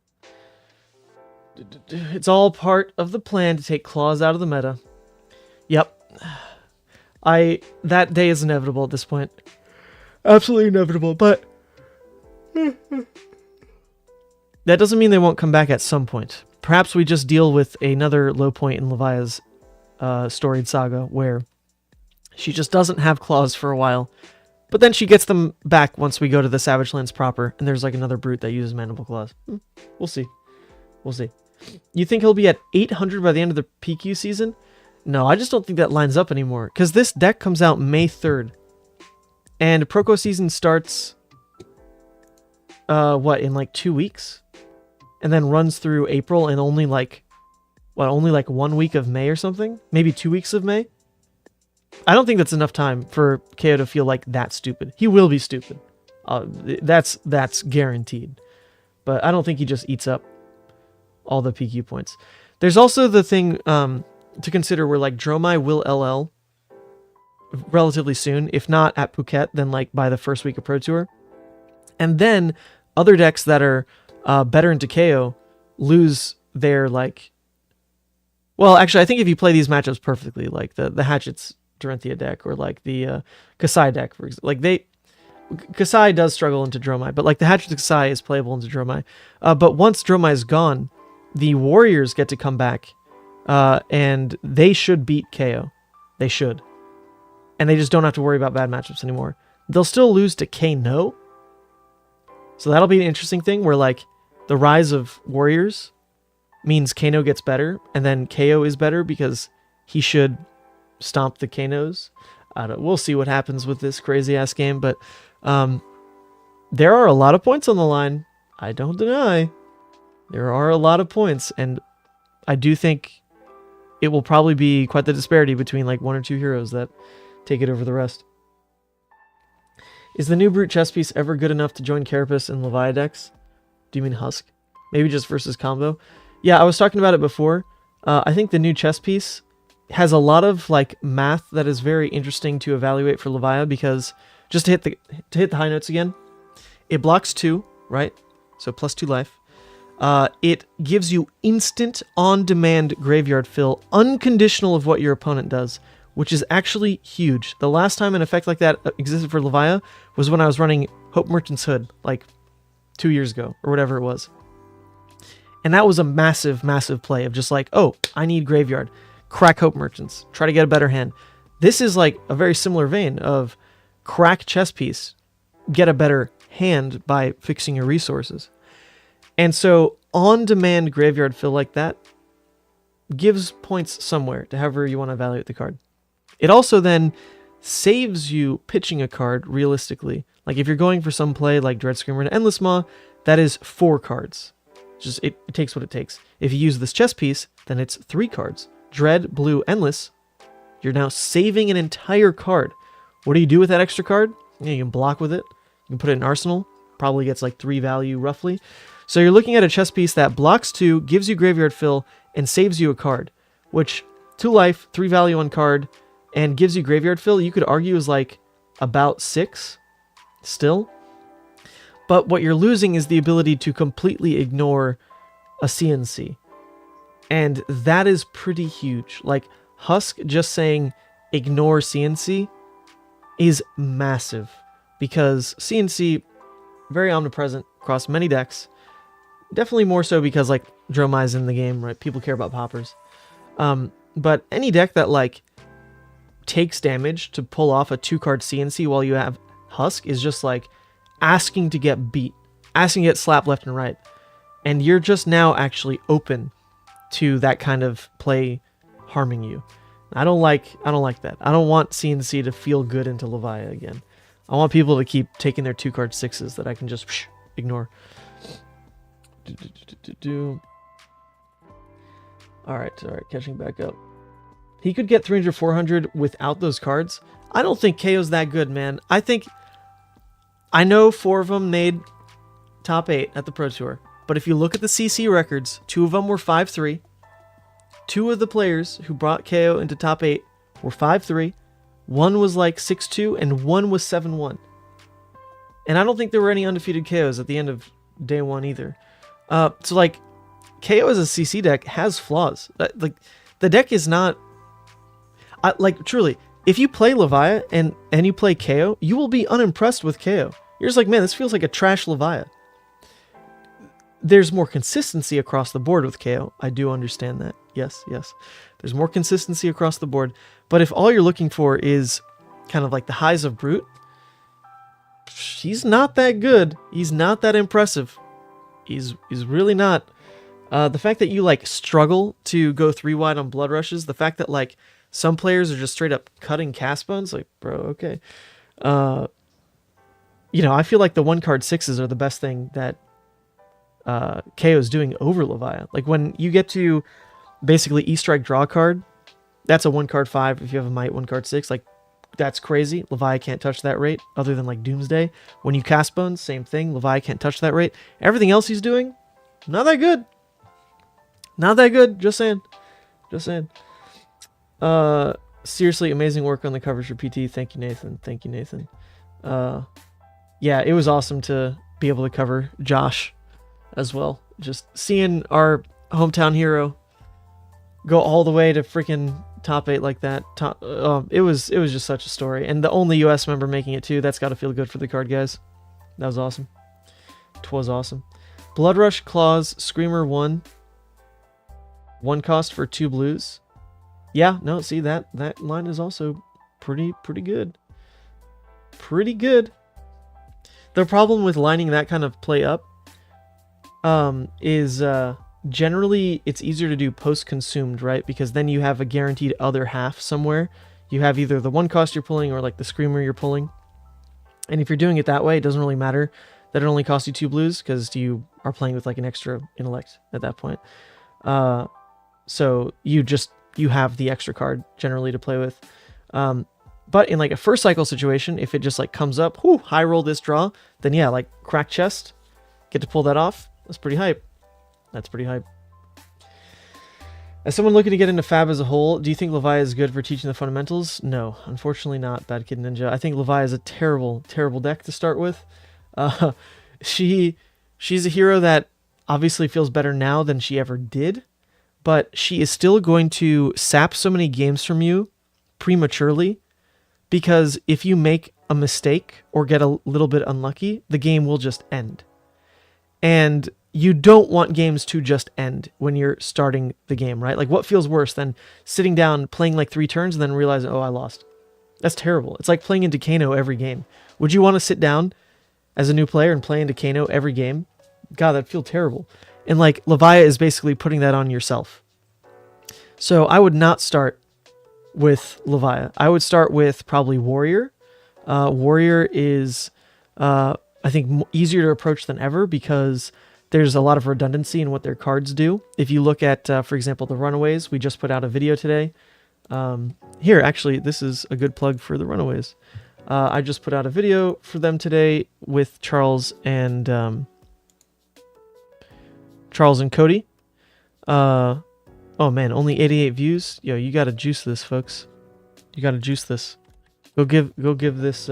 It's all part of the plan to take claws out of the meta. Yep. That day is inevitable at this point. Absolutely inevitable, but that doesn't mean they won't come back at some point. Perhaps we just deal with another low point in Levia's storied saga, where she just doesn't have claws for a while, but then she gets them back once we go to the Savage Lands proper, and there's like another brute that uses Mandible Claws. We'll see. We'll see. You think he'll be at 800 by the end of the PQ season? No, I just don't think that lines up anymore, because this deck comes out May 3rd, and Proco season starts, in like 2 weeks? And then runs through April and only like 1 week of May or something? Maybe 2 weeks of May? I don't think that's enough time for Kayo to feel like that stupid. He will be stupid. That's guaranteed. But I don't think he just eats up all the PQ points. There's also the thing to consider where like Dromai will LL relatively soon. If not at Phuket, then like by the first week of Pro Tour. And then other decks that are better into Kayo lose their like... Well, actually, I think if you play these matchups perfectly, like the Hatchet's Dorinthia deck, or like the Kasai deck, for example, like Kasai does struggle into Dromai, but like the Hatchet's Kasai is playable into Dromai. But once Dromai is gone, the Warriors get to come back, and they should beat Kayo. They should. And they just don't have to worry about bad matchups anymore. They'll still lose to Keynote. So that'll be an interesting thing, where like the rise of Warriors means Kano gets better, and then Kayo is better because he should stomp the Kanos. We'll see what happens with this crazy ass game, but there are a lot of points on the line. I don't deny there are a lot of points, and I do think it will probably be quite the disparity between like 1 or 2 heroes that take it over the rest. Is the new Brute chess piece ever good enough to join Carapace and Levia decks? Do you mean Husk? Maybe just versus combo? Yeah, I was talking about it before. I think the new chess piece has a lot of like math that is very interesting to evaluate for Levia, because just to hit the high notes again, it blocks 2, right? So plus 2 life. It gives you instant on-demand graveyard fill, unconditional of what your opponent does, which is actually huge. The last time an effect like that existed for Levia was when I was running Hope Merchant's Hood, like 2 years ago, or whatever it was. And that was a massive, massive play of just like, oh, I need graveyard. Crack Hope Merchants. Try to get a better hand. This is like a very similar vein of crack chess piece, get a better hand by fixing your resources. And so on-demand graveyard fill like that gives points somewhere to however you want to evaluate the card. It also then saves you pitching a card realistically. Like if you're going for some play like Dread Screamer and Endless Maw, that is 4 cards. Just it takes what it takes. If you use this chess piece, then it's 3 cards. Dread, Blue, Endless. You're now saving an entire card. What do you do with that extra card? Yeah, you can block with it. You can put it in Arsenal. Probably gets like 3 value roughly. So you're looking at a chess piece that blocks 2, gives you graveyard fill, and saves you a card. Which 2 life, 3 value on card, and gives you graveyard fill, you could argue is like about 6 still. But what you're losing is the ability to completely ignore a CNC. And that is pretty huge. Like, Husk just saying ignore CNC is massive. Because CNC, very omnipresent across many decks. Definitely more so because, like, Dromai's in the game, right? People care about poppers. But any deck that, like, takes damage to pull off a 2-card CNC while you have Husk is just, like, asking to get beat. Asking to get slapped left and right. And you're just now actually open to that kind of play harming you. I don't like that. I don't want CNC to feel good into Levia again. I want people to keep taking their 2-card 6s that I can just ignore. Alright, catching back up. He could get 300, 400 without those cards. I don't think Kayo's that good, man. I know 4 of them made top 8 at the Pro Tour. But if you look at the CC records, 2 of them were 5-3. 2 of the players who brought Kayo into top 8 were 5-3. 1 was like 6-2, and 1 was 7-1. And I don't think there were any undefeated Kayos at the end of day 1 either. So like, Kayo as a CC deck has flaws. Like, the deck is not... like, truly, if you play Levia and you play Kayo, you will be unimpressed with Kayo. You're just like, man, this feels like a trash Levia. There's more consistency across the board with Kayo. I do understand that. Yes. There's more consistency across the board. But if all you're looking for is kind of like the highs of Brute, he's not that good. He's not that impressive. He's really not. The fact that you like struggle to go 3 wide on Blood Rushes, the fact that like some players are just straight up cutting cast bones, like, bro, okay. You know, I feel like the 1-card 6s are the best thing that Kayo is doing over Levia. Like when you get to basically E-Strike draw card, that's a 1-card 5 if you have a Might 1-card 6. Like, that's crazy. Levia can't touch that rate other than like Doomsday. When you cast bones, same thing. Levia can't touch that rate. Everything else he's doing, not that good. Not that good. Just saying. Seriously, amazing work on the coverage for PT. Thank you, Nathan. Yeah, it was awesome to be able to cover Josh as well. Just seeing our hometown hero go all the way to freaking top 8 like that. It was just such a story. And the only US member making it too, that's got to feel good for the card guys. That was awesome. 'Twas awesome. Blood Rush, Claws, Screamer 1 cost for 2 blues. Yeah, no, see that line is also pretty good. Pretty good. The problem with lining that kind of play up is generally it's easier to do post-consumed, right? Because then you have a guaranteed other half somewhere. You have either the 1 cost you're pulling or like the Screamer you're pulling. And if you're doing it that way, it doesn't really matter that it only costs you 2 blues because you are playing with like an extra intellect at that point. So you have the extra card generally to play with. But in like a first cycle situation, if it just like comes up, high roll this draw, then yeah, like crack chest, get to pull that off. That's pretty hype. As someone looking to get into Fab as a whole, do you think Levia is good for teaching the fundamentals? No, unfortunately not, Bad Kid Ninja. I think Levia is a terrible deck to start with. She's a hero that obviously feels better now than she ever did, but she is still going to sap so many games from you prematurely, because if you make a mistake or get a little bit unlucky, the game will just end. And you don't want games to just end when you're starting the game, right? Like, what feels worse than sitting down, playing like 3 turns, and then realizing, oh, I lost? That's terrible. It's like playing into Kano every game. Would you want to sit down as a new player and play into Kano every game? God, that'd feel terrible. And like, Levia is basically putting that on yourself. So I would not start with Levia. I would start with probably Warrior. Warrior is, I think, easier to approach than ever because there's a lot of redundancy in what their cards do. If you look at, for example, the Runaways, we just put out a video today. Here, actually, this is a good plug for the Runaways. I just put out a video for them today with Charles and Cody. Oh man, only 88 views. Yo, you gotta juice this, folks. You gotta juice this. Go give this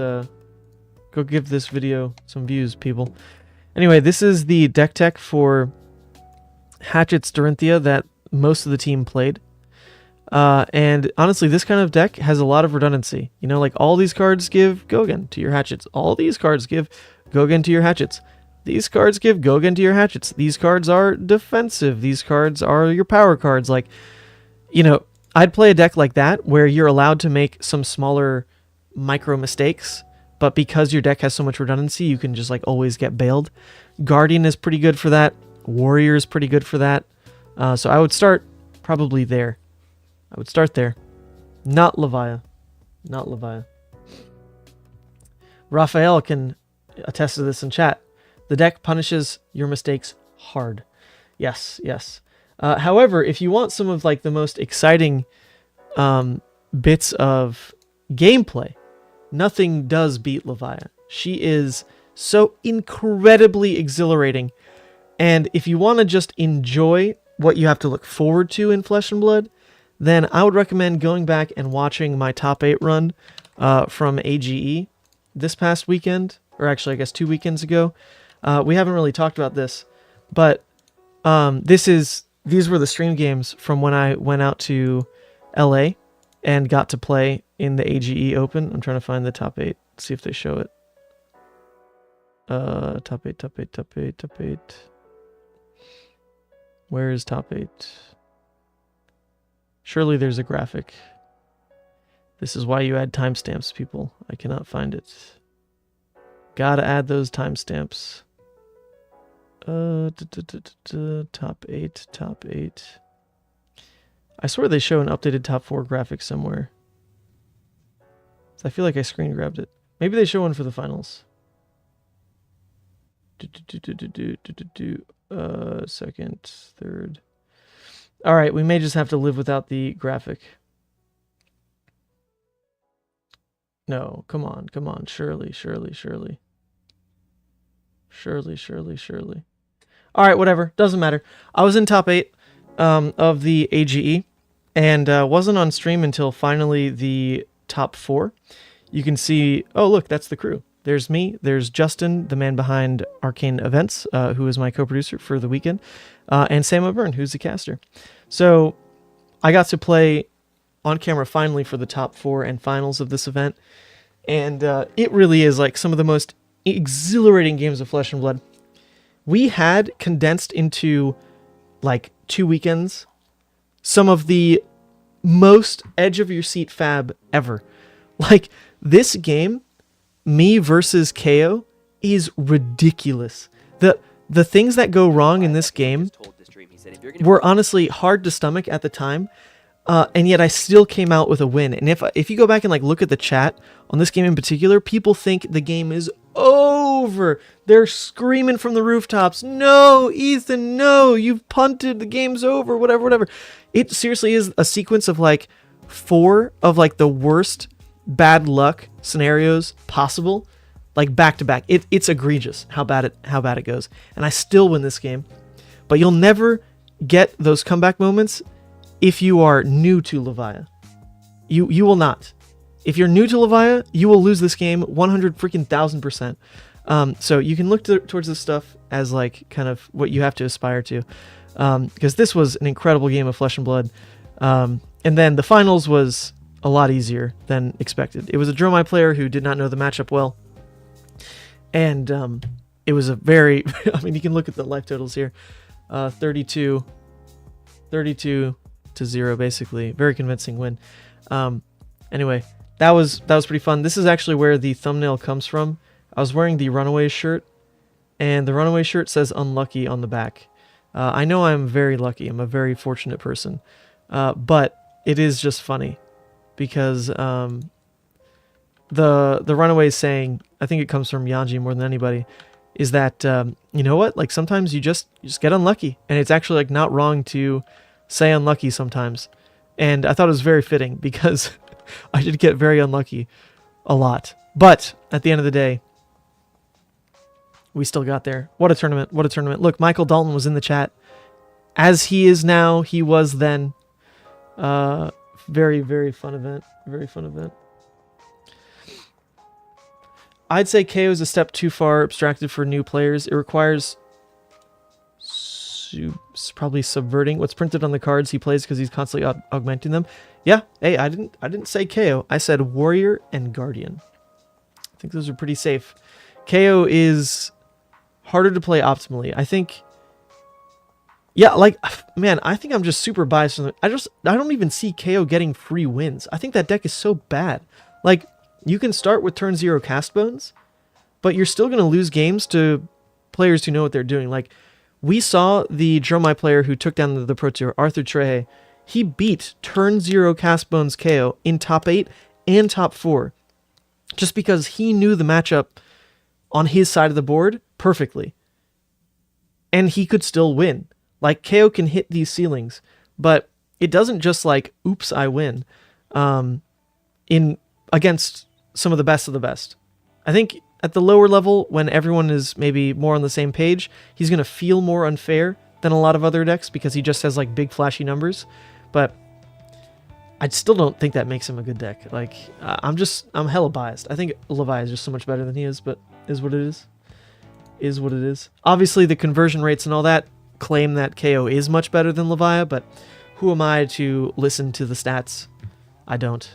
video some views, people. Anyway, this is the deck tech for Hatchet's Dorinthia that most of the team played. And honestly, this kind of deck has a lot of redundancy. You know, like all these cards give Gogen to your Hatchets. All these cards give Gogen to your Hatchets. These cards give Gogen to your Hatchets. These cards are defensive. These cards are your power cards. Like, you know, I'd play a deck like that where you're allowed to make some smaller micro mistakes, but because your deck has so much redundancy, you can just like always get bailed. Guardian is pretty good for that. Warrior is pretty good for that. So I would start probably there. I would start there. Not Levia. Not Levia. Raphael can attest to this in chat. The deck punishes your mistakes hard. Yes, yes. However, if you want some of like the most exciting bits of gameplay, nothing does beat Levia. She is so incredibly exhilarating. And if you want to just enjoy what you have to look forward to in Flesh and Blood, then I would recommend going back and watching my top 8 run from AGE this past weekend, or actually I guess 2 weekends ago. We haven't really talked about this, but these were the stream games from when I went out to LA and got to play in the AGE Open. I'm trying to find the top 8, see if they show it. Top 8, top 8, top 8, top 8. Where is top 8? Surely there's a graphic. This is why you add timestamps, people. I cannot find it. Gotta add those timestamps. Top 8, top 8. I swear they show an updated top 4 graphic somewhere. I feel like I screen grabbed it. Maybe they show one for the finals. Second, third. All right, we may just have to live without the graphic. No, come on, come on. Surely, surely, surely. Surely, surely, surely. All right, whatever. Doesn't matter. I was in top 8 of the AGE and wasn't on stream until finally the top 4. You can see, oh, look, that's the crew. There's me. There's Justin, the man behind Arcane Events, who is my co-producer for the weekend, and Sam O'Byrne, who's the caster. So I got to play on camera finally for the top 4 and finals of this event, and it really is like some of the most exhilarating games of Flesh and Blood. We had condensed into like 2 weekends some of the most edge of your seat fab ever. Like this game, me versus Kayo, is ridiculous. The things that go wrong in this game were honestly hard to stomach at the time, and yet I still came out with a win. And if you go back and like look at the chat on this game in particular, people think the game is over. They're screaming from the rooftops, "No, Ethan, no, you've punted, the game's over," whatever, whatever. It seriously is a sequence of like 4 of like the worst bad luck scenarios possible, like back to back. It's egregious how bad it goes, and I still win this game. But you'll never get those comeback moments if you are new to Levia. You will not. If you're new to Levia, you will lose this game 100,000%. So you can look towards this stuff as like kind of what you have to aspire to, because this was an incredible game of Flesh and Blood, and then the finals was a lot easier than expected. It was a Dromai player who did not know the matchup well, and it was a very I mean, you can look at the life totals here, 32 to 0 basically. Very convincing win. Anyway, that was pretty fun. This is actually where the thumbnail comes from. I was wearing the Runaway shirt, and the Runaway shirt says "unlucky" on the back. I know I'm very lucky. I'm a very fortunate person, but it is just funny because the Runaway saying, I think it comes from Yanji more than anybody, is that you know what? Like sometimes you just get unlucky, and it's actually like not wrong to say unlucky sometimes. And I thought it was very fitting because I did get very unlucky a lot. But at the end of the day, we still got there. What a tournament. What a tournament. Look, Michael Dalton was in the chat. As he is now, he was then. Very, very fun event. Very fun event. I'd say KO is a step too far abstracted for new players. It requires probably subverting what's printed on the cards he plays because he's constantly augmenting them. Yeah, hey, I didn't say KO. I said Warrior and Guardian. I think those are pretty safe. KO is harder to play optimally. I think, yeah, like, man, I think I'm just super biased. I don't even see KO getting free wins. I think that deck is so bad. Like, you can start with turn 0 cast bones, but you're still going to lose games to players who know what they're doing. Like, we saw the Dromai player who took down the ProTour, Arthur Trehe. He beat turn 0 Castbone's Kayo in top 8 and top 4 just because he knew the matchup on his side of the board perfectly. And he could still win. Like, Kayo can hit these ceilings, but it doesn't just like, oops, I win, in against some of the best. I think at the lower level, when everyone is maybe more on the same page, he's going to feel more unfair than a lot of other decks because he just has like big flashy numbers. But I still don't think that makes him a good deck. Like, I'm hella biased. I think Levia is just so much better than he is, but is what it is. Is what it is. Obviously, the conversion rates and all that claim that Kayo is much better than Levia, but who am I to listen to the stats? I don't.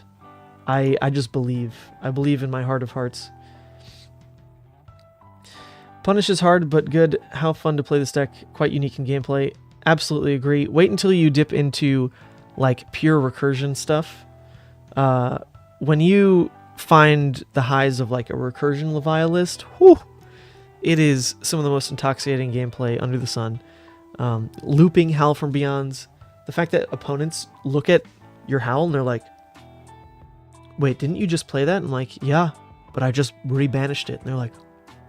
I just believe. I believe in my heart of hearts. Punish is hard, but good. How fun to play this deck. Quite unique in gameplay. Absolutely agree. Wait until you dip into, like, pure recursion stuff. When you find the highs of, like, a recursion Levia list, whew, it is some of the most intoxicating gameplay under the sun. Looping Howl from Beyonds. The fact that opponents look at your Howl and they're like, wait, didn't you just play that? I'm like, yeah, but I just rebanished it. And they're like,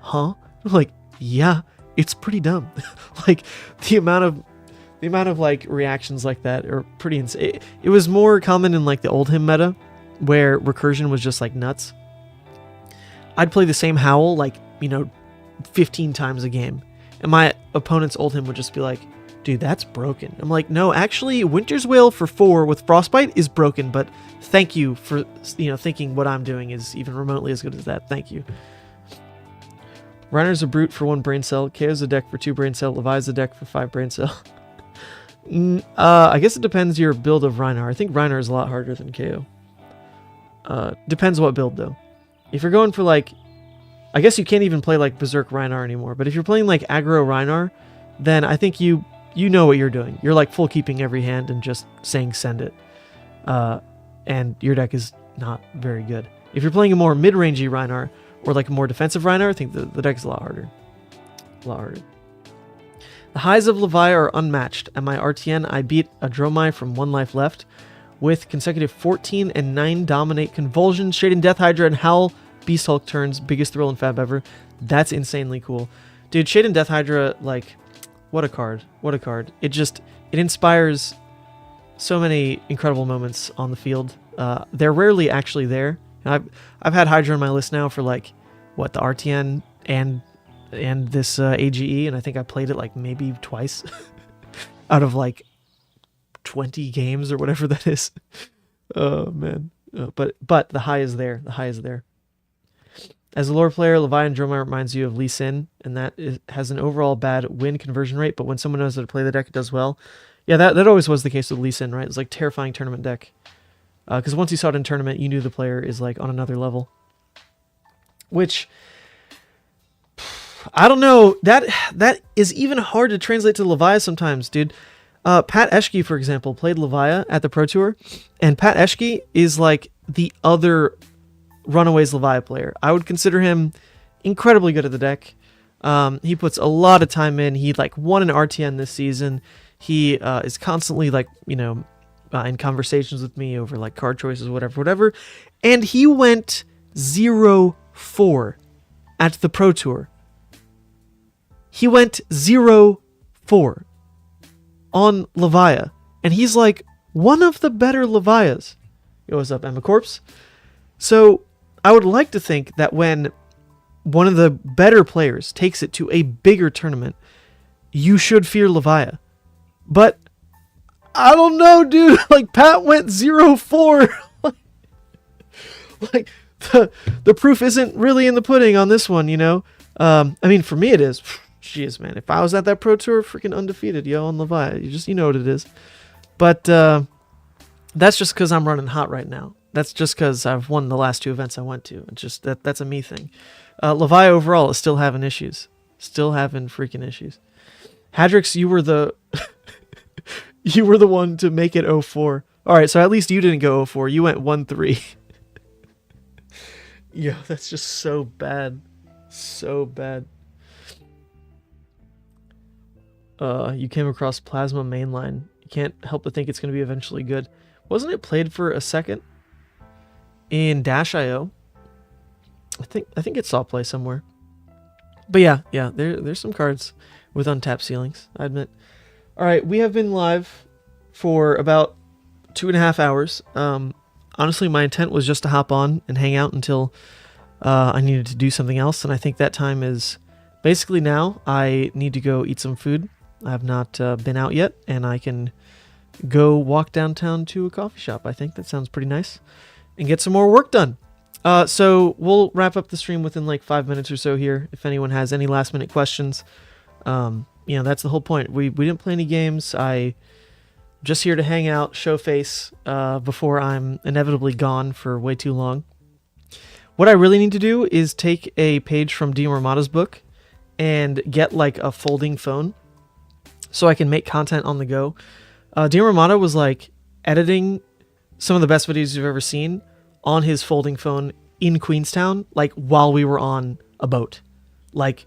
huh? I'm like, yeah, it's pretty dumb. Like, the amount of like reactions like that are pretty insane. It was more common in like the old him meta where recursion was just like nuts. I'd play the same Howl like, 15 times a game, and my opponent's old him would just be like, dude, that's broken. I'm like, no, actually, Winter's Wail for 4 with Frostbite is broken, but thank you for, thinking what I'm doing is even remotely as good as that. Thank you. Reiner's a brute for 1 brain cell. Kayo's a deck for 2 brain cell. Levi's a deck for 5 brain cell. I guess it depends your build of Reiner. I think Reiner is a lot harder than Kayo. Depends what build, though. If you're going for, like, I guess you can't even play, like, Berserk Reinar anymore, but if you're playing, like, aggro Reinar, then I think you know what you're doing. You're, like, full keeping every hand and just saying send it. And your deck is not very good. If you're playing a more mid-rangey Reinar, or, like, a more defensive Reinar, I think the deck's a lot harder. A lot harder. The highs of Levia are unmatched. At my RTN, I beat a Dromai from 1 life left with consecutive 14 and 9 Dominate Convulsions, Shade and Death Hydra, and Howl Beast Hulk turns. Biggest thrill in Fab ever. That's insanely cool. Dude, Shade and Death Hydra, like, what a card. What a card. It inspires so many incredible moments on the field. They're rarely actually there. I've had Hydra on my list now for, like, what, the RTN and this AGE, and I think I played it like maybe twice out of like 20 games or whatever that is. Oh man. But the high is there. The high is there. As a lore player, Levia and Dromai reminds you of Lee Sin, and that has an overall bad win conversion rate, but when someone knows how to play the deck, it does well. Yeah, that always was the case with Lee Sin, right? It's like terrifying tournament deck. Because once you saw it in tournament, you knew the player is like on another level. Which, I don't know, that is even hard to translate to Levia sometimes, dude. Pat Eshke, for example, played Levia at the Pro Tour, and Pat Eshke is like the other Runaways Levia player. I would consider him incredibly good at the deck. He puts a lot of time in. He like won an RTN this season. He is constantly like, in conversations with me over like card choices, whatever. And he went 0-4 at the Pro Tour. He went 0-4 on Levia. And he's like one of the better Levias. Yo, what's up, Emma Corpse? So I would like to think that when one of the better players takes it to a bigger tournament, you should fear Levia. But I don't know, dude. Like, Pat went 0-4. Like, the proof isn't really in the pudding on this one, I mean, for me it is. Jeez, man. If I was at that Pro Tour, freaking undefeated, on Levia. You know what it is. But that's just because I'm running hot right now. That's just because I've won the last 2 events I went to. It's just that's a me thing. Levia overall is still having issues. Still having freaking issues. Hadrix, you were the you were the one to make it 0-4. All right, so at least you didn't go 0-4. You went 1-3. Yo, that's just so bad. So bad. You came across Plasma Mainline. You can't help but think it's going to be eventually good. Wasn't it played for a second in Dash.io? I think it saw play somewhere. But yeah, there's some cards with untapped ceilings, I admit. All right, we have been live for about 2.5 hours. Honestly, my intent was just to hop on and hang out until I needed to do something else, and I think that time is basically now. I need to go eat some food. I have not been out yet, and I can go walk downtown to a coffee shop. I think that sounds pretty nice, and get some more work done. So we'll wrap up the stream within like 5 minutes or so here. If anyone has any last minute questions, that's the whole point. We didn't play any games. I just here to hang out, show face, before I'm inevitably gone for way too long. What I really need to do is take a page from Ramada's book and get like a folding phone so I can make content on the go. Ramada was like editing some of the best videos you've ever seen on his folding phone in Queenstown, like while we were on a boat. Like,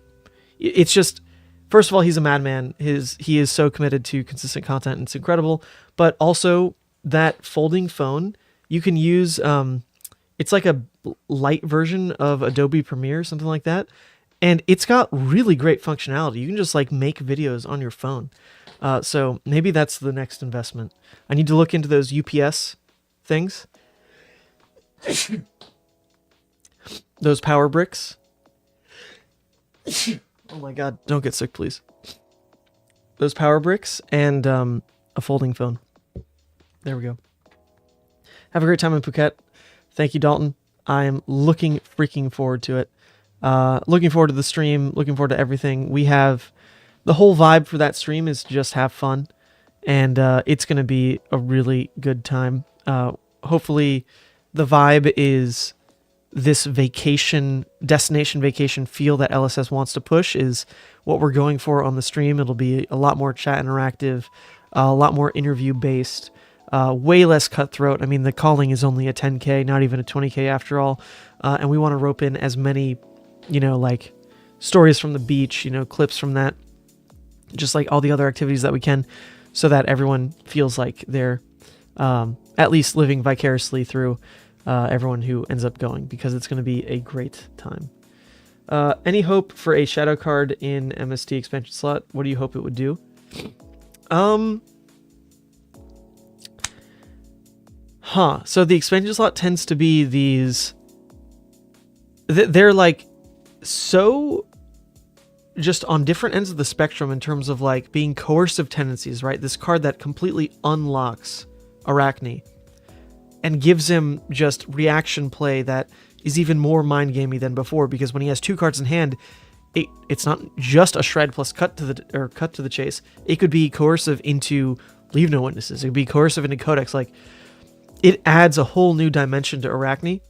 it's just, first of all, he's a madman. He is so committed to consistent content, and it's incredible. But also, that folding phone, you can use, it's like a light version of Adobe Premiere, something like that. And it's got really great functionality. You can just like make videos on your phone. So maybe that's the next investment. I need to look into those UPS things. Those power bricks. Oh my god, don't get sick, please. Those power bricks and a folding phone. There we go. Have a great time in Phuket. Thank you, Dalton. I am looking freaking forward to it. Looking forward to the stream. Looking forward to everything. We have the whole vibe for that stream is just have fun. And it's going to be a really good time. Hopefully the vibe is this destination vacation feel that LSS wants to push is what we're going for on the stream. It'll be a lot more chat interactive, a lot more interview based, way less cutthroat. I mean, the calling is only a 10K, not even a 20K after all. And we want to rope in as many, like stories from the beach, clips from that, just like all the other activities that we can, so that everyone feels like they're at least living vicariously through everyone who ends up going, because it's going to be a great time. Any hope for a shadow card in MST expansion slot? What do you hope it would do? So the expansion slot tends to be these... They're like so just on different ends of the spectrum in terms of like being coercive tendencies, right? This card that completely unlocks Arachne and gives him just reaction play that is even more mind gamey than before, because when he has 2 cards in hand, it's not just a shred plus cut to the chase. It could be coercive into leave no witnesses. It could be coercive into codex. Like, it adds a whole new dimension to Arachne.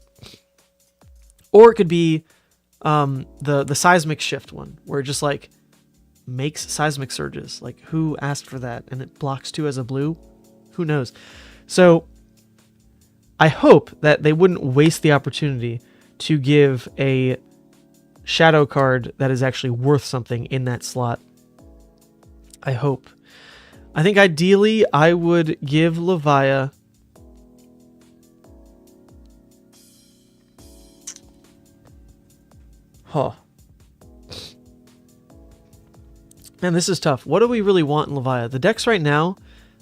Or it could be the seismic shift one, where it just like makes seismic surges. Like, who asked for that? And it blocks 2 as a blue. Who knows? So I hope that they wouldn't waste the opportunity to give a shadow card that is actually worth something in that slot. I hope. I think ideally I would give Levia Man, this is tough. What do we really want in Levia? The decks right now,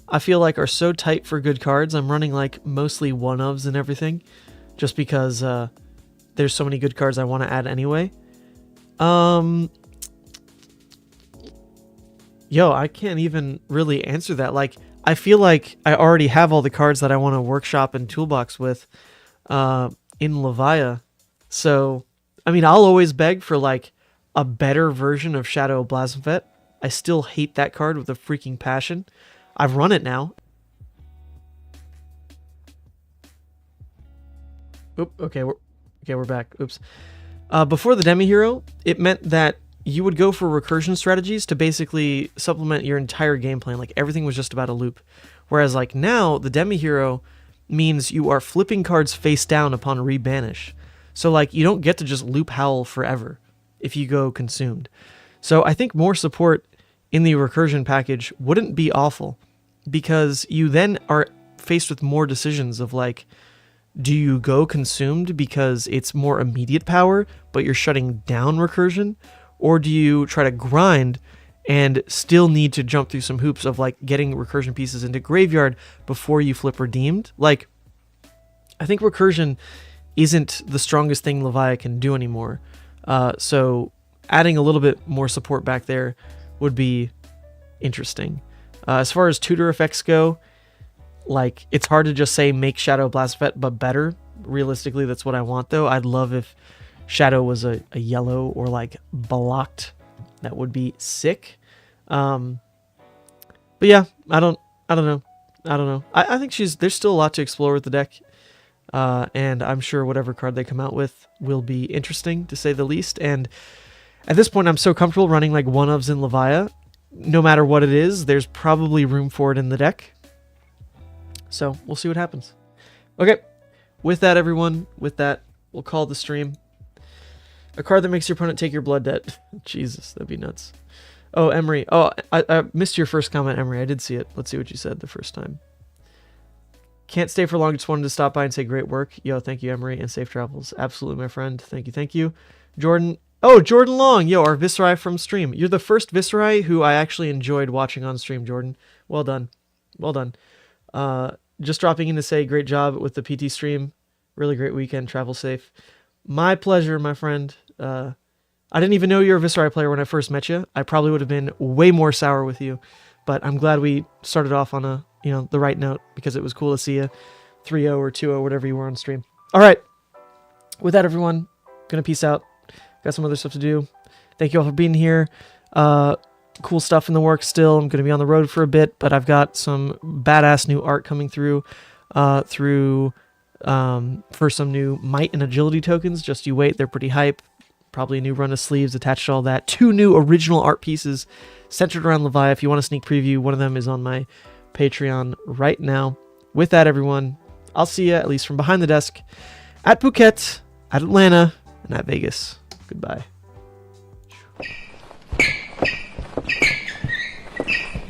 I feel like, are so tight for good cards. I'm running like mostly one-ofs and everything, just because there's so many good cards I want to add anyway. Yo, I can't even really answer that. Like, I feel like I already have all the cards that I want to workshop and toolbox with in Levia. So, I mean, I'll always beg for like a better version of Shadow Blasphemfet. I still hate that card with a freaking passion. I've run it now. Okay, we're back. Oops. Before the Demi Hero, it meant that you would go for recursion strategies to basically supplement your entire game plan. Like, everything was just about a loop. Whereas, like, now, the Demi Hero means you are flipping cards face down upon rebanish. So, like, you don't get to just loop Howl forever if you go consumed. So I think more support in the recursion package wouldn't be awful. because you then are faced with more decisions of like, do you go consumed because it's more immediate power, but you're shutting down recursion? Or do you try to grind and still need to jump through some hoops of like getting recursion pieces into graveyard before you flip redeemed? Like, I think recursion isn't the strongest thing Levia can do anymore. So adding a little bit more support back there would be interesting. As far as tutor effects go, like, it's hard to just say make Shadow Blast Effect, but better. Realistically, that's what I want, though. I'd love if Shadow was a yellow or, like, blocked. That would be sick. But yeah, I don't know. I think there's still a lot to explore with the deck. And I'm sure whatever card they come out with will be interesting, to say the least. And at this point, I'm so comfortable running, like, one-ofs in Levia. No matter what it is, there's probably room for it in the deck. So we'll see what happens. Okay, with that, everyone, we'll call the stream. A card that makes your opponent take your blood debt. Jesus, that'd be nuts. Oh, Emery. Oh, I missed your first comment, Emery. I did see it. Let's see what you said the first time. Can't stay for long. Just wanted to stop by and say great work. Yo, thank you, Emery, and safe travels. Absolutely, my friend. Thank you, thank you. Jordan. Oh, Jordan Long. Yo, our Viserai from stream. You're the first Viserai who I actually enjoyed watching on stream, Jordan. Well done. Well done. Just dropping in to say great job with the PT stream. Really great weekend. Travel safe. My pleasure, my friend. I didn't even know you were a Viserai player when I first met you. I probably would have been way more sour with you. But I'm glad we started off on a, the right note, because it was cool to see you 3-0 or 2-0, whatever you were on stream. All right. With that, everyone, gonna peace out. Got some other stuff to do. Thank you all for being here. Cool stuff in the works still. I'm going to be on the road for a bit, but I've got some badass new art coming through for some new might and agility tokens. Just you wait. They're pretty hype. Probably a new run of sleeves attached to all that. 2 new original art pieces centered around Levia. If you want a sneak preview, one of them is on my Patreon right now. With that, everyone, I'll see you, at least from behind the desk, at Phuket, at Atlanta, and at Vegas. Goodbye.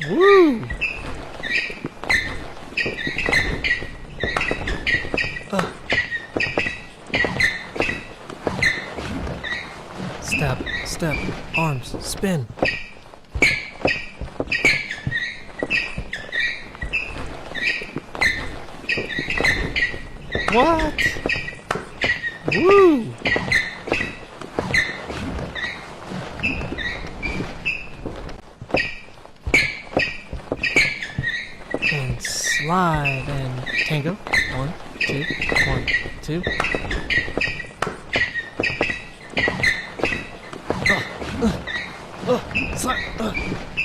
Woo! Step, arms, spin. What? Woo! And slide and tango. 1, 2, 1, 2. Slide.